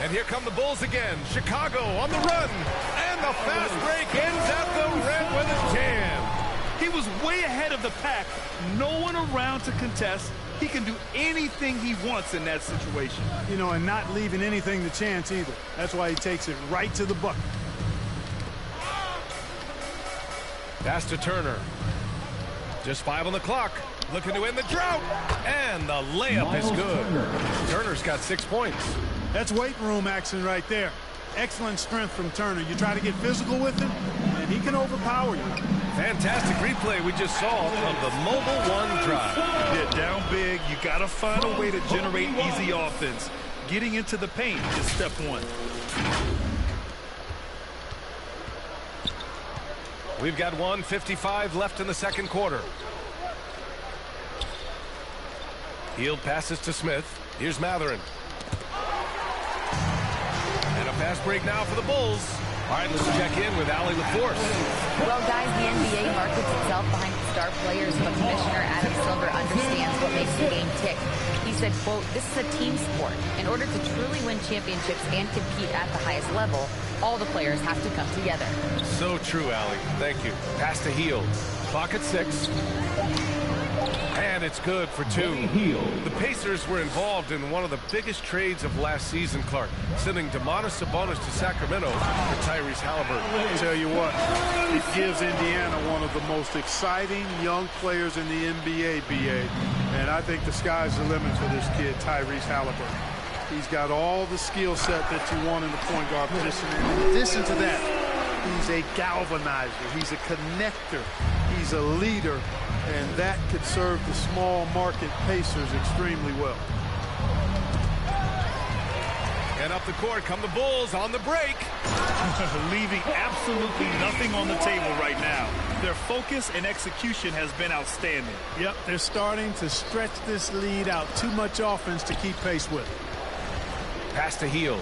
And here come the Bulls again. Chicago on the run. And the fast break ends at the rim with a jam. He was way ahead of the pack. No one around to contest. He can do anything he wants in that situation. You know, and not leaving anything to chance either. That's why he takes it right to the bucket. Pass to Turner. Just 5 on the clock. Looking to end the drought. And the layup is good. Turner's got 6 points. That's weight room action right there. Excellent strength from Turner. You try to get physical with him, and he can overpower you. Fantastic replay we just saw of the Mobile One drive. Yeah, down big, you got to find a way to generate easy offense. Getting into the paint is step one. We've got 1:55 left in the second quarter. Heald passes to Smith. Here's Matherin. And a fast break now for the Bulls. All right, let's check in with Allie LaForce. Well, guys, the NBA markets itself behind star players, but Commissioner Adam Silver understands what makes the game tick. He said, quote, "This is a team sport. In order to truly win championships and compete at the highest level, all the players have to come together." So true, Allie. Thank you. Pass to Heald. Clock at 6. And it's good for 2. The Pacers were involved in one of the biggest trades of last season, Clark, sending Domantas Sabonis to Sacramento for Tyrese Halliburton. I tell you what, it gives Indiana one of the most exciting young players in the NBA, BA. And I think the sky's the limit for this kid, Tyrese Halliburton. He's got all the skill set that you want in the point guard position. And in addition to that, he's a galvanizer. He's a connector. He's a leader. And that could serve the small market Pacers extremely well. And up the court come the Bulls on the break. Leaving absolutely nothing on the table right now. Their focus and execution has been outstanding. Yep, they're starting to stretch this lead out. Too much offense to keep pace with. Pass to Hield.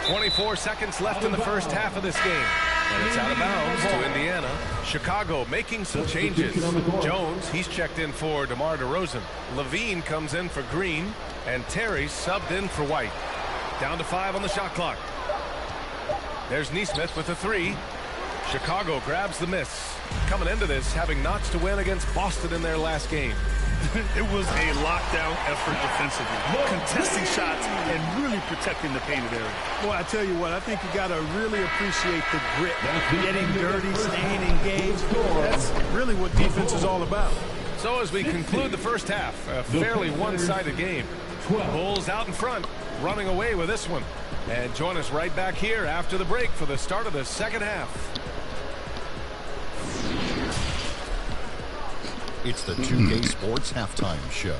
24 seconds left in the first half of this game. And it's out of bounds to Indiana. Chicago making some changes. Jones, he's checked in for DeMar DeRozan. Levine comes in for Green. And Terry subbed in for White. Down to 5 on the shot clock. There's Nesmith with a 3. Chicago grabs the miss. Coming into this, having notched to win against Boston in their last game. It was a lockdown effort defensively, contesting shots and really protecting the painted area. Boy, I tell you what, I think you got to really appreciate the grit, getting dirty, staying engaged. That's really what defense is all about. So as we conclude the first half, a fairly one-sided game. Bulls out in front, running away with this one. And join us right back here after the break for the start of the second half. It's the 2K Sports Halftime Show.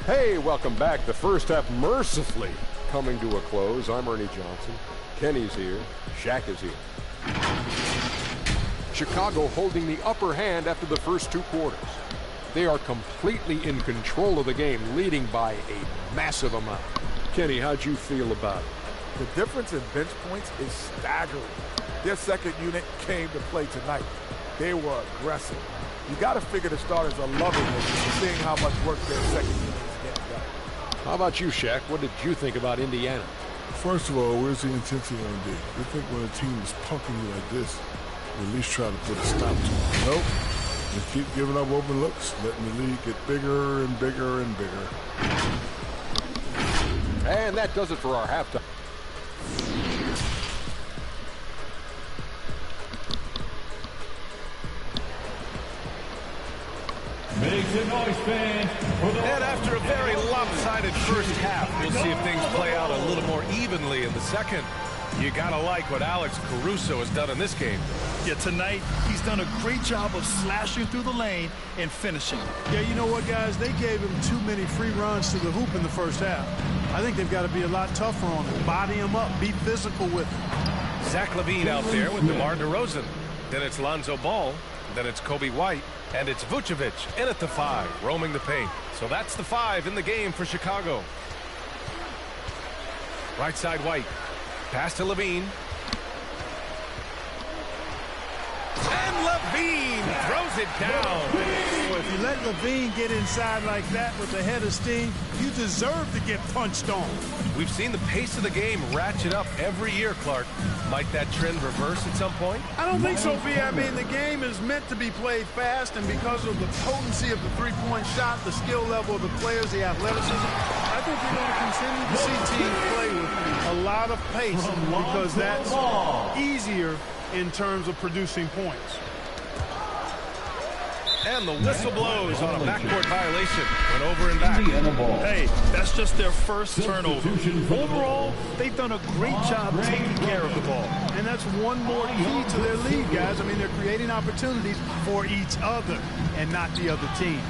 Hey, welcome back. The first half mercifully coming to a close. I'm Ernie Johnson. Kenny's here. Shaq is here. Chicago holding the upper hand after the first 2 quarters. They are completely in control of the game, leading by a massive amount. Kenny, how'd you feel about it? The difference in bench points is staggering. Their second unit came to play tonight. They were aggressive. You got to figure the starters are loving this, seeing how much work their second unit is getting done. How about you, Shaq? What did you think about Indiana? First of all, where's the intensity on D? You think when a team is punking you like this, you at least try to put a stop to it. Nope. They keep giving up open looks, letting the lead get bigger and bigger and bigger. And that does it for our halftime. Make some noise, fans. And after a very lopsided first half, we'll see if things play out a little more evenly in the second. You gotta like what Alex Caruso has done in this game. Yeah, tonight he's done a great job of slashing through the lane and finishing. Yeah, you know what, guys? They gave him too many free runs to the hoop in the first half. I think they've got to be a lot tougher on him. Body him up. Be physical with him. Zach LaVine out there with DeMar DeRozan. Then it's Lonzo Ball. Then it's Kobe White. And it's Vucevic in at the 5, roaming the paint. So that's the 5 in the game for Chicago. Right side White. Pass to LaVine. And LaVine throws it down. Well, if you let LaVine get inside like that with the head of steam, you deserve to get punched on. We've seen the pace of the game ratchet up every year, Clark. Might that trend reverse at some point? I don't think so, V. I mean, the game is meant to be played fast, and because of the potency of the three-point shot, the skill level of the players, the athleticism, I think you're going to continue to see teams play with a lot of pace because that's easier in terms of producing points. And the whistle blows on a backcourt violation. Went over and back. Hey, that's just their first turnover. Overall, they've done a great job taking care of the ball. And that's one more key to their lead, guys. I mean, they're creating opportunities for each other and not the other team.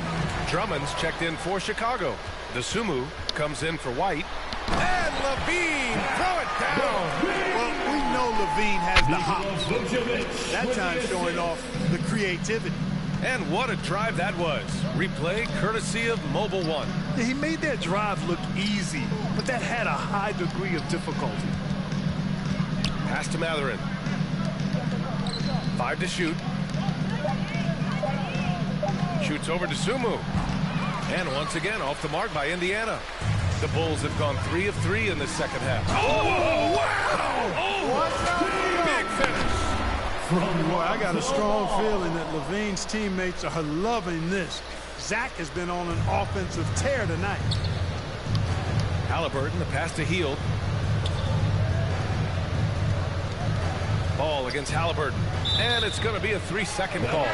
Drummond's checked in for Chicago. DeSumo comes in for White. And LaVine, throw it down. Well, we know LaVine has the hops. That time showing off the creativity. And what a drive that was. Replay courtesy of Mobile One. He made that drive look easy, but that had a high degree of difficulty. Pass to Matherin. 5 to shoot. Shoots over to Sumu. And once again, off the mark by Indiana. The Bulls have gone 3 of 3 in the second half. Oh, wow! Oh, big finish. Boy, I got a strong feeling that LaVine's teammates are loving this. Zach has been on an offensive tear tonight. Halliburton, the pass to Hield. Ball against Halliburton. And it's going to be a 3-second call.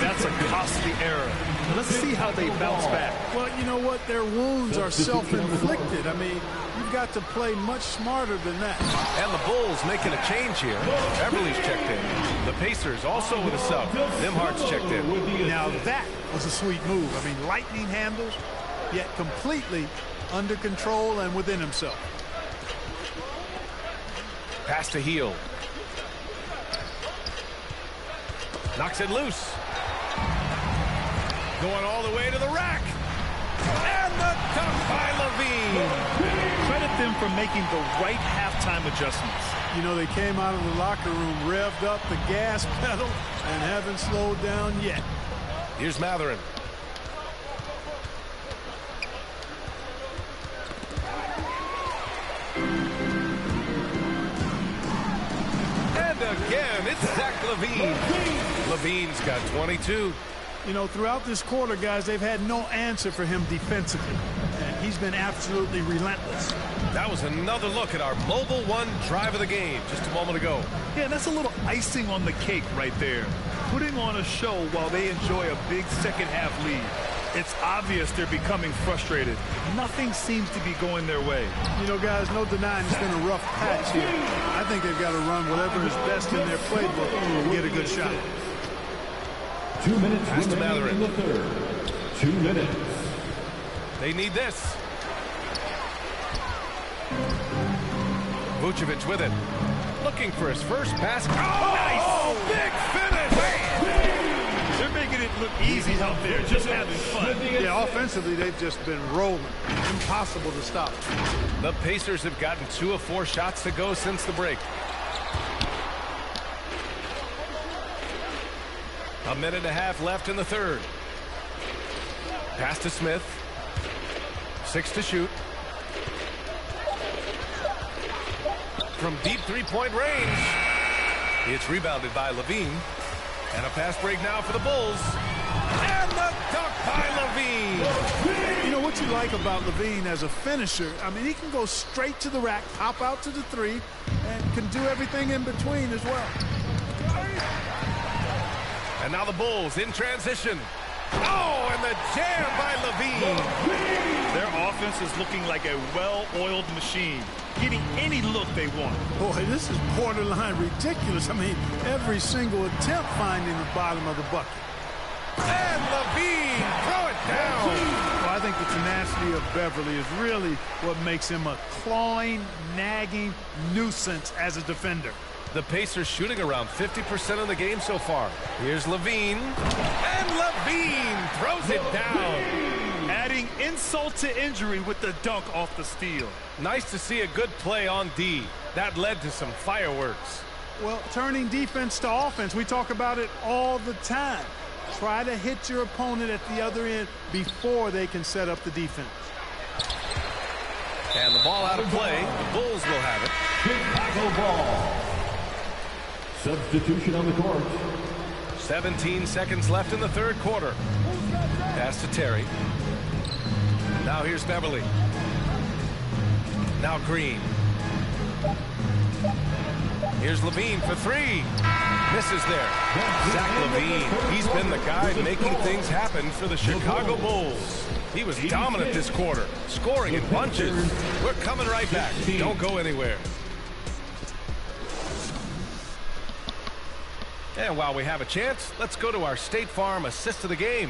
That's a costly error. Let's see how they bounce back. Well, you know what? Their wounds are self-inflicted. I mean, you've got to play much smarter than that. And the Bulls making a change here. Beverly's checked in. The Pacers also with a sub. Nimhardt's checked in. Now that was a sweet move. I mean, lightning handles, yet completely under control and within himself. Pass to Heel. Knocks it loose. Going all the way to the rack. And the dunk by Levine. Credit them for making the right halftime adjustments. You know, they came out of the locker room, revved up the gas pedal, and haven't slowed down yet. Here's Matherin. And again, it's Zach Levine. Levine's got 22. You know, throughout this quarter, guys, they've had no answer for him defensively. And he's been absolutely relentless. That was another look at our Mobile One drive of the game just a moment ago. Yeah, that's a little icing on the cake right there. Putting on a show while they enjoy a big second-half lead. It's obvious they're becoming frustrated. Nothing seems to be going their way. You know, guys, no denying it's been a rough patch here. I think they've got to run whatever is best in their playbook to get a good shot. 2 minutes Pass to remaining Matherin. in the third. 2 minutes. They need this. Vucevic with it. Looking for his first basket. Oh, nice! Big finish! They're making it look easy out there, just having fun. Yeah, offensively, they've just been rolling. Impossible to stop. The Pacers have gotten 2 of 4 shots to go since the break. A minute and a half left in the third. Pass to Smith. 6 to shoot. From deep three-point range. It's rebounded by Levine. And a fast break now for the Bulls. And the dunk by Levine. You know what you like about Levine as a finisher? I mean, he can go straight to the rack, pop out to the three, and can do everything in between as well. And now the Bulls in transition. Oh, and the jam by Levine. Their offense is looking like a well-oiled machine, getting any look they want. Boy, this is borderline ridiculous. I mean, every single attempt finding the bottom of the bucket. And Levine, throw it down. Well, I think the tenacity of Beverly is really what makes him a clawing, nagging nuisance as a defender. The Pacers shooting around 50% of the game so far. Here's Levine. And Levine throws it down. Adding insult to injury with the dunk off the steal. Nice to see a good play on D. That led to some fireworks. Well, turning defense to offense, we talk about it all the time. Try to hit your opponent at the other end before they can set up the defense. And the ball out of play. The Bulls will have it. Chicago ball. Substitution on the court. 17 seconds left in the third quarter. Pass to Terry. Now here's Beverly. Now Green. Here's Levine for 3. Misses there. Zach Levine. He's been the guy making things happen for the Chicago Bulls. He was dominant this quarter, scoring in bunches. We're coming right back. Don't go anywhere. And while we have a chance, let's go to our State Farm assist of the game.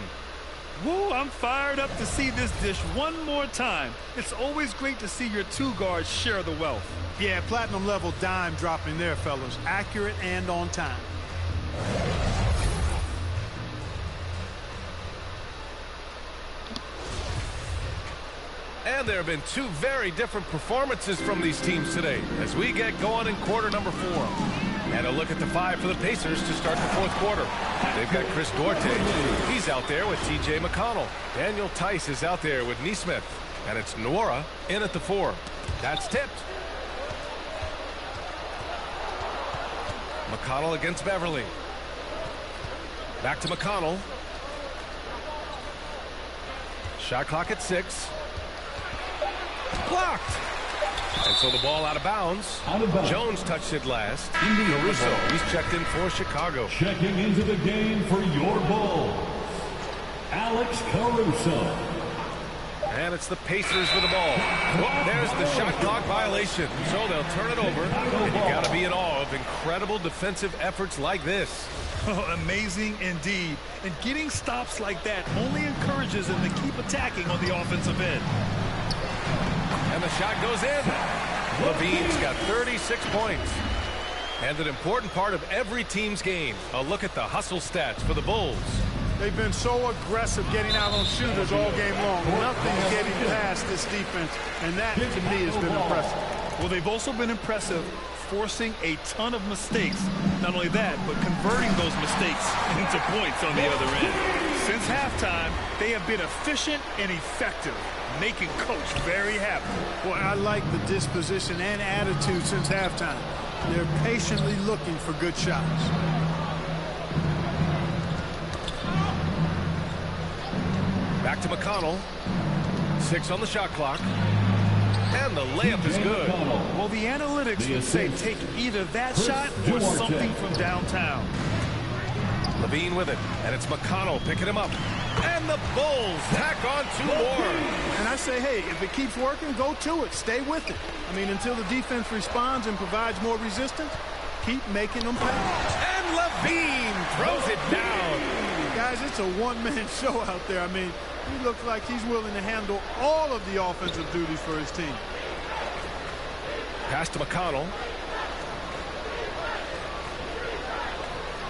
Woo, I'm fired up to see this dish one more time. It's always great to see your two guards share the wealth. Yeah, platinum level dime dropping there, fellas. Accurate and on time. And there have been 2 very different performances from these teams today as we get going in quarter number 4. And a look at the 5 for the Pacers to start the fourth quarter. They've got Chris Duarte. He's out there with T.J. McConnell. Daniel Tice is out there with Neesmith. And it's Nwora in at the 4. That's tipped. McConnell against Beverly. Back to McConnell. Shot clock at 6. Blocked. And so the ball out of bounds. Jones touched it last. Caruso, he's checked in for Chicago. Checking into the game for your Bulls, Alex Caruso. And it's the Pacers with the ball. Oh, there's the shot clock violation. So they'll turn it over. And you got to be in awe of incredible defensive efforts like this. Amazing indeed. And getting stops like that only encourages them to keep attacking on the offensive end. And the shot goes in. Levine's got 36 points. And an important part of every team's game. A look at the hustle stats for the Bulls. They've been so aggressive getting out on shooters all game long. Nothing getting past this defense, and that, to me, has been impressive. Well, they've also been impressive forcing a ton of mistakes. Not only that, but converting those mistakes into points on the other end. Since halftime, they have been efficient and effective, making Coach very happy. Boy, I like the disposition and attitude since halftime. They're patiently looking for good shots. Back to McConnell. 6 on the shot clock. And the layup is good. Well, the analytics would say take either that shot or something from downtown. Levine with it. And it's McConnell picking him up. And the Bulls tack on 2 more. And I say, hey, if it keeps working, go to it. Stay with it. I mean, until the defense responds and provides more resistance, keep making them pass. And Levine throws it down. Guys, it's a one-man show out there. I mean, he looks like he's willing to handle all of the offensive duties for his team. Pass to McConnell.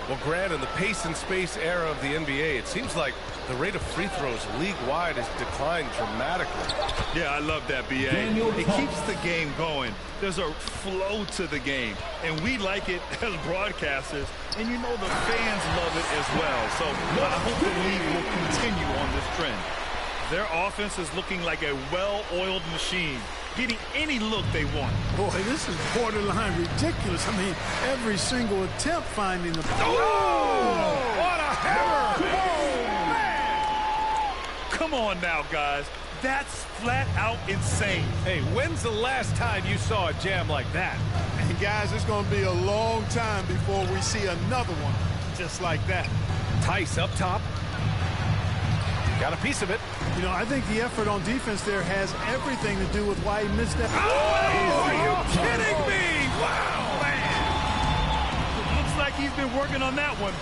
Well, Grant, in the pace and space era of the NBA, it seems like the rate of free throws league-wide has declined dramatically. Yeah, I love that, B.A. It keeps the game going. There's a flow to the game, and we like it as broadcasters, and you know the fans love it as well. So I hope the league will continue on this trend. Their offense is looking like a well-oiled machine, getting any look they want. Boy, this is borderline ridiculous. I mean, every single attempt finding the... Oh! What a hammer! Come on now, guys. That's flat out insane. Hey, when's the last time you saw a jam like that? And guys, it's going to be a long time before we see another one just like that. Tice up top. Got a piece of it. You know, I think the effort on defense there has everything to do with why he missed that. Oh, are you kidding me? Wow, man. It looks like he's been working on that one.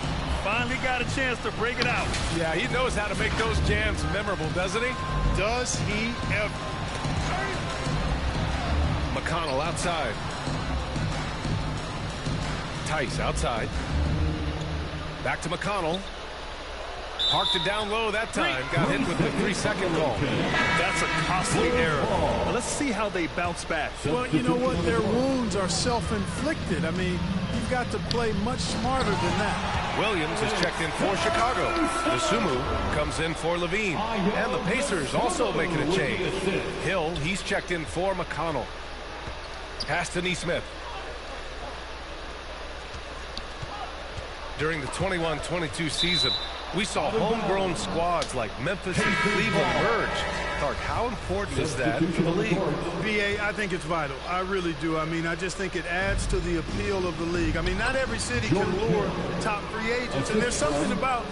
Finally got a chance to break it out. Yeah, he knows how to make those jams memorable, doesn't he? Does he ever? McConnell outside. Tice outside. Back to McConnell. Parked it down low that time. Got hit with the 3-second call. That's a costly error. Well, let's see how they bounce back. Well, you know what? Their wounds are self-inflicted. I mean, you've got to play much smarter than that. Williams is checked in for Chicago. Nasumu comes in for Levine. And the Pacers also making a change. Hill, he's checked in for McConnell. Pass to Nesmith. During the 21-22 season, we saw homegrown squads like Memphis and Cleveland merge. Clark, how important is that for the league? B.A., I think it's vital. I really do. I mean, I just think it adds to the appeal of the league. I mean, not every city can lure top free agents, and there's something about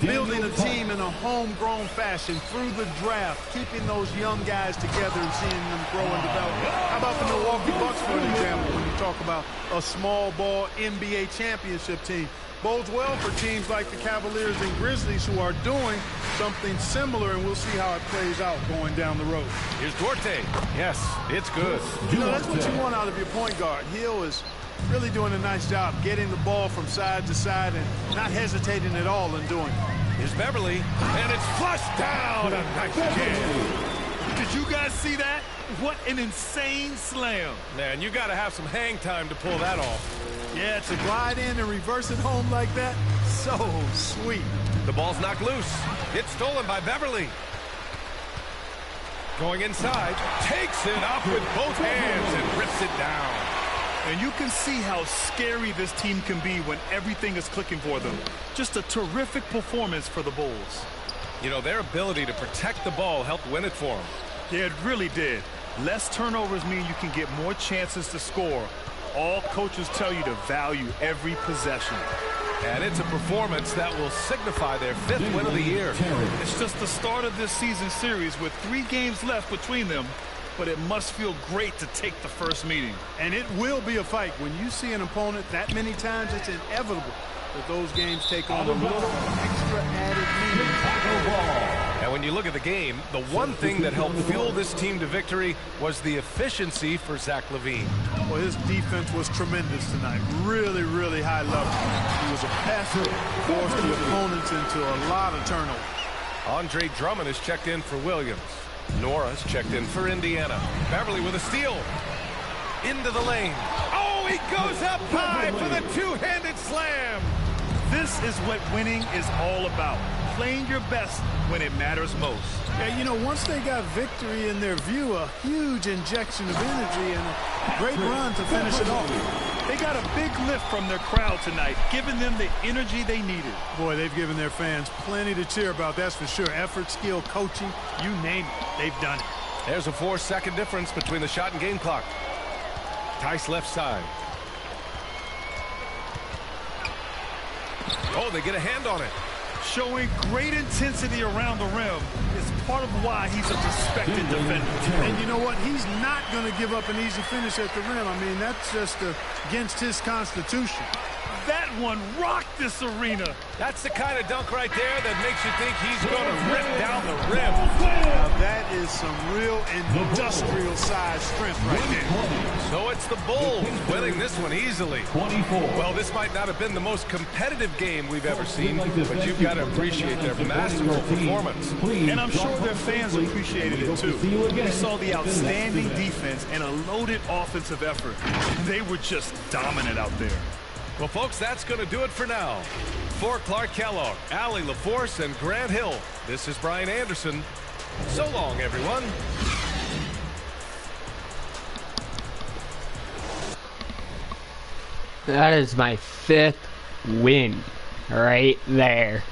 building a team in a homegrown fashion through the draft, keeping those young guys together and seeing them grow and develop. How about the Milwaukee Bucks, for an example, when you talk about a small ball NBA championship team? Bodes well for teams like the Cavaliers and Grizzlies who are doing something similar, and we'll see how it plays out going down the road. Here's Duarte. Yes, it's good. You know, that's what you want out of your point guard. Hill is really doing a nice job getting the ball from side to side and not hesitating at all in doing it. Here's Beverly, and it's flushed down. A nice jam. Did you guys see that? What an insane slam. Man, you got to have some hang time to pull that off. Yeah, to glide in and reverse it home like that, so sweet. The ball's knocked loose. It's stolen by Beverly. Going inside, takes it up with both hands and rips it down. And you can see how scary this team can be when everything is clicking for them. Just a terrific performance for the Bulls. You know, their ability to protect the ball helped win it for them. Yeah, it really did. Less turnovers mean you can get more chances to score. All coaches tell you to value every possession. And it's a performance that will signify their 5th win of the year. It's just the start of this season series with 3 games left between them, but it must feel great to take the first meeting. And it will be a fight. When you see an opponent that many times, it's inevitable that those games take on a little extra added meaning. And when you look at the game, the one thing that helped fuel this team to victory was the efficiency for Zach LaVine. Well, his defense was tremendous tonight. Really, really high level. He was a passer, forced the opponents into a lot of turnovers. Andre Drummond is checked in for Williams. Nora's checked in for Indiana. Beverly with a steal. Into the lane. Oh, he goes up high for the two-handed slam. This is what winning is all about. Playing your best when it matters most. Yeah, you know, once they got victory in their view, a huge injection of energy and a great run to finish it off. They got a big lift from their crowd tonight, giving them the energy they needed. Boy, they've given their fans plenty to cheer about, that's for sure. Effort, skill, coaching, you name it, they've done it. There's a 4-second difference between the shot and game clock. Tice left side. Oh, they get a hand on it. Showing great intensity around the rim is part of why he's a respected defender. And you know what? He's not going to give up an easy finish at the rim. I mean, that's just against his constitution. That one rocked this arena. That's the kind of dunk right there that makes you think he's going to rip down the rim. Now, that is some real industrial size strength right there. So it's the Bulls winning this one easily. Well, this might not have been the most competitive game we've ever seen, but you've got to appreciate their masterful performance. And I'm sure their fans appreciated it too. We saw the outstanding defense and a loaded offensive effort. They were just dominant out there. Well, folks, that's going to do it for now. For Clark Kellogg, Allie LaForce, and Grant Hill, this is Brian Anderson. So long, everyone. That is my 5th win right there.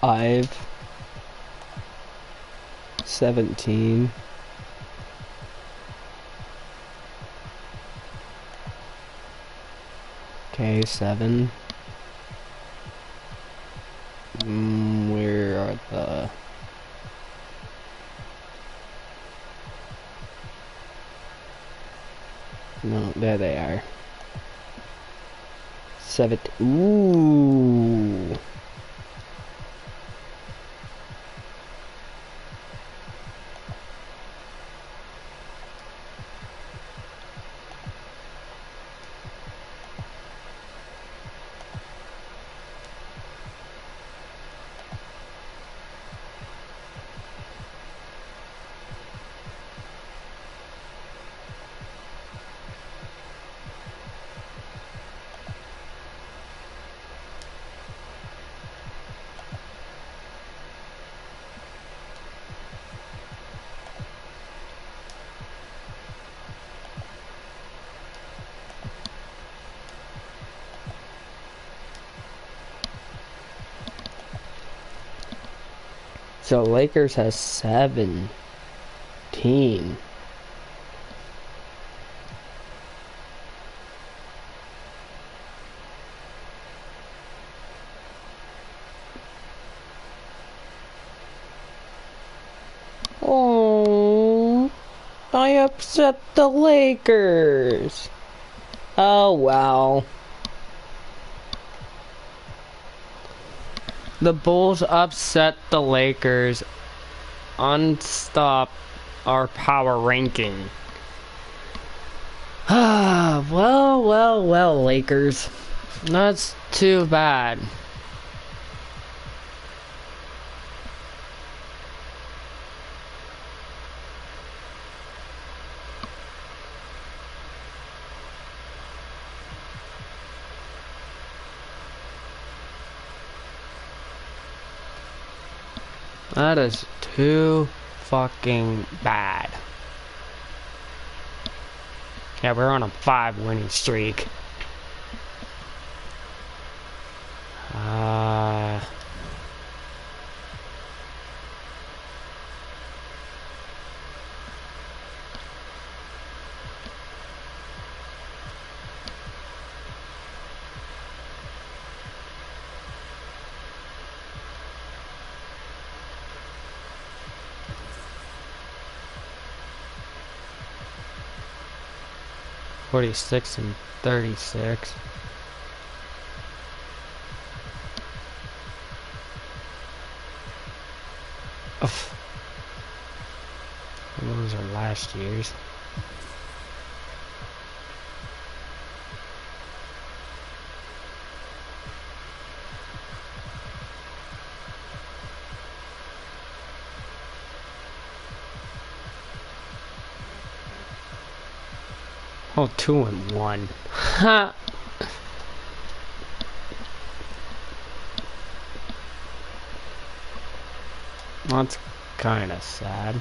Five, 17. Okay, 7. Where are the... No, there they are. 7. Ooh. So Lakers has 17. Oh, I upset the Lakers. Oh, wow. The Bulls upset the Lakers. Unstop our power ranking. Ah, well, Lakers. That's too bad. That is too fucking bad. Yeah, we're on a 5-winning streak. $46 and $36. Oof. Those are last year's. Oh, 2-1. Ha! That's kind of sad.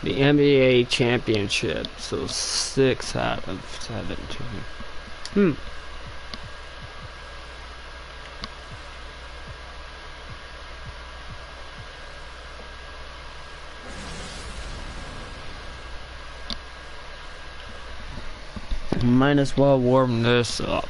The NBA championship, so 6 out of 17. Might as well warm this up.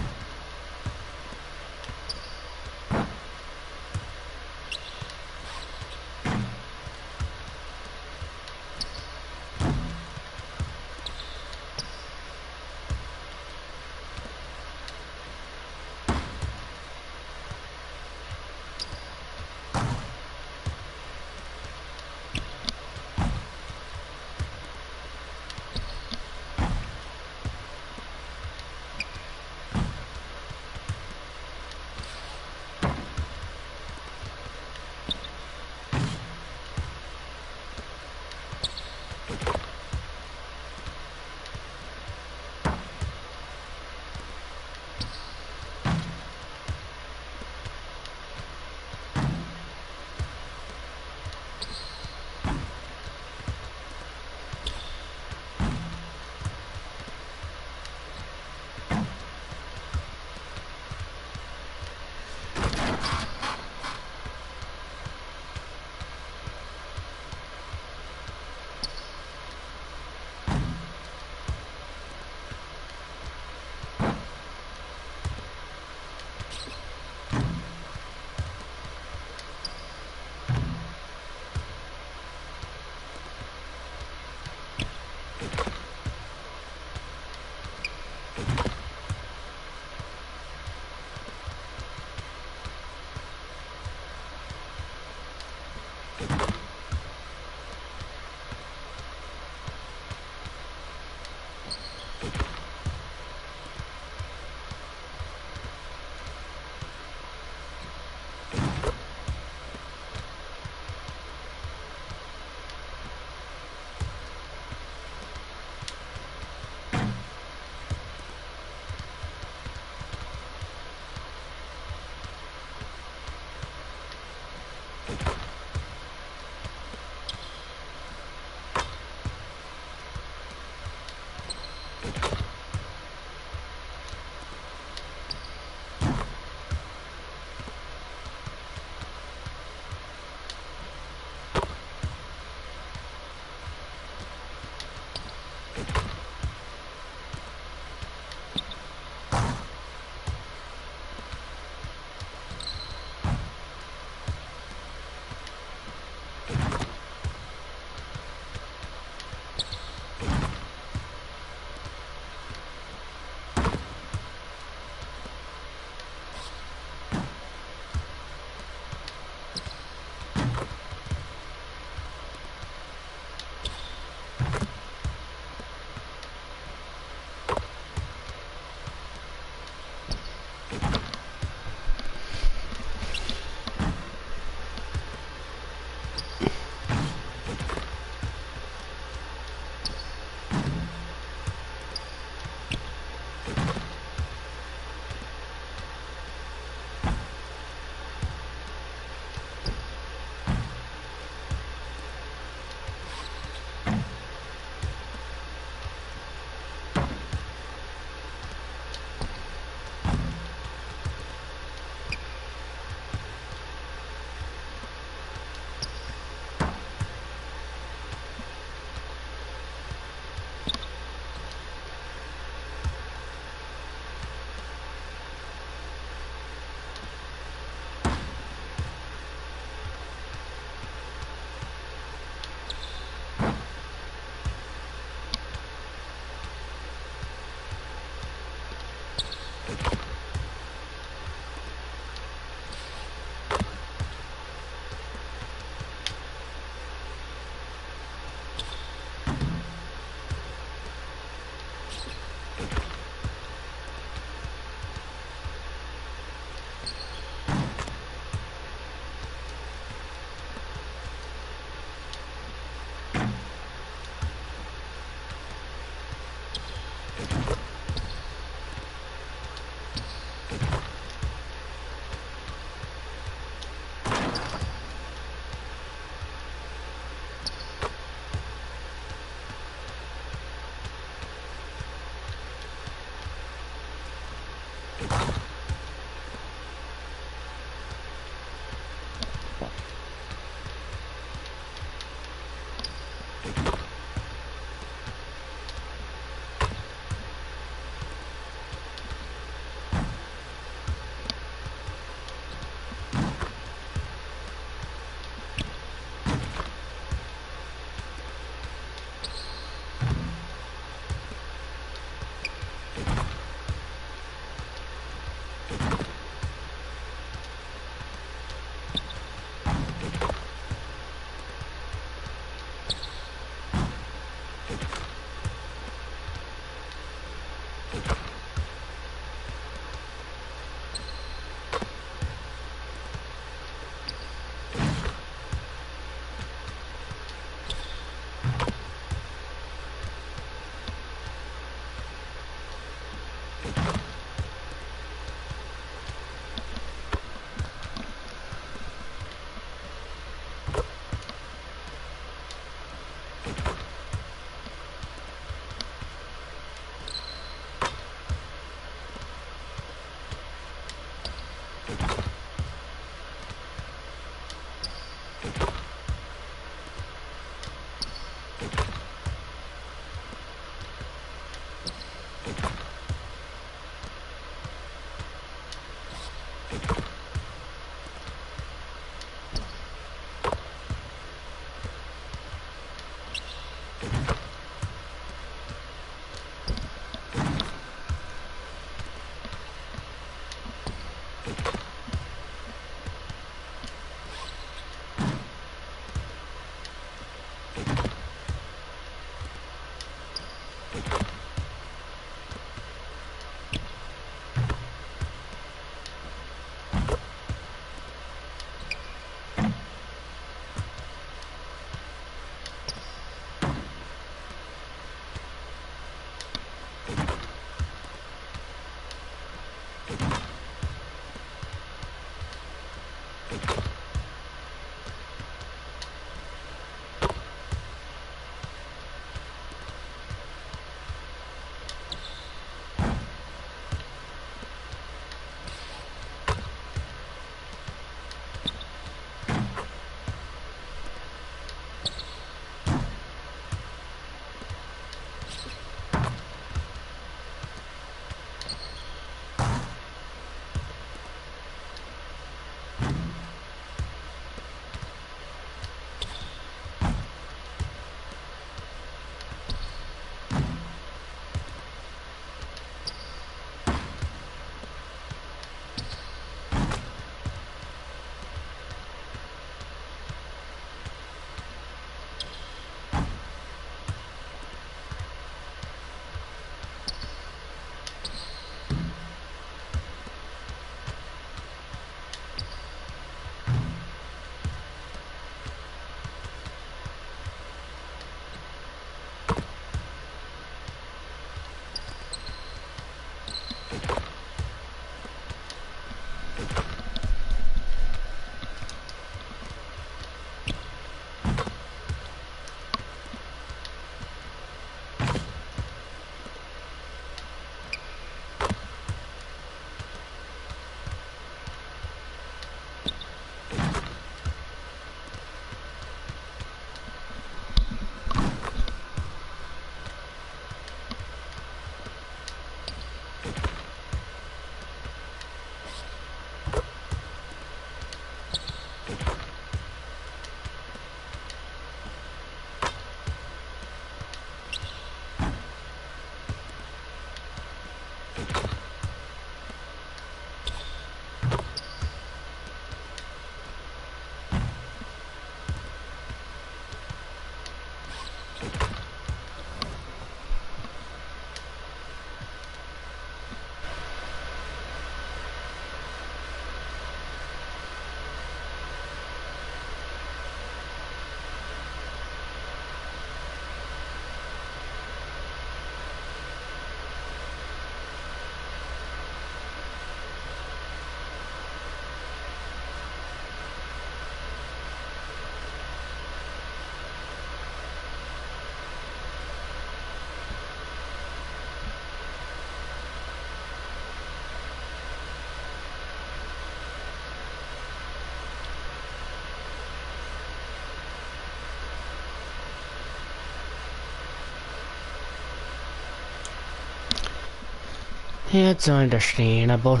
It's understandable.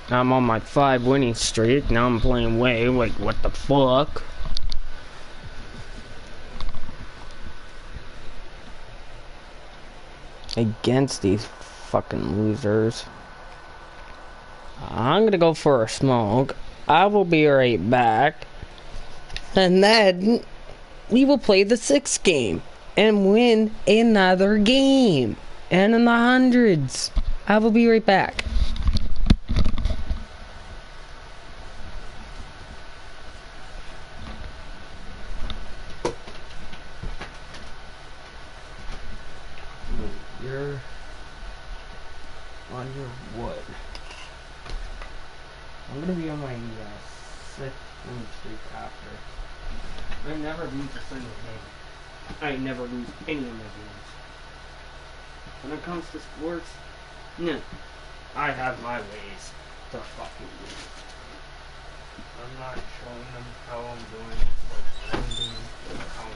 I'm on my 5 winning streak. Now I'm playing way. Like, what the fuck? Against these fucking losers. I'm gonna go for a smoke. I will be right back. And then we will play the 6th game and win another game. And in the hundreds. I will be right back. You're on your wood. I'm gonna be on my 6th win streak after. I never lose a single game. I never lose any of my games. When it comes to sports, no. I have my ways to fucking lose. I'm not showing them how I'm doing it. I'm doing how.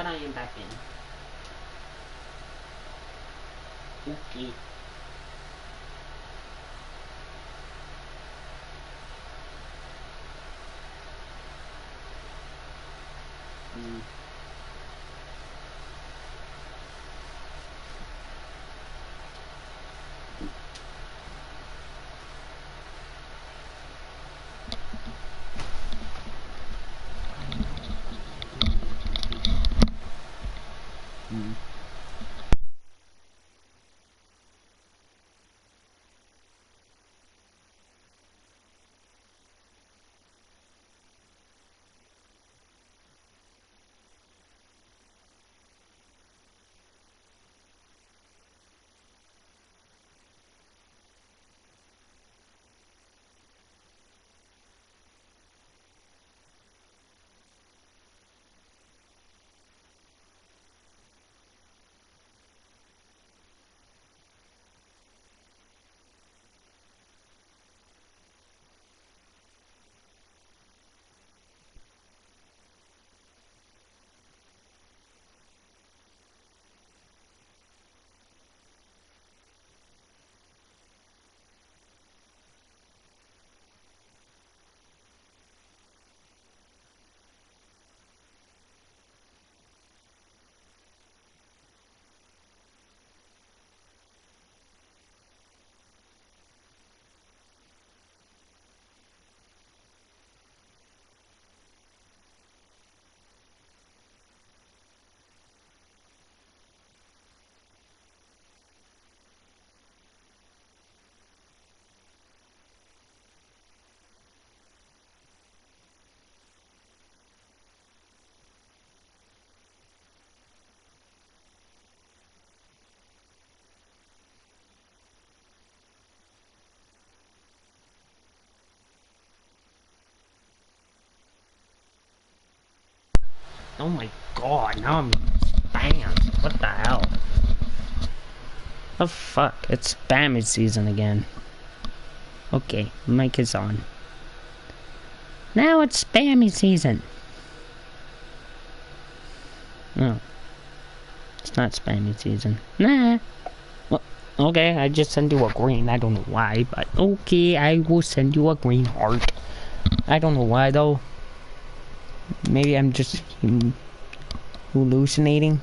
but I am back in. Okay. Oh my god, now I'm spammed. What the hell? Oh fuck, it's spammy season again. Okay, mic is on. Now it's spammy season. No. It's not spammy season. Nah. Well, okay, I just send you a green. I don't know why, but okay, I will send you a green heart. I don't know why though. Maybe I'm just hallucinating.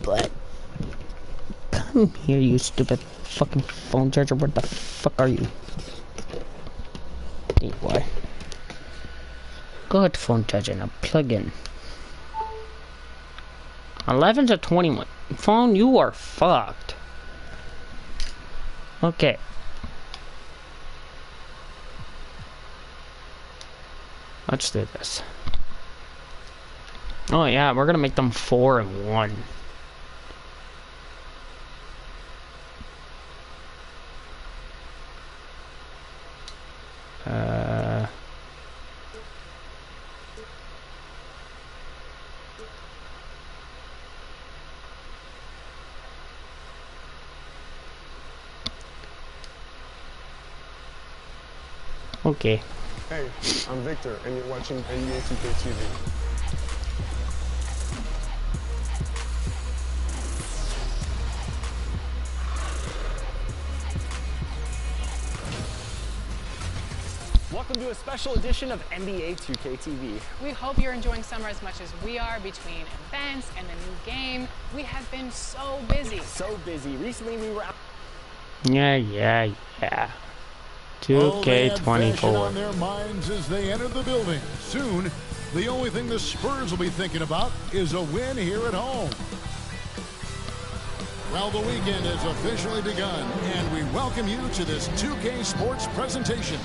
But come here, you stupid fucking phone charger. What the fuck are you? Hey, boy. Good phone charger. Now plug in. 11 to 21. Phone, you are fucked. Okay. Let's do this. Oh yeah, we're gonna make them 4-1. Okay. Hey, I'm Victor, and you're watching NBA 2K TV. Welcome to a special edition of NBA 2K TV. We hope you're enjoying summer as much as we are. Between events and the new game, we have been so busy. So busy. Recently we were out. Yeah. 2K24. On their minds as they enter the building. Soon, the only thing the Spurs will be thinking about is a win here at home. Well, the weekend has officially begun, and we welcome you to this 2K Sports presentation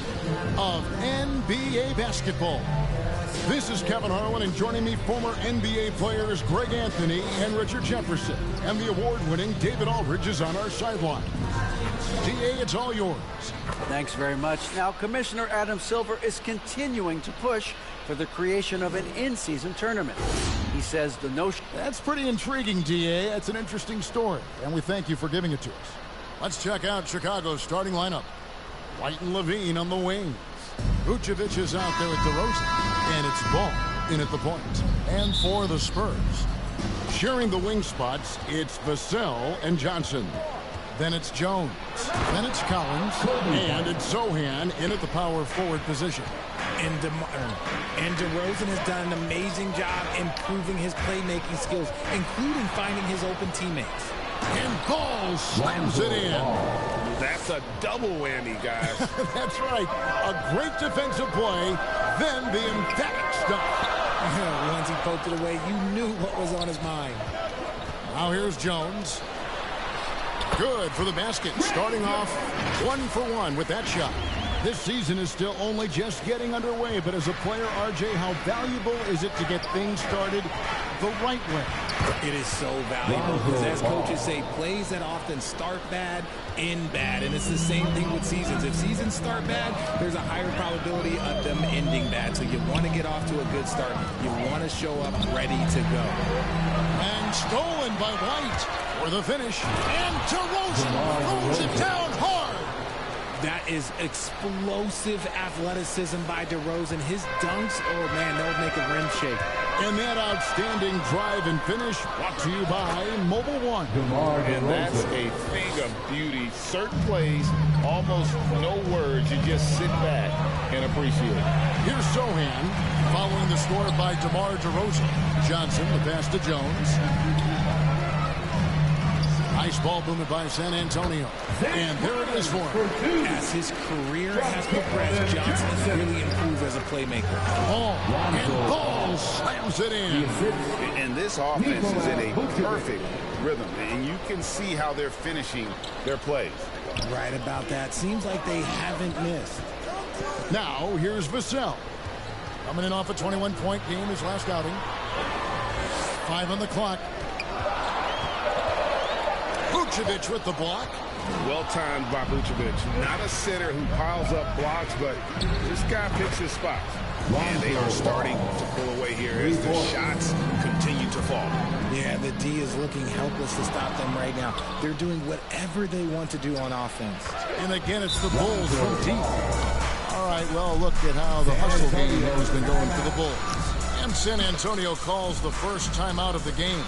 of NBA basketball. This is Kevin Harlan, and joining me, former NBA players Greg Anthony and Richard Jefferson, and the award-winning David Aldridge is on our sideline. DA, it's all yours. Thanks very much. Now, Commissioner Adam Silver is continuing to push for the creation of an in-season tournament. He says the notion... That's pretty intriguing, DA. That's an interesting story, and we thank you for giving it to us. Let's check out Chicago's starting lineup. White and Levine on the wings. Vucevic is out there at DeRozan, and it's Ball in at the point. And for the Spurs, sharing the wing spots, it's Vassell and Johnson. Then it's Jones. Then it's Collins. And it's Zohan in at the power forward position. And DeRozan has done an amazing job improving his playmaking skills, including finding his open teammates. And Ball slams it in. That's a double whammy, guys. That's right. A great defensive play, then the emphatic stop. Once he poked it away, you knew what was on his mind. Now here's Jones. Good for the basket. Starting off 1 for 1 with that shot. This season is still only just getting underway, but as a player, RJ, how valuable is it to get things started the right way? It is so valuable because, as coaches say, plays that often start bad, end bad. And it's the same thing with seasons. If seasons start bad, there's a higher probability of them ending bad. So you want to get off to a good start. You want to show up ready to go. And stolen by White for the finish. And DeRozan throws it down hard. That is explosive athleticism by DeRozan. His dunks, oh man, that would make a rim shake. And that outstanding drive and finish brought to you by Mobile One. And that's a thing of beauty. Certain plays, almost no words. You just sit back and appreciate it. Here's Zohan following the score by DeMar DeRozan. Johnson, the pass to Jones. Nice ball movement by San Antonio. And there it is for him. As his career has progressed, Johnson has really improved as a playmaker. Ball slams it in. And this offense is in a perfect rhythm. And you can see how they're finishing their plays. Right about that. Seems like they haven't missed. Now, here's Vassell. Coming in off a 21-point game, his last outing. 5 on the clock. Vucevic with the block. Well timed by Vucevic. Not a center who piles up blocks, but this guy picks his spots. And they are starting to pull away here as the shots continue to fall. Yeah, the D is looking helpless to stop them right now. They're doing whatever they want to do on offense. And again, it's the Bulls from deep. All right, well, look at how the hustle game has been going for the Bulls. And San Antonio calls the first timeout of the game,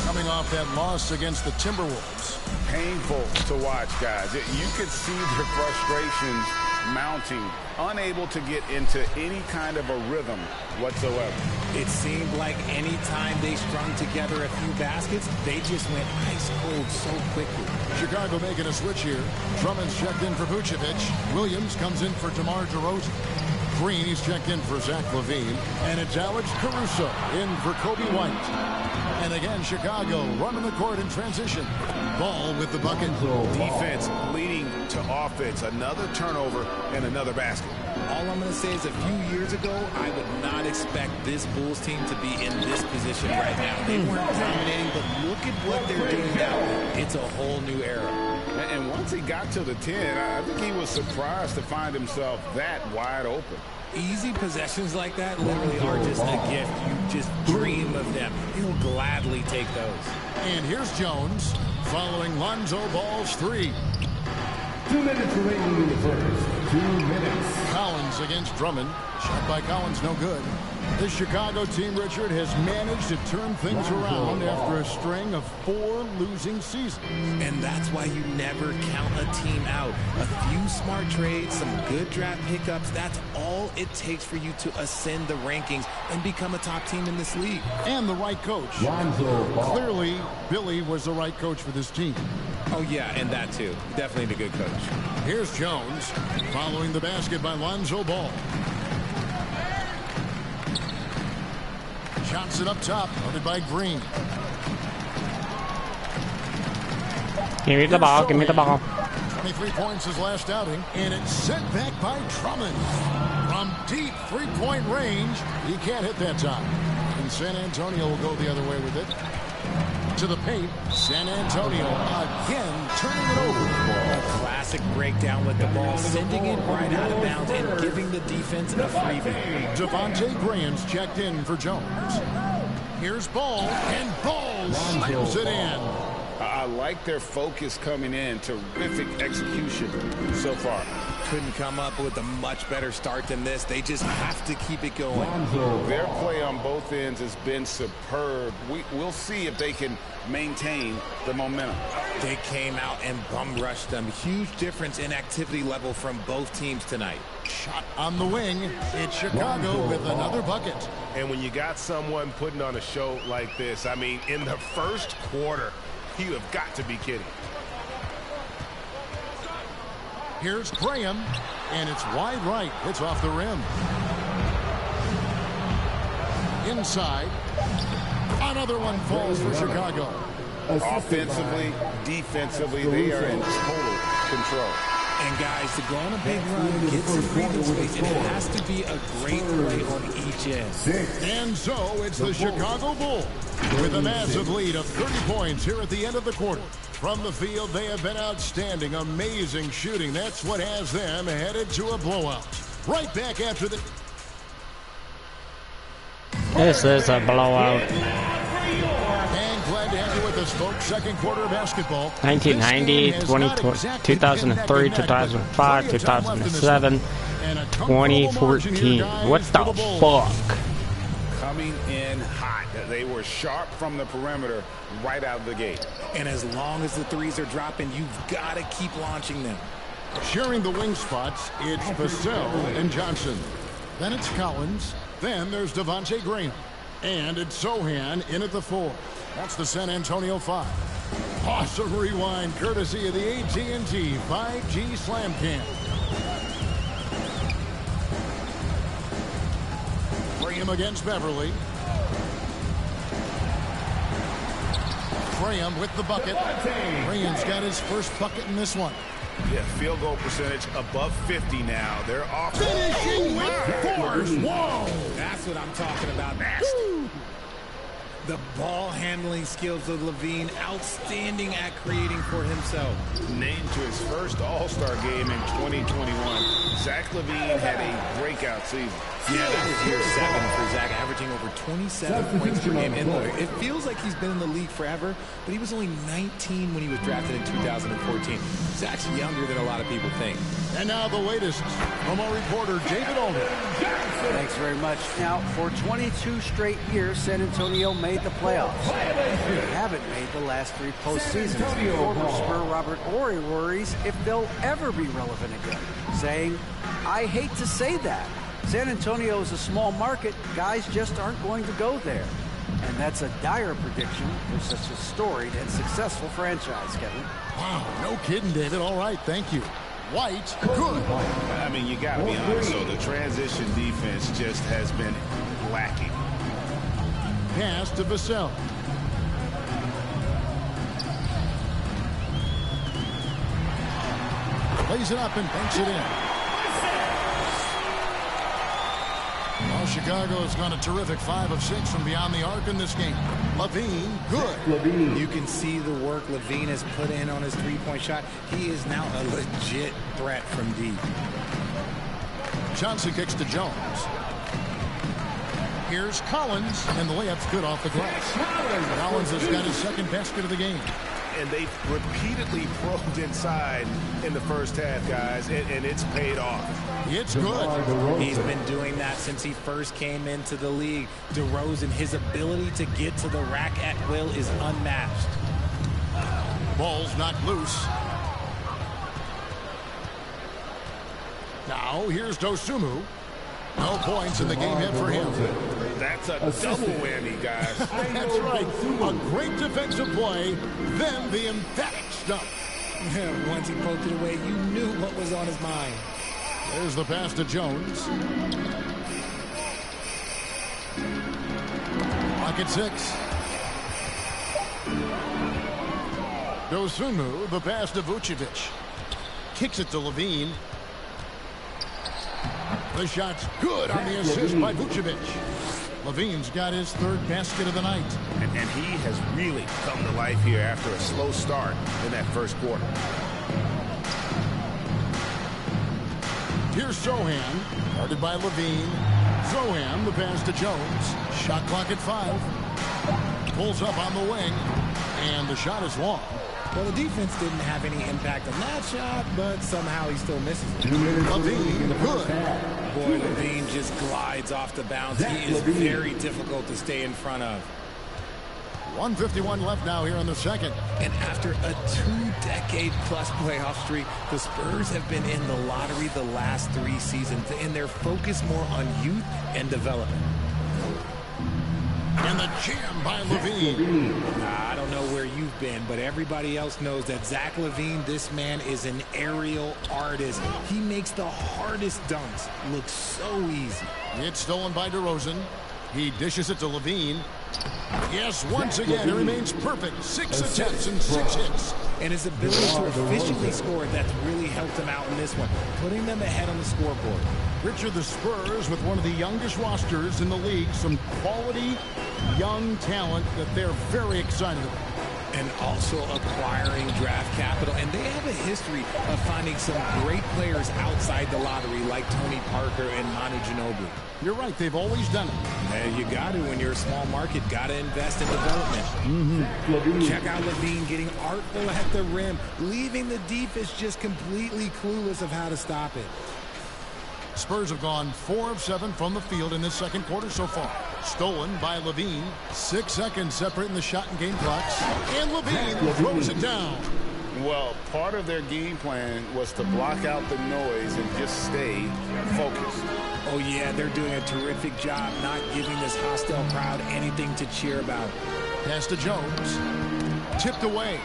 coming off that loss against the Timberwolves. Painful to watch, guys. You could see their frustrations mounting, unable to get into any kind of a rhythm whatsoever. It seemed like any time they strung together a few baskets, they just went ice cold so quickly. Chicago making a switch here. Drummond's checked in for Vucevic. Williams comes in for DeMar DeRozan. Green, he's checked in for Zach LaVine. And it's Alex Caruso in for Kobe White. And again, Chicago running the court in transition. Ball with the bucket. Defense leading to offense. Another turnover and another basket. All I'm going to say is a few years ago, I would not expect this Bulls team to be in this position right now. They weren't dominating, but look at what they're doing now. It's a whole new era. And once he got to the 10, I think he was surprised to find himself that wide open. Easy possessions like that literally are just a gift. You just dream of them. He'll gladly take those. And here's Jones following Lonzo Ball's 3. 2 minutes remaining in the first. 2 minutes. Collins against Drummond. Shot by Collins, no good. The Chicago team, Richard, has managed to turn things around after a string of 4 losing seasons. And that's why you never count a team out. A few smart trades, some good draft pickups, that's all it takes for you to ascend the rankings and become a top team in this league. And the right coach. Clearly, Billy was the right coach for this team. Oh, yeah, and that too. Definitely the good coach. Here's Jones following the basket by Lonzo Ball. Johnson up top, guarded by Green. Give me the ball, give me the ball. 23 points his last outing, and it's sent back by Drummond. From deep three-point range, he can't hit that time. And San Antonio will go the other way with it. To the paint, San Antonio again turning it over. A classic breakdown with the ball, sending it right out of bounds and giving the defense a freebie. Devontae Graham's checked in for Jones. Here's Ball, and Ball slams it in. I like their focus coming in. Terrific execution so far. couldn't come up with a much better start than this. They just have to keep it going. Their play on both ends has been superb. We'll see if they can maintain the momentum. They came out and bum rushed them. Huge difference in activity level from both teams tonight. Shot on the wing. It's Chicago with another bucket. And when you got someone putting on a show like this, I mean, in the first quarter, you have got to be kidding. Here's Graham, and it's wide right. It's off the rim. Inside. Another one falls for Chicago. Offensively, defensively, they are in total control. And guys, to go on a big run, get some breathing space, it has to be a great play on each end. And so it's the Chicago Bulls with a massive lead of 30 points here at the end of the quarter. From the field, they have been outstanding, amazing shooting. That's what has them headed to a blowout. Right back after the... This is a blowout. And glad to have you with us, folks. Second quarter of basketball. 1990, 2003, 2005, 2007, 2014. What the fuck? Coming in hot. They were sharp from the perimeter right out of the gate. And as long as the threes are dropping, you've got to keep launching them. Sharing the wing spots, it's Vassell and Johnson. Then it's Collins. Then there's Devontae Graham. And it's Sohan in at the 4. That's the San Antonio 5. Awesome rewind courtesy of the AT&T 5G Slam Cam. Graham against Beverly. Graham with the bucket. Graham's got his first bucket in this one. Yeah, field goal percentage above 50 now. They're off. Finishing with force. Whoa! That's what I'm talking about. Nasty. The ball handling skills of Levine, outstanding at creating for himself. Named to his first All-Star game in 2021. Zach Levine had a breakout season. Yeah, that was year 7 for Zach, averaging over 27 points per game. And look, it feels like he's been in the league forever, but he was only 19 when he was drafted in 2014. Zach's younger than a lot of people think. And now the latest from our reporter, David Alden. Thanks very much. Now, for 22 straight years, San Antonio made the playoffs. They haven't made the last 3 postseasons. Former Spur Robert Horry worries if they'll ever be relevant again, saying, I hate to say that. San Antonio is a small market. Guys just aren't going to go there. And that's a dire prediction for such a storied and successful franchise, Kevin. Wow, no kidding, David. All right, thank you. White, good. I mean, you got to be honest, so the transition defense just has been lacking. Pass to Vassell. Plays it up and banks it in. Well, Chicago has gone a terrific 5 of 6 from beyond the arc in this game. Levine, good. You can see the work Levine has put in on his three-point shot. He is now a legit threat from deep. Johnson kicks to Jones. Here's Collins, and the layup's good off the glass. Collins has got his second basket of the game. And they've repeatedly probed inside in the first half, guys, and it's paid off. It's good. He's been doing that since he first came into the league. DeRozan, his ability to get to the rack at will is unmatched. Ball's knocked loose. Now here's Dosunmu. No points in the game hit for him. That's a double whammy, guys. That's right. A great defensive play, then the emphatic stop. Once he poked it away, you knew what was on his mind. There's the pass to Jones. Clock at 6. Dosunmu, the pass to Vucevic. Kicks it to Levine. The shot's good on the assist by Vucevic. Levine's got his third basket of the night. And he has really come to life here after a slow start in that first quarter. Here's Sohan, guarded by Levine. Sohan, the pass to Jones. Shot clock at 5. Pulls up on the wing, and the shot is long. Well, the defense didn't have any impact on that shot, but somehow he still misses it. Levine, good. Boy, Levine just glides off the bounce. He is very difficult to stay in front of. 1:51 left now here in the second. And after a 2-decade-plus playoff streak, the Spurs have been in the lottery the last 3 seasons, and they're focused more on youth and development. And the jam by Levine. I don't know where you've been, but everybody else knows that Zach LaVine, this man is an aerial artist. He makes the hardest dunks look so easy. It's stolen by DeRozan. He dishes it to Levine. Yes, once again, it remains perfect. 6 attempts and 6 hits. And his ability to efficiently score, that's really helped him out in this one, putting them ahead on the scoreboard. Richard, the Spurs with one of the youngest rosters in the league, some quality young talent that they're very excited about. And also acquiring draft capital. And they have a history of finding some great players outside the lottery like Tony Parker and Manu Ginobili. You're right. They've always done it. And you got to, when you're a small market, got to invest in development. Check out Levine getting artful at the rim, leaving the defense just completely clueless of how to stop it. Spurs have gone 4 of 7 from the field in this second quarter so far. Stolen by Levine. 6 seconds separating the shot and game clocks. And Levine throws it down. Well, part of their game plan was to block out the noise and just stay focused. Oh, yeah, they're doing a terrific job not giving this hostile crowd anything to cheer about. Pass to Jones. Tipped away.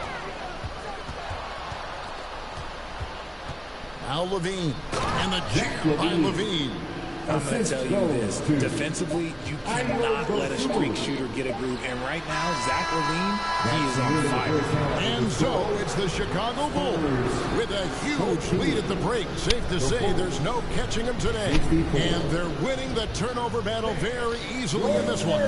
Now Levine. And the jam by Levine. I'm going to tell you this. Defensively, you cannot let a streak shooter get a groove. And right now, Zach LaVine, he is on fire. And so it's the Chicago Bulls with a huge lead at the break. Safe to say there's no catching them today. And they're winning the turnover battle very easily in this one.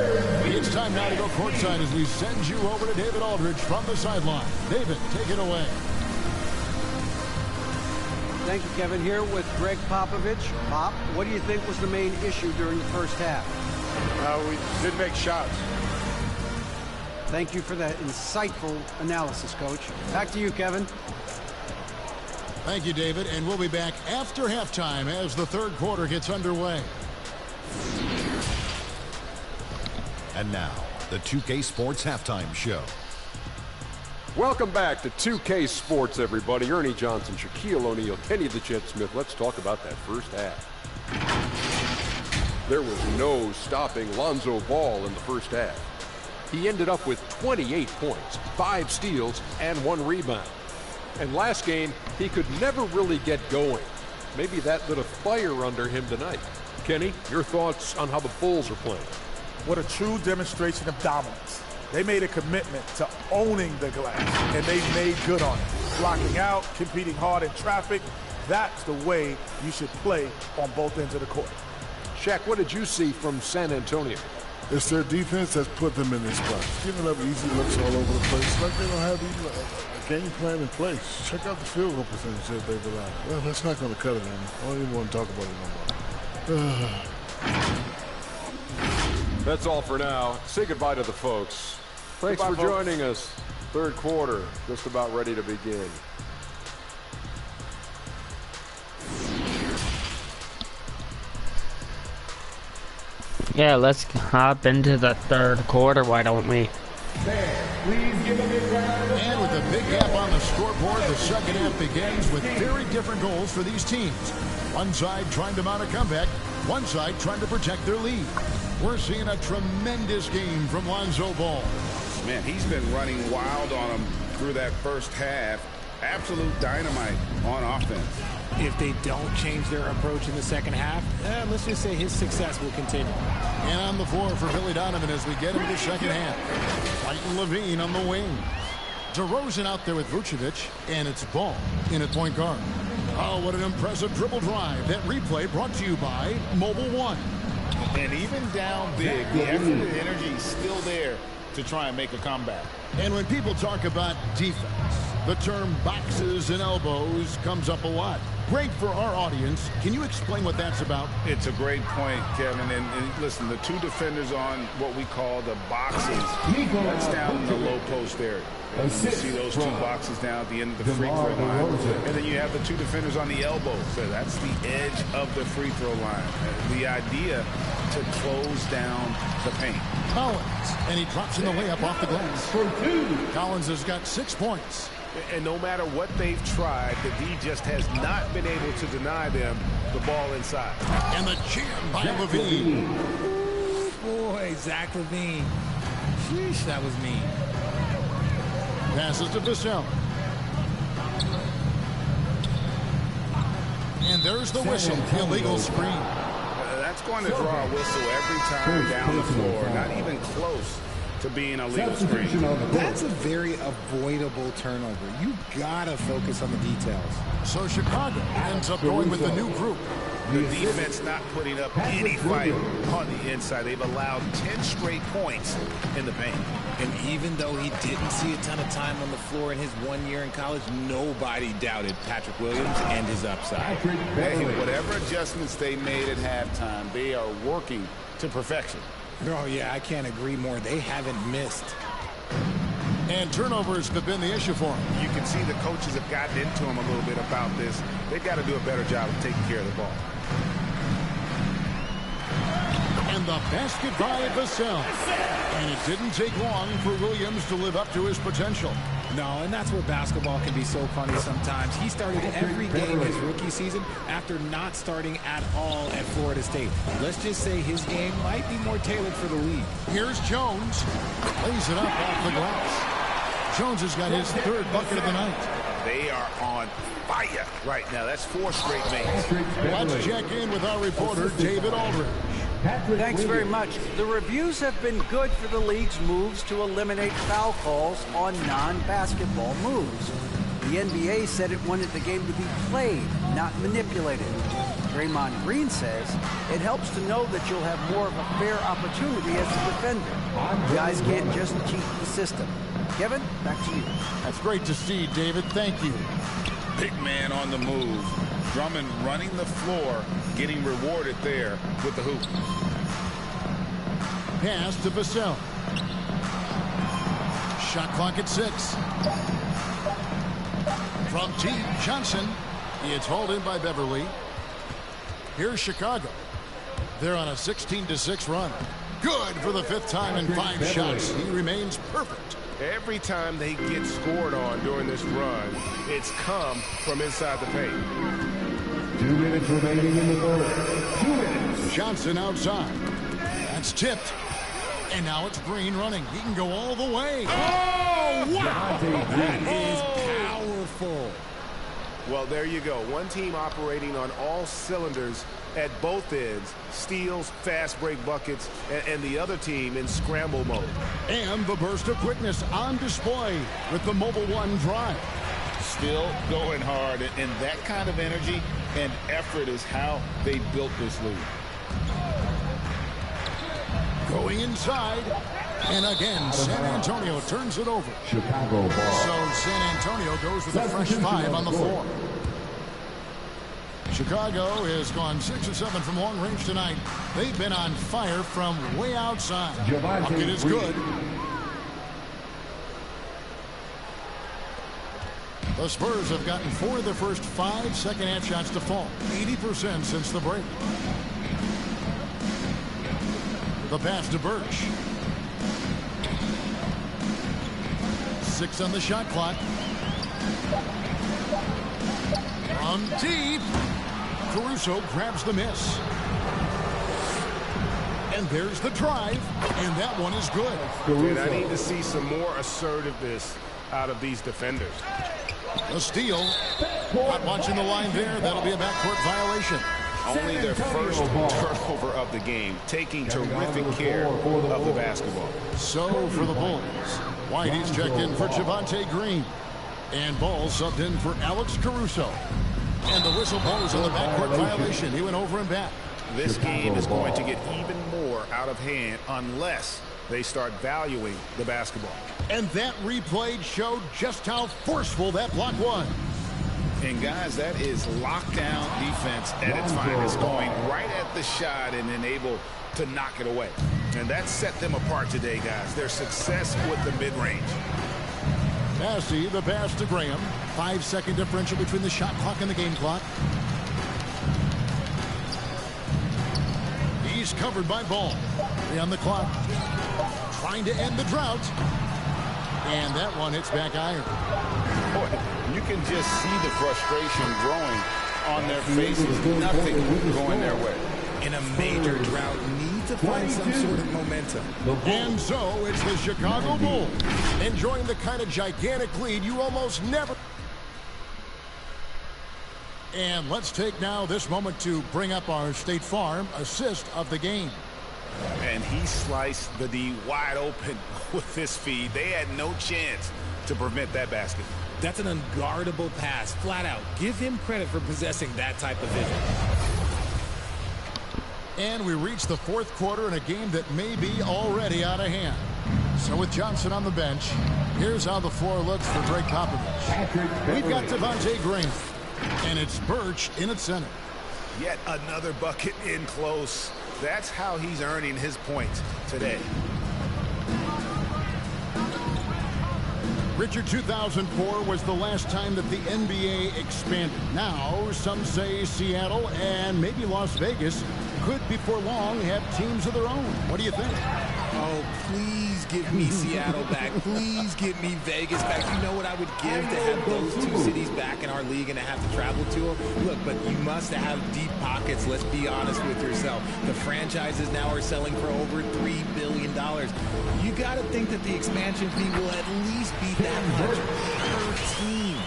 It's time now to go courtside as we send you over to David Aldridge from the sideline. David, take it away. Thank you, Kevin. Here with Greg Popovich. Pop, what do you think was the main issue during the first half? We didn't make shots. Thank you for that insightful analysis, Coach. Back to you, Kevin. Thank you, David. And we'll be back after halftime as the third quarter gets underway. And now, the 2K Sports Halftime Show. Welcome back to 2K Sports, everybody. Ernie Johnson, Shaquille O'Neal, Kenny the Jet Smith. Let's talk about that first half. There was no stopping Lonzo Ball in the first half. He ended up with 28 points, 5 steals, and 1 rebound. And last game, he could never really get going. Maybe that lit a fire under him tonight. Kenny, your thoughts on how the Bulls are playing? What a true demonstration of dominance. They made a commitment to owning the glass, and they made good on it. Blocking out, competing hard in traffic, that's the way you should play on both ends of the court. Shaq, what did you see from San Antonio? It's their defense that's put them in this spot. Giving up easy looks all over the place. Like they don't have even a game plan in place. Check out the field goal percentage that they've allowed. Well, that's not going to cut it, man. I don't even want to talk about it no more. That's all for now. Say goodbye to the folks. Thanks for joining us. Third quarter, just about ready to begin. Yeah, let's hop into the third quarter, why don't we? And with a big gap on the scoreboard, the second half begins with very different goals for these teams. One side trying to mount a comeback, one side trying to protect their lead. We're seeing a tremendous game from Lonzo Ball. Man, he's been running wild on them through that first half. Absolute dynamite on offense. If they don't change their approach in the second half, let's just say his success will continue. And on the floor for Billy Donovan as we get into the second half. Fighting Levine on the wing. DeRozan out there with Vucevic, and it's Ball in at point guard. Oh, what an impressive dribble drive. That replay brought to you by Mobile One. And even down big, the effort and energy is still there to try and make a comeback. And when people talk about defense, the term boxes and elbows comes up a lot. Great for our audience. Can you explain what that's about? It's a great point, Kevin. And listen, the two defenders on what we call the boxes, that's down in the low post area. You see those two boxes down at the end of the free throw line. And then you have the two defenders on the elbow. So that's the edge of the free throw line. The idea to close down the paint. Collins, and he drops in the layup off the glass. For 2. Collins has got 6 points. And no matter what they've tried, the D just has not been able to deny them the ball inside. And the jam by Levine. Boy, Zach Levine. Sheesh, that was mean. Passes to Vassell. And there's the whistle. Illegal screen. That's going to draw a whistle every time down the floor. Not even close to being a legal screen. That's a very avoidable turnover. You gotta focus on the details. So Chicago ends up going with the new group. The defense not putting up any fight on the inside. They've allowed 10 straight points in the paint. And even though he didn't see a ton of time on the floor in his 1 year in college, nobody doubted Patrick Williams and his upside. Hey, whatever adjustments they made at halftime, they are working to perfection. Oh, yeah, I can't agree more. They haven't missed. And turnovers have been the issue for him. You can see the coaches have gotten into him a little bit about this. They've got to do a better job of taking care of the ball. And the basket by Vassell. And it didn't take long for Williams to live up to his potential. No, and that's where basketball can be so funny sometimes. He started every game his rookie season after not starting at all at Florida State. Let's just say his game might be more tailored for the league. Here's Jones. Lays it up off the glass. Jones has got his 3rd bucket of the night. They are on fire right now. That's 4 straight makes. Let's check in with our reporter, David Aldridge. Thanks very much. The reviews have been good for the league's moves to eliminate foul calls on non-basketball moves. The NBA said it wanted the game to be played, not manipulated. Draymond Green says it helps to know that you'll have more of a fair opportunity as a defender. Guys can't just cheat the system. Kevin, back to you. That's great to see, David. Thank you. Big man on the move. Drummond running the floor, getting rewarded there with the hoop. Pass to Vassell. Shot clock at 6. From deep, Johnson. It's hauled in by Beverly. Here's Chicago. They're on a 16-6 run. Good for the 5th time in 5 shots. He remains perfect. Every time they get scored on during this run, it's come from inside the paint. 2 minutes remaining in the 3rd. 2 minutes. Johnson outside. That's tipped. And now it's Green running. He can go all the way. Oh, wow! That is powerful. Well, there you go. One team operating on all cylinders at both ends. Steals, fast break buckets, and the other team in scramble mode. And the burst of quickness on display with the Mobile One drive. Still going hard, and that kind of energy and effort is how they built this league. Going inside, and again, San Antonio turns it over. Chicago ball. So San Antonio goes with a fresh 5 on the floor. Chicago has gone 6 of 7 from long range tonight. They've been on fire from way outside. Bucket is good. The Spurs have gotten 4 of their first 5 second-half shots to fall. 80% since the break. The pass to Birch. 6 on the shot clock. From deep. Caruso grabs the miss. And there's the drive. And that one is good. And I need to see some more assertiveness out of these defenders. A steal. Not watching the line there. That'll be a backcourt violation. Only their first turnover of the game, taking terrific care of the basketball. So for the Bulls, Whitey's checked in for Javonte Green. And Ball subbed in for Alex Caruso. And the whistle blows on the backcourt violation. He went over and back. This game is going to get even more out of hand unless they start valuing the basketball. And that replay showed just how forceful that block was. And guys, that is lockdown defense at its finest, going right at the shot and then able to knock it away. And that set them apart today, guys. Their success with the mid-range. Massey, the pass to Graham. 5-second differential between the shot clock and the game clock. He's covered by Ball. 3 on the clock. Trying to end the drought. And that one hits back iron. Boy, you can just see the frustration growing on their faces. Nothing going their way. In a major drought, need to find some sort of momentum. And so it's the Chicago Bulls enjoying the kind of gigantic lead you almost never. And let's take now this moment to bring up our State Farm assist of the game. And he sliced the D wide open with this feed. They had no chance to prevent that basket. That's an unguardable pass, flat out. Give him credit for possessing that type of vision. And we reach the fourth quarter in a game that may be already out of hand. So with Johnson on the bench, here's how the floor looks for Greg Popovich. We've got Devontae Graham, and it's Birch in at center. Yet another bucket in close. That's how he's earning his points today. Richard, 2004 was the last time that the NBA expanded. Now, some say Seattle and maybe Las Vegas could before long have teams of their own. What do you think? Oh, please give me Seattle back. Please give me Vegas back. You know what I would give to have those two cities back in our league and to have to travel to them? Look, but you must have deep pockets. Let's be honest with yourself. The franchises now are selling for over $3 billion. You got to think that the expansion fee will at least be that much per team.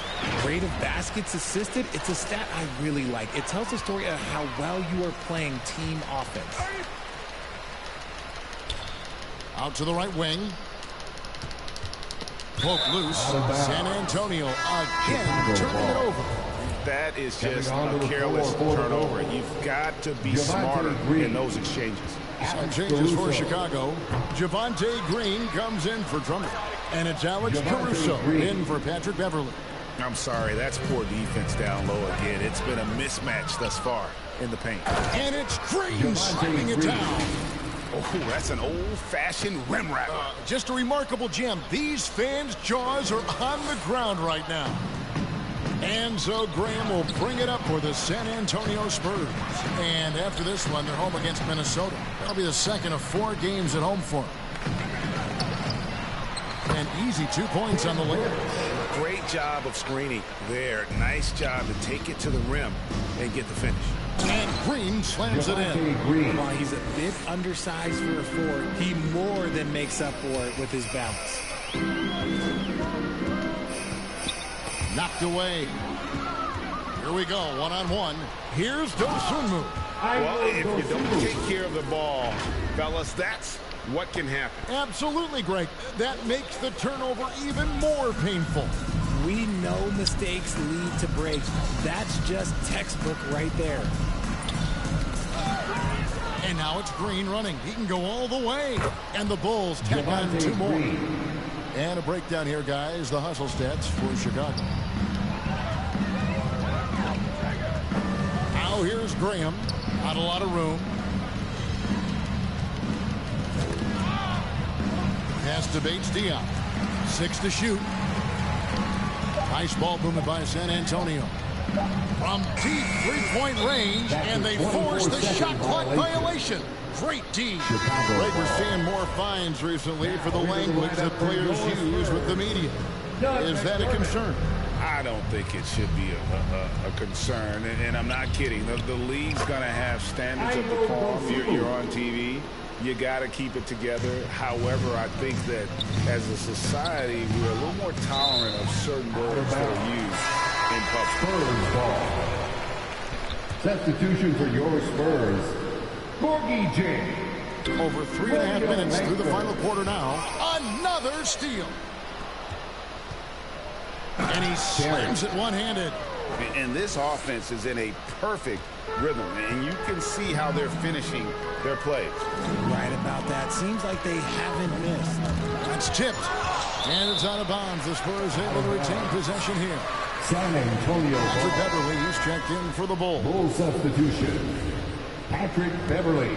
Rate of baskets assisted, it's a stat I really like. It tells the story of how well you are playing team offense. Out to the right wing. Poke loose. San Antonio again turning it over. That is just a careless turnover. You've got to be smarter in those exchanges. Some changes for Chicago. Javonte Green comes in for Drummond. And it's Alex Caruso in for Patrick Beverly. I'm sorry, that's poor defense down low again. It's been a mismatch thus far in the paint. And it's Green slapping it down. Oh, that's an old-fashioned rim wrapper. Just a remarkable gem. These fans' jaws are on the ground right now. And so Graham will bring it up for the San Antonio Spurs. And after this one, they're home against Minnesota. That'll be the second of 4 games at home for them. An easy 2 points on the layup. Great job of screening there. Nice job to take it to the rim and get the finish. And Green slams it in. While he's a bit undersized for a 4, he more than makes up for it with his bounce. Knocked away. Here we go, one-on-one. Here's Dosunmu. Well, if you don't take care of the ball, fellas, that's what can happen. Absolutely, Greg. That makes the turnover even more painful. We know mistakes lead to breaks. That's just textbook right there. And now it's Green running. He can go all the way. And the Bulls tack on 2 more. And a breakdown here, guys. The hustle stats for Chicago. Now here's Graham. Not a lot of room. Pass to Bates Diop. 6 to shoot. Nice ball movement by San Antonio. From deep 3-point range, and they force the shot clock violation. Great D. Greg, we're seeing more fines recently for the language that players use with the media. Is that a concern? I don't think it should be a concern, and I'm not kidding. The league's going to have standards of decorum. You're on TV. You got to keep it together. However, I think that as a society, we're a little more tolerant of certain words that are used in public. Substitution for your Spurs, Gorgie J. Over 3.5 minutes through the final quarter now. Another steal. And he slams it one-handed. And this offense is in a perfect rhythm, and you can see how they're finishing their plays. Right about that. Seems like they haven't missed. That's tipped. And it's out of bounds. The Spurs able to retain possession here. San Antonio. Patrick Beverly is checked in for the Bulls. Bull substitution. Patrick Beverly.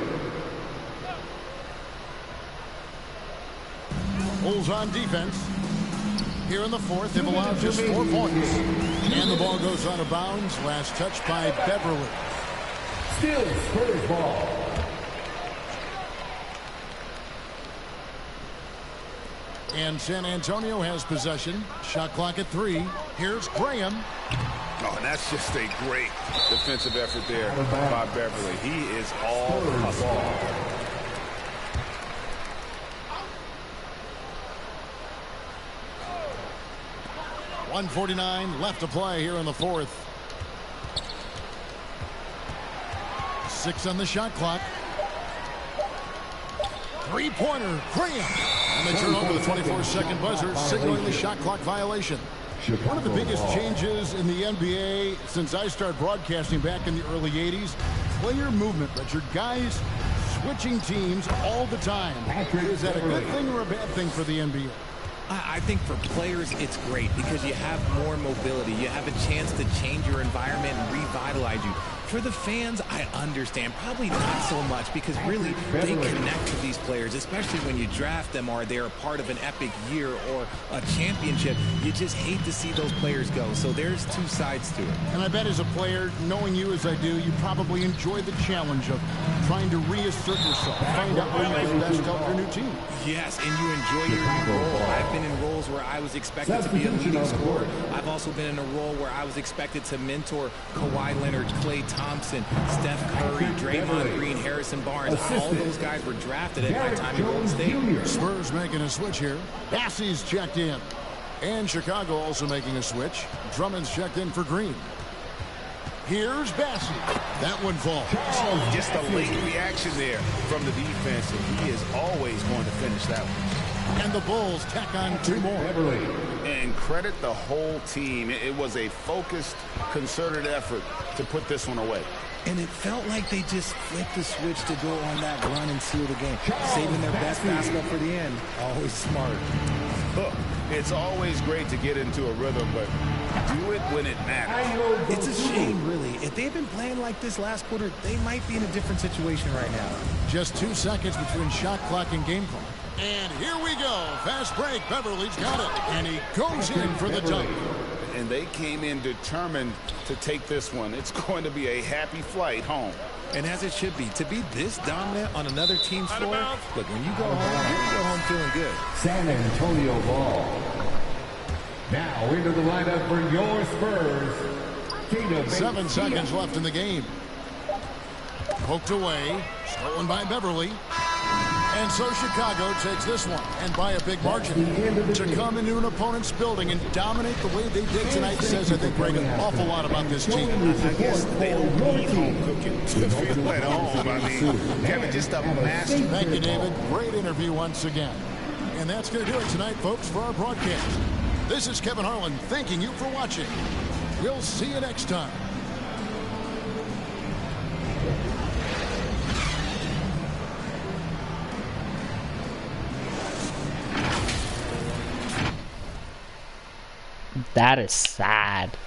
Bulls on defense. Here in the fourth, they've allowed just 4 points. And the ball goes out of bounds. Last touch by Beverly. Still Spurs ball. And San Antonio has possession. Shot clock at 3. Here's Graham. Oh, and that's just a great defensive effort there by Beverly. He is all hustle. 1:49 left to play here in the fourth. 6 on the shot clock. Three-pointer, Graham. And they turn over the 24-second buzzer, signaling the shot clock violation. One of the biggest changes in the NBA since I started broadcasting back in the early 80s, player movement, Richard. Guys switching teams all the time. Is that a good thing or a bad thing for the NBA? I think for players, it's great because you have more mobility. You have a chance to change your environment and revitalize you. For the fans, I understand. Probably not so much because really they connect to these players, especially when you draft them or they're a part of an epic year or a championship. You just hate to see those players go. So there's two sides to it. And I bet as a player, knowing you as I do, you probably enjoy the challenge of trying to reassert yourself, find out where you can best help your new team. Yes, and you enjoy your new role. I've been in roles where I was expected to be a leading scorer. I've also been in a role where I was expected to mentor Kawhi Leonard, Klay Thompson, Steph Curry, Draymond Green, Harrison Barnes. All those guys were drafted at my time in Golden State. Spurs making a switch here. Bassey's checked in. And Chicago also making a switch. Drummond's checked in for Green. Here's Bassey. That one falls. Just a late reaction there from the defense, and he is always going to finish that one. And the Bulls tack on 2 more. And credit the whole team. It was a focused, concerted effort to put this one away. And it felt like they just flipped the switch to go on that run and seal the game. Saving their best basket for the end. Always smart. Look, it's always great to get into a rhythm, but do it when it matters. It's a shame, really. If they'd been playing like this last quarter, they might be in a different situation right now. Just 2 seconds between shot clock and game clock. And here we go. Fast break. Beverly's got it. And he goes in for the dunk. And they came in determined to take this one. It's going to be a happy flight home. And as it should be, to be this dominant on another team's floor, look, when you go home feeling good. San Antonio ball. Now into the lineup for your Spurs. 7 seconds left in the game. Poked away. Stolen by Beverly. And so Chicago takes this one, and by a big margin. To come into an opponent's building and dominate the way they did tonight says, I think, Greg, an awful lot about this team. I guess they don't need home cooking to feel at home. I mean, Kevin, just a master. Thank you, David. Great interview once again. And that's going to do it tonight, folks, for our broadcast. This is Kevin Harlan thanking you for watching. We'll see you next time. That is sad.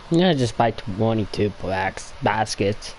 Yeah, just buy 22 baskets.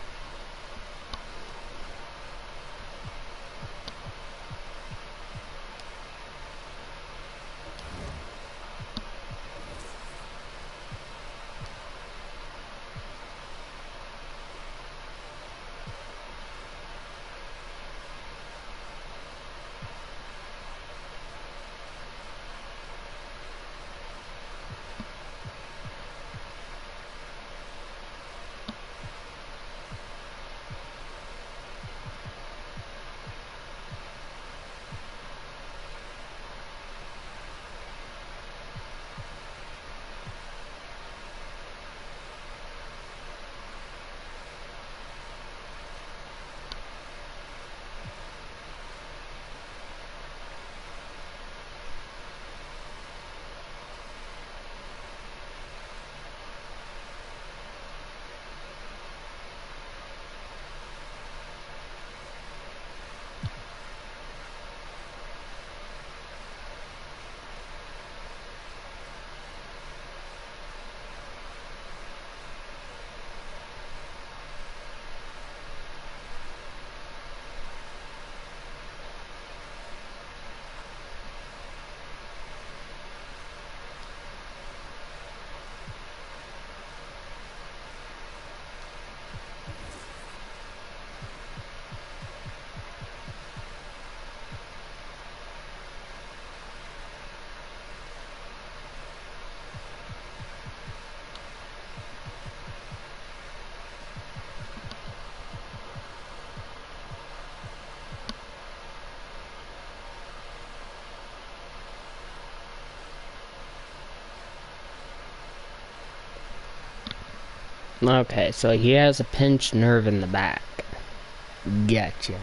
Okay, so he has a pinched nerve in the back. Gotcha.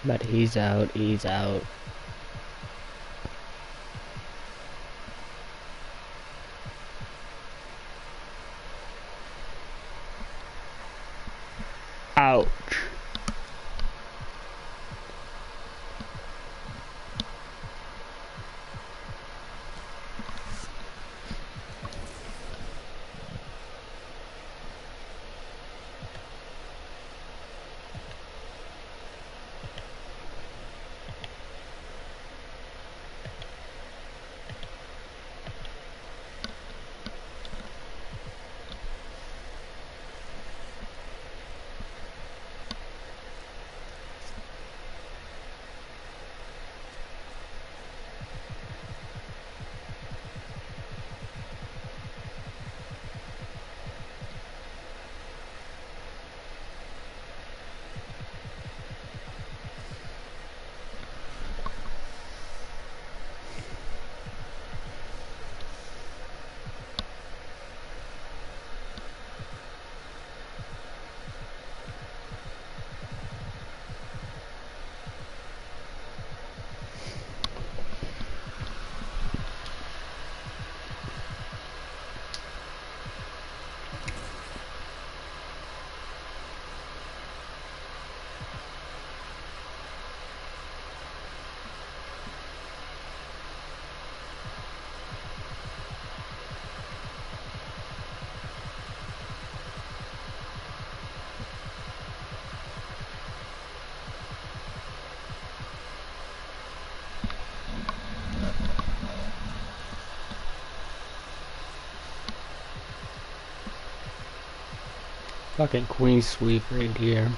But he's out, he's out. Ouch. Fucking queen sweep right here.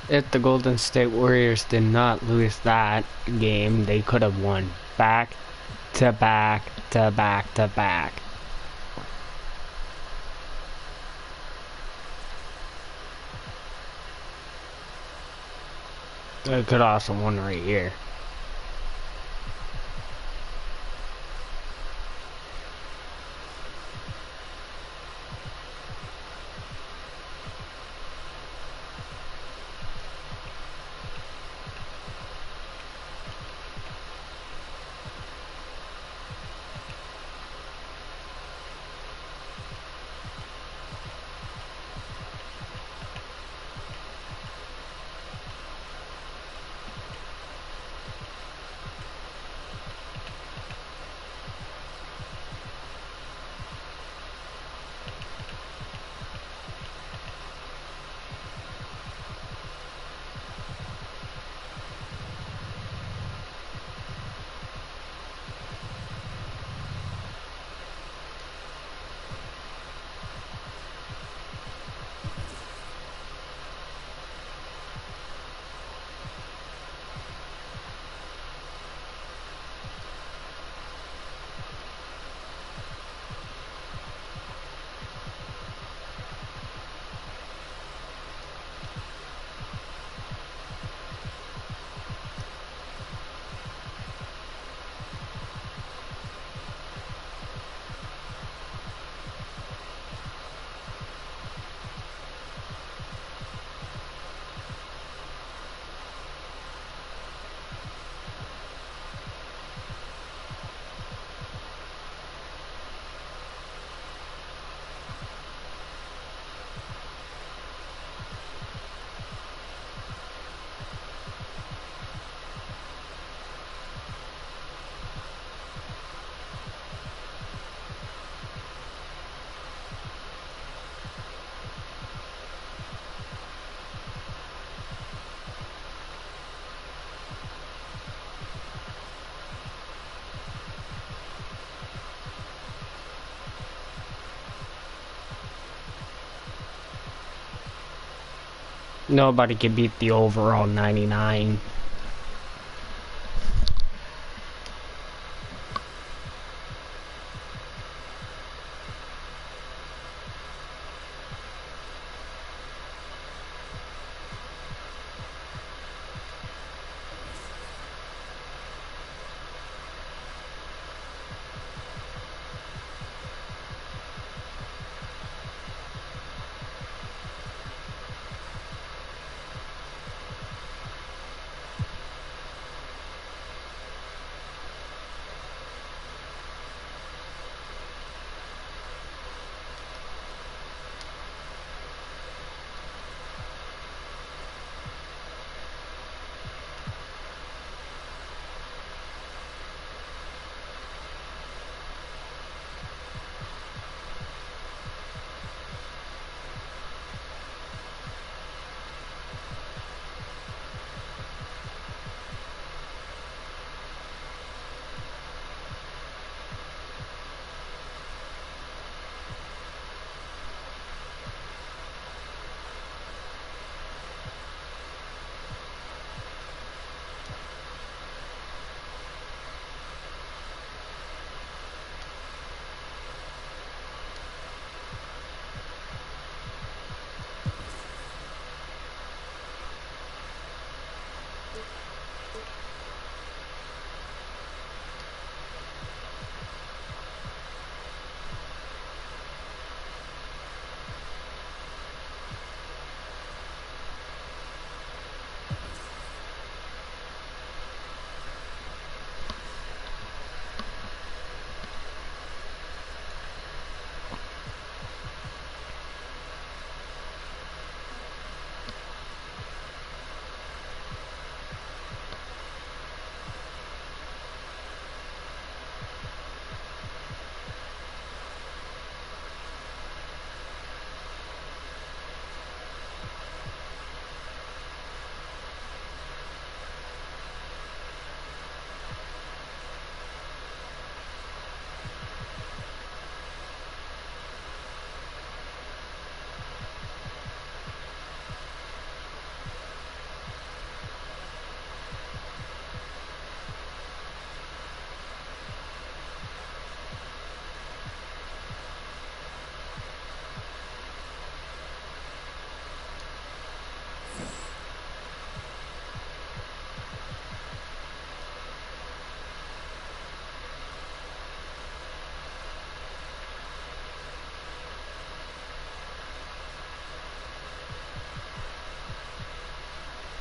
if the Golden State Warriors did not lose that game, they could have won back to back to back to back. They could also won right here. Nobody can beat the overall 99.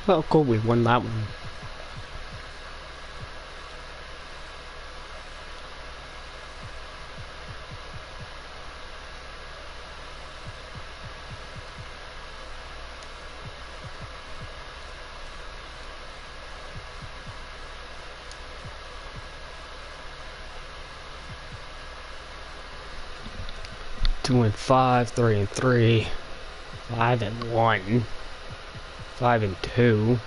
Oh, cool, we won that one. Two and 5, 3 and 3, 5 and 1, 5 and 2.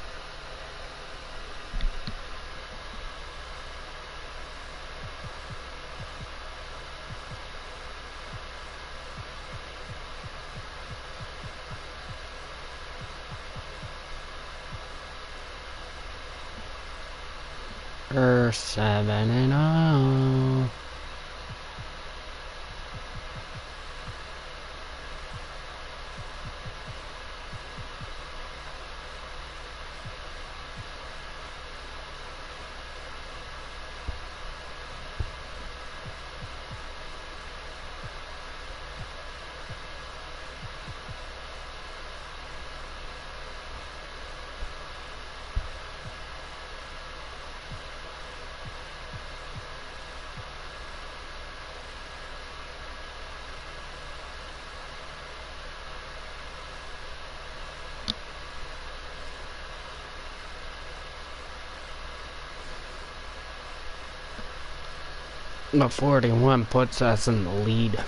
We're 7 and 0. The 41 puts us in the lead.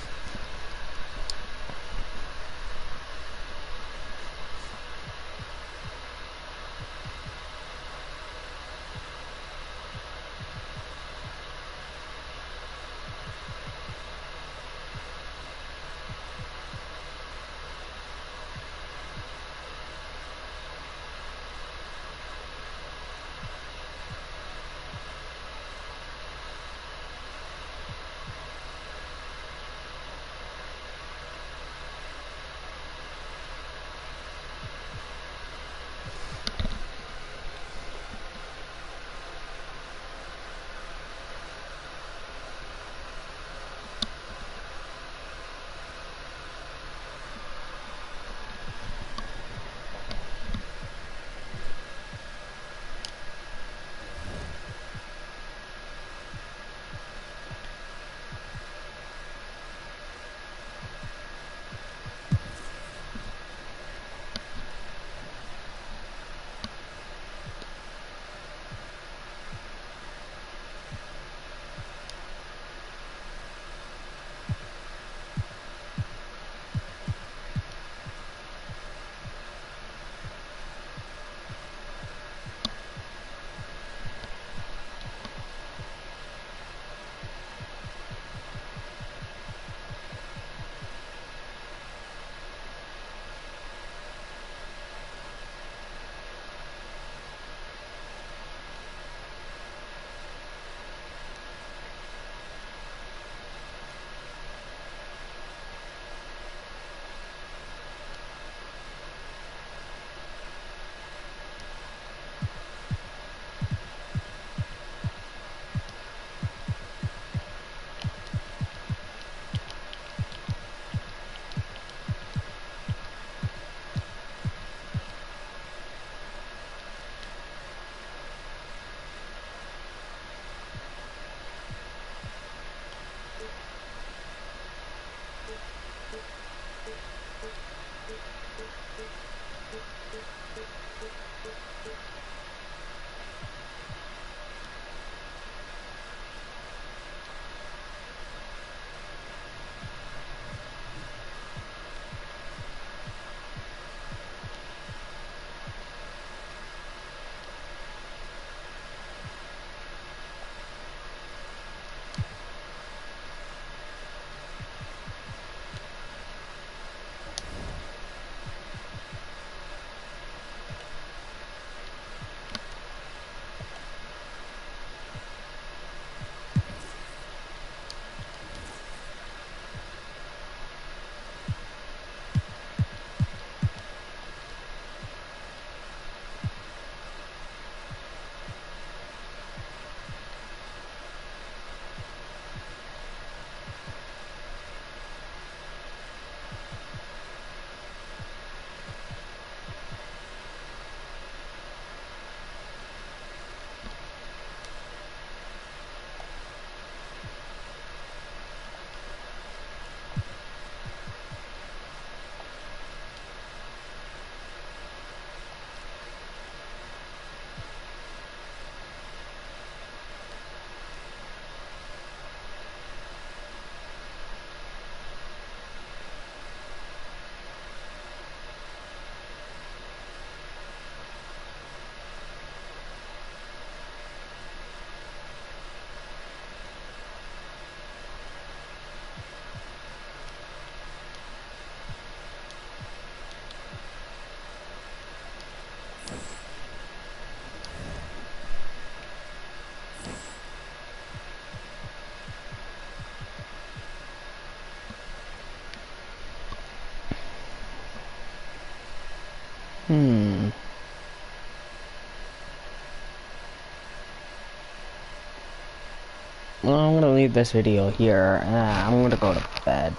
Well, I'm gonna leave this video here. I'm gonna go to bed.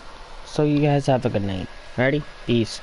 So you guys have a good night. Ready? Peace.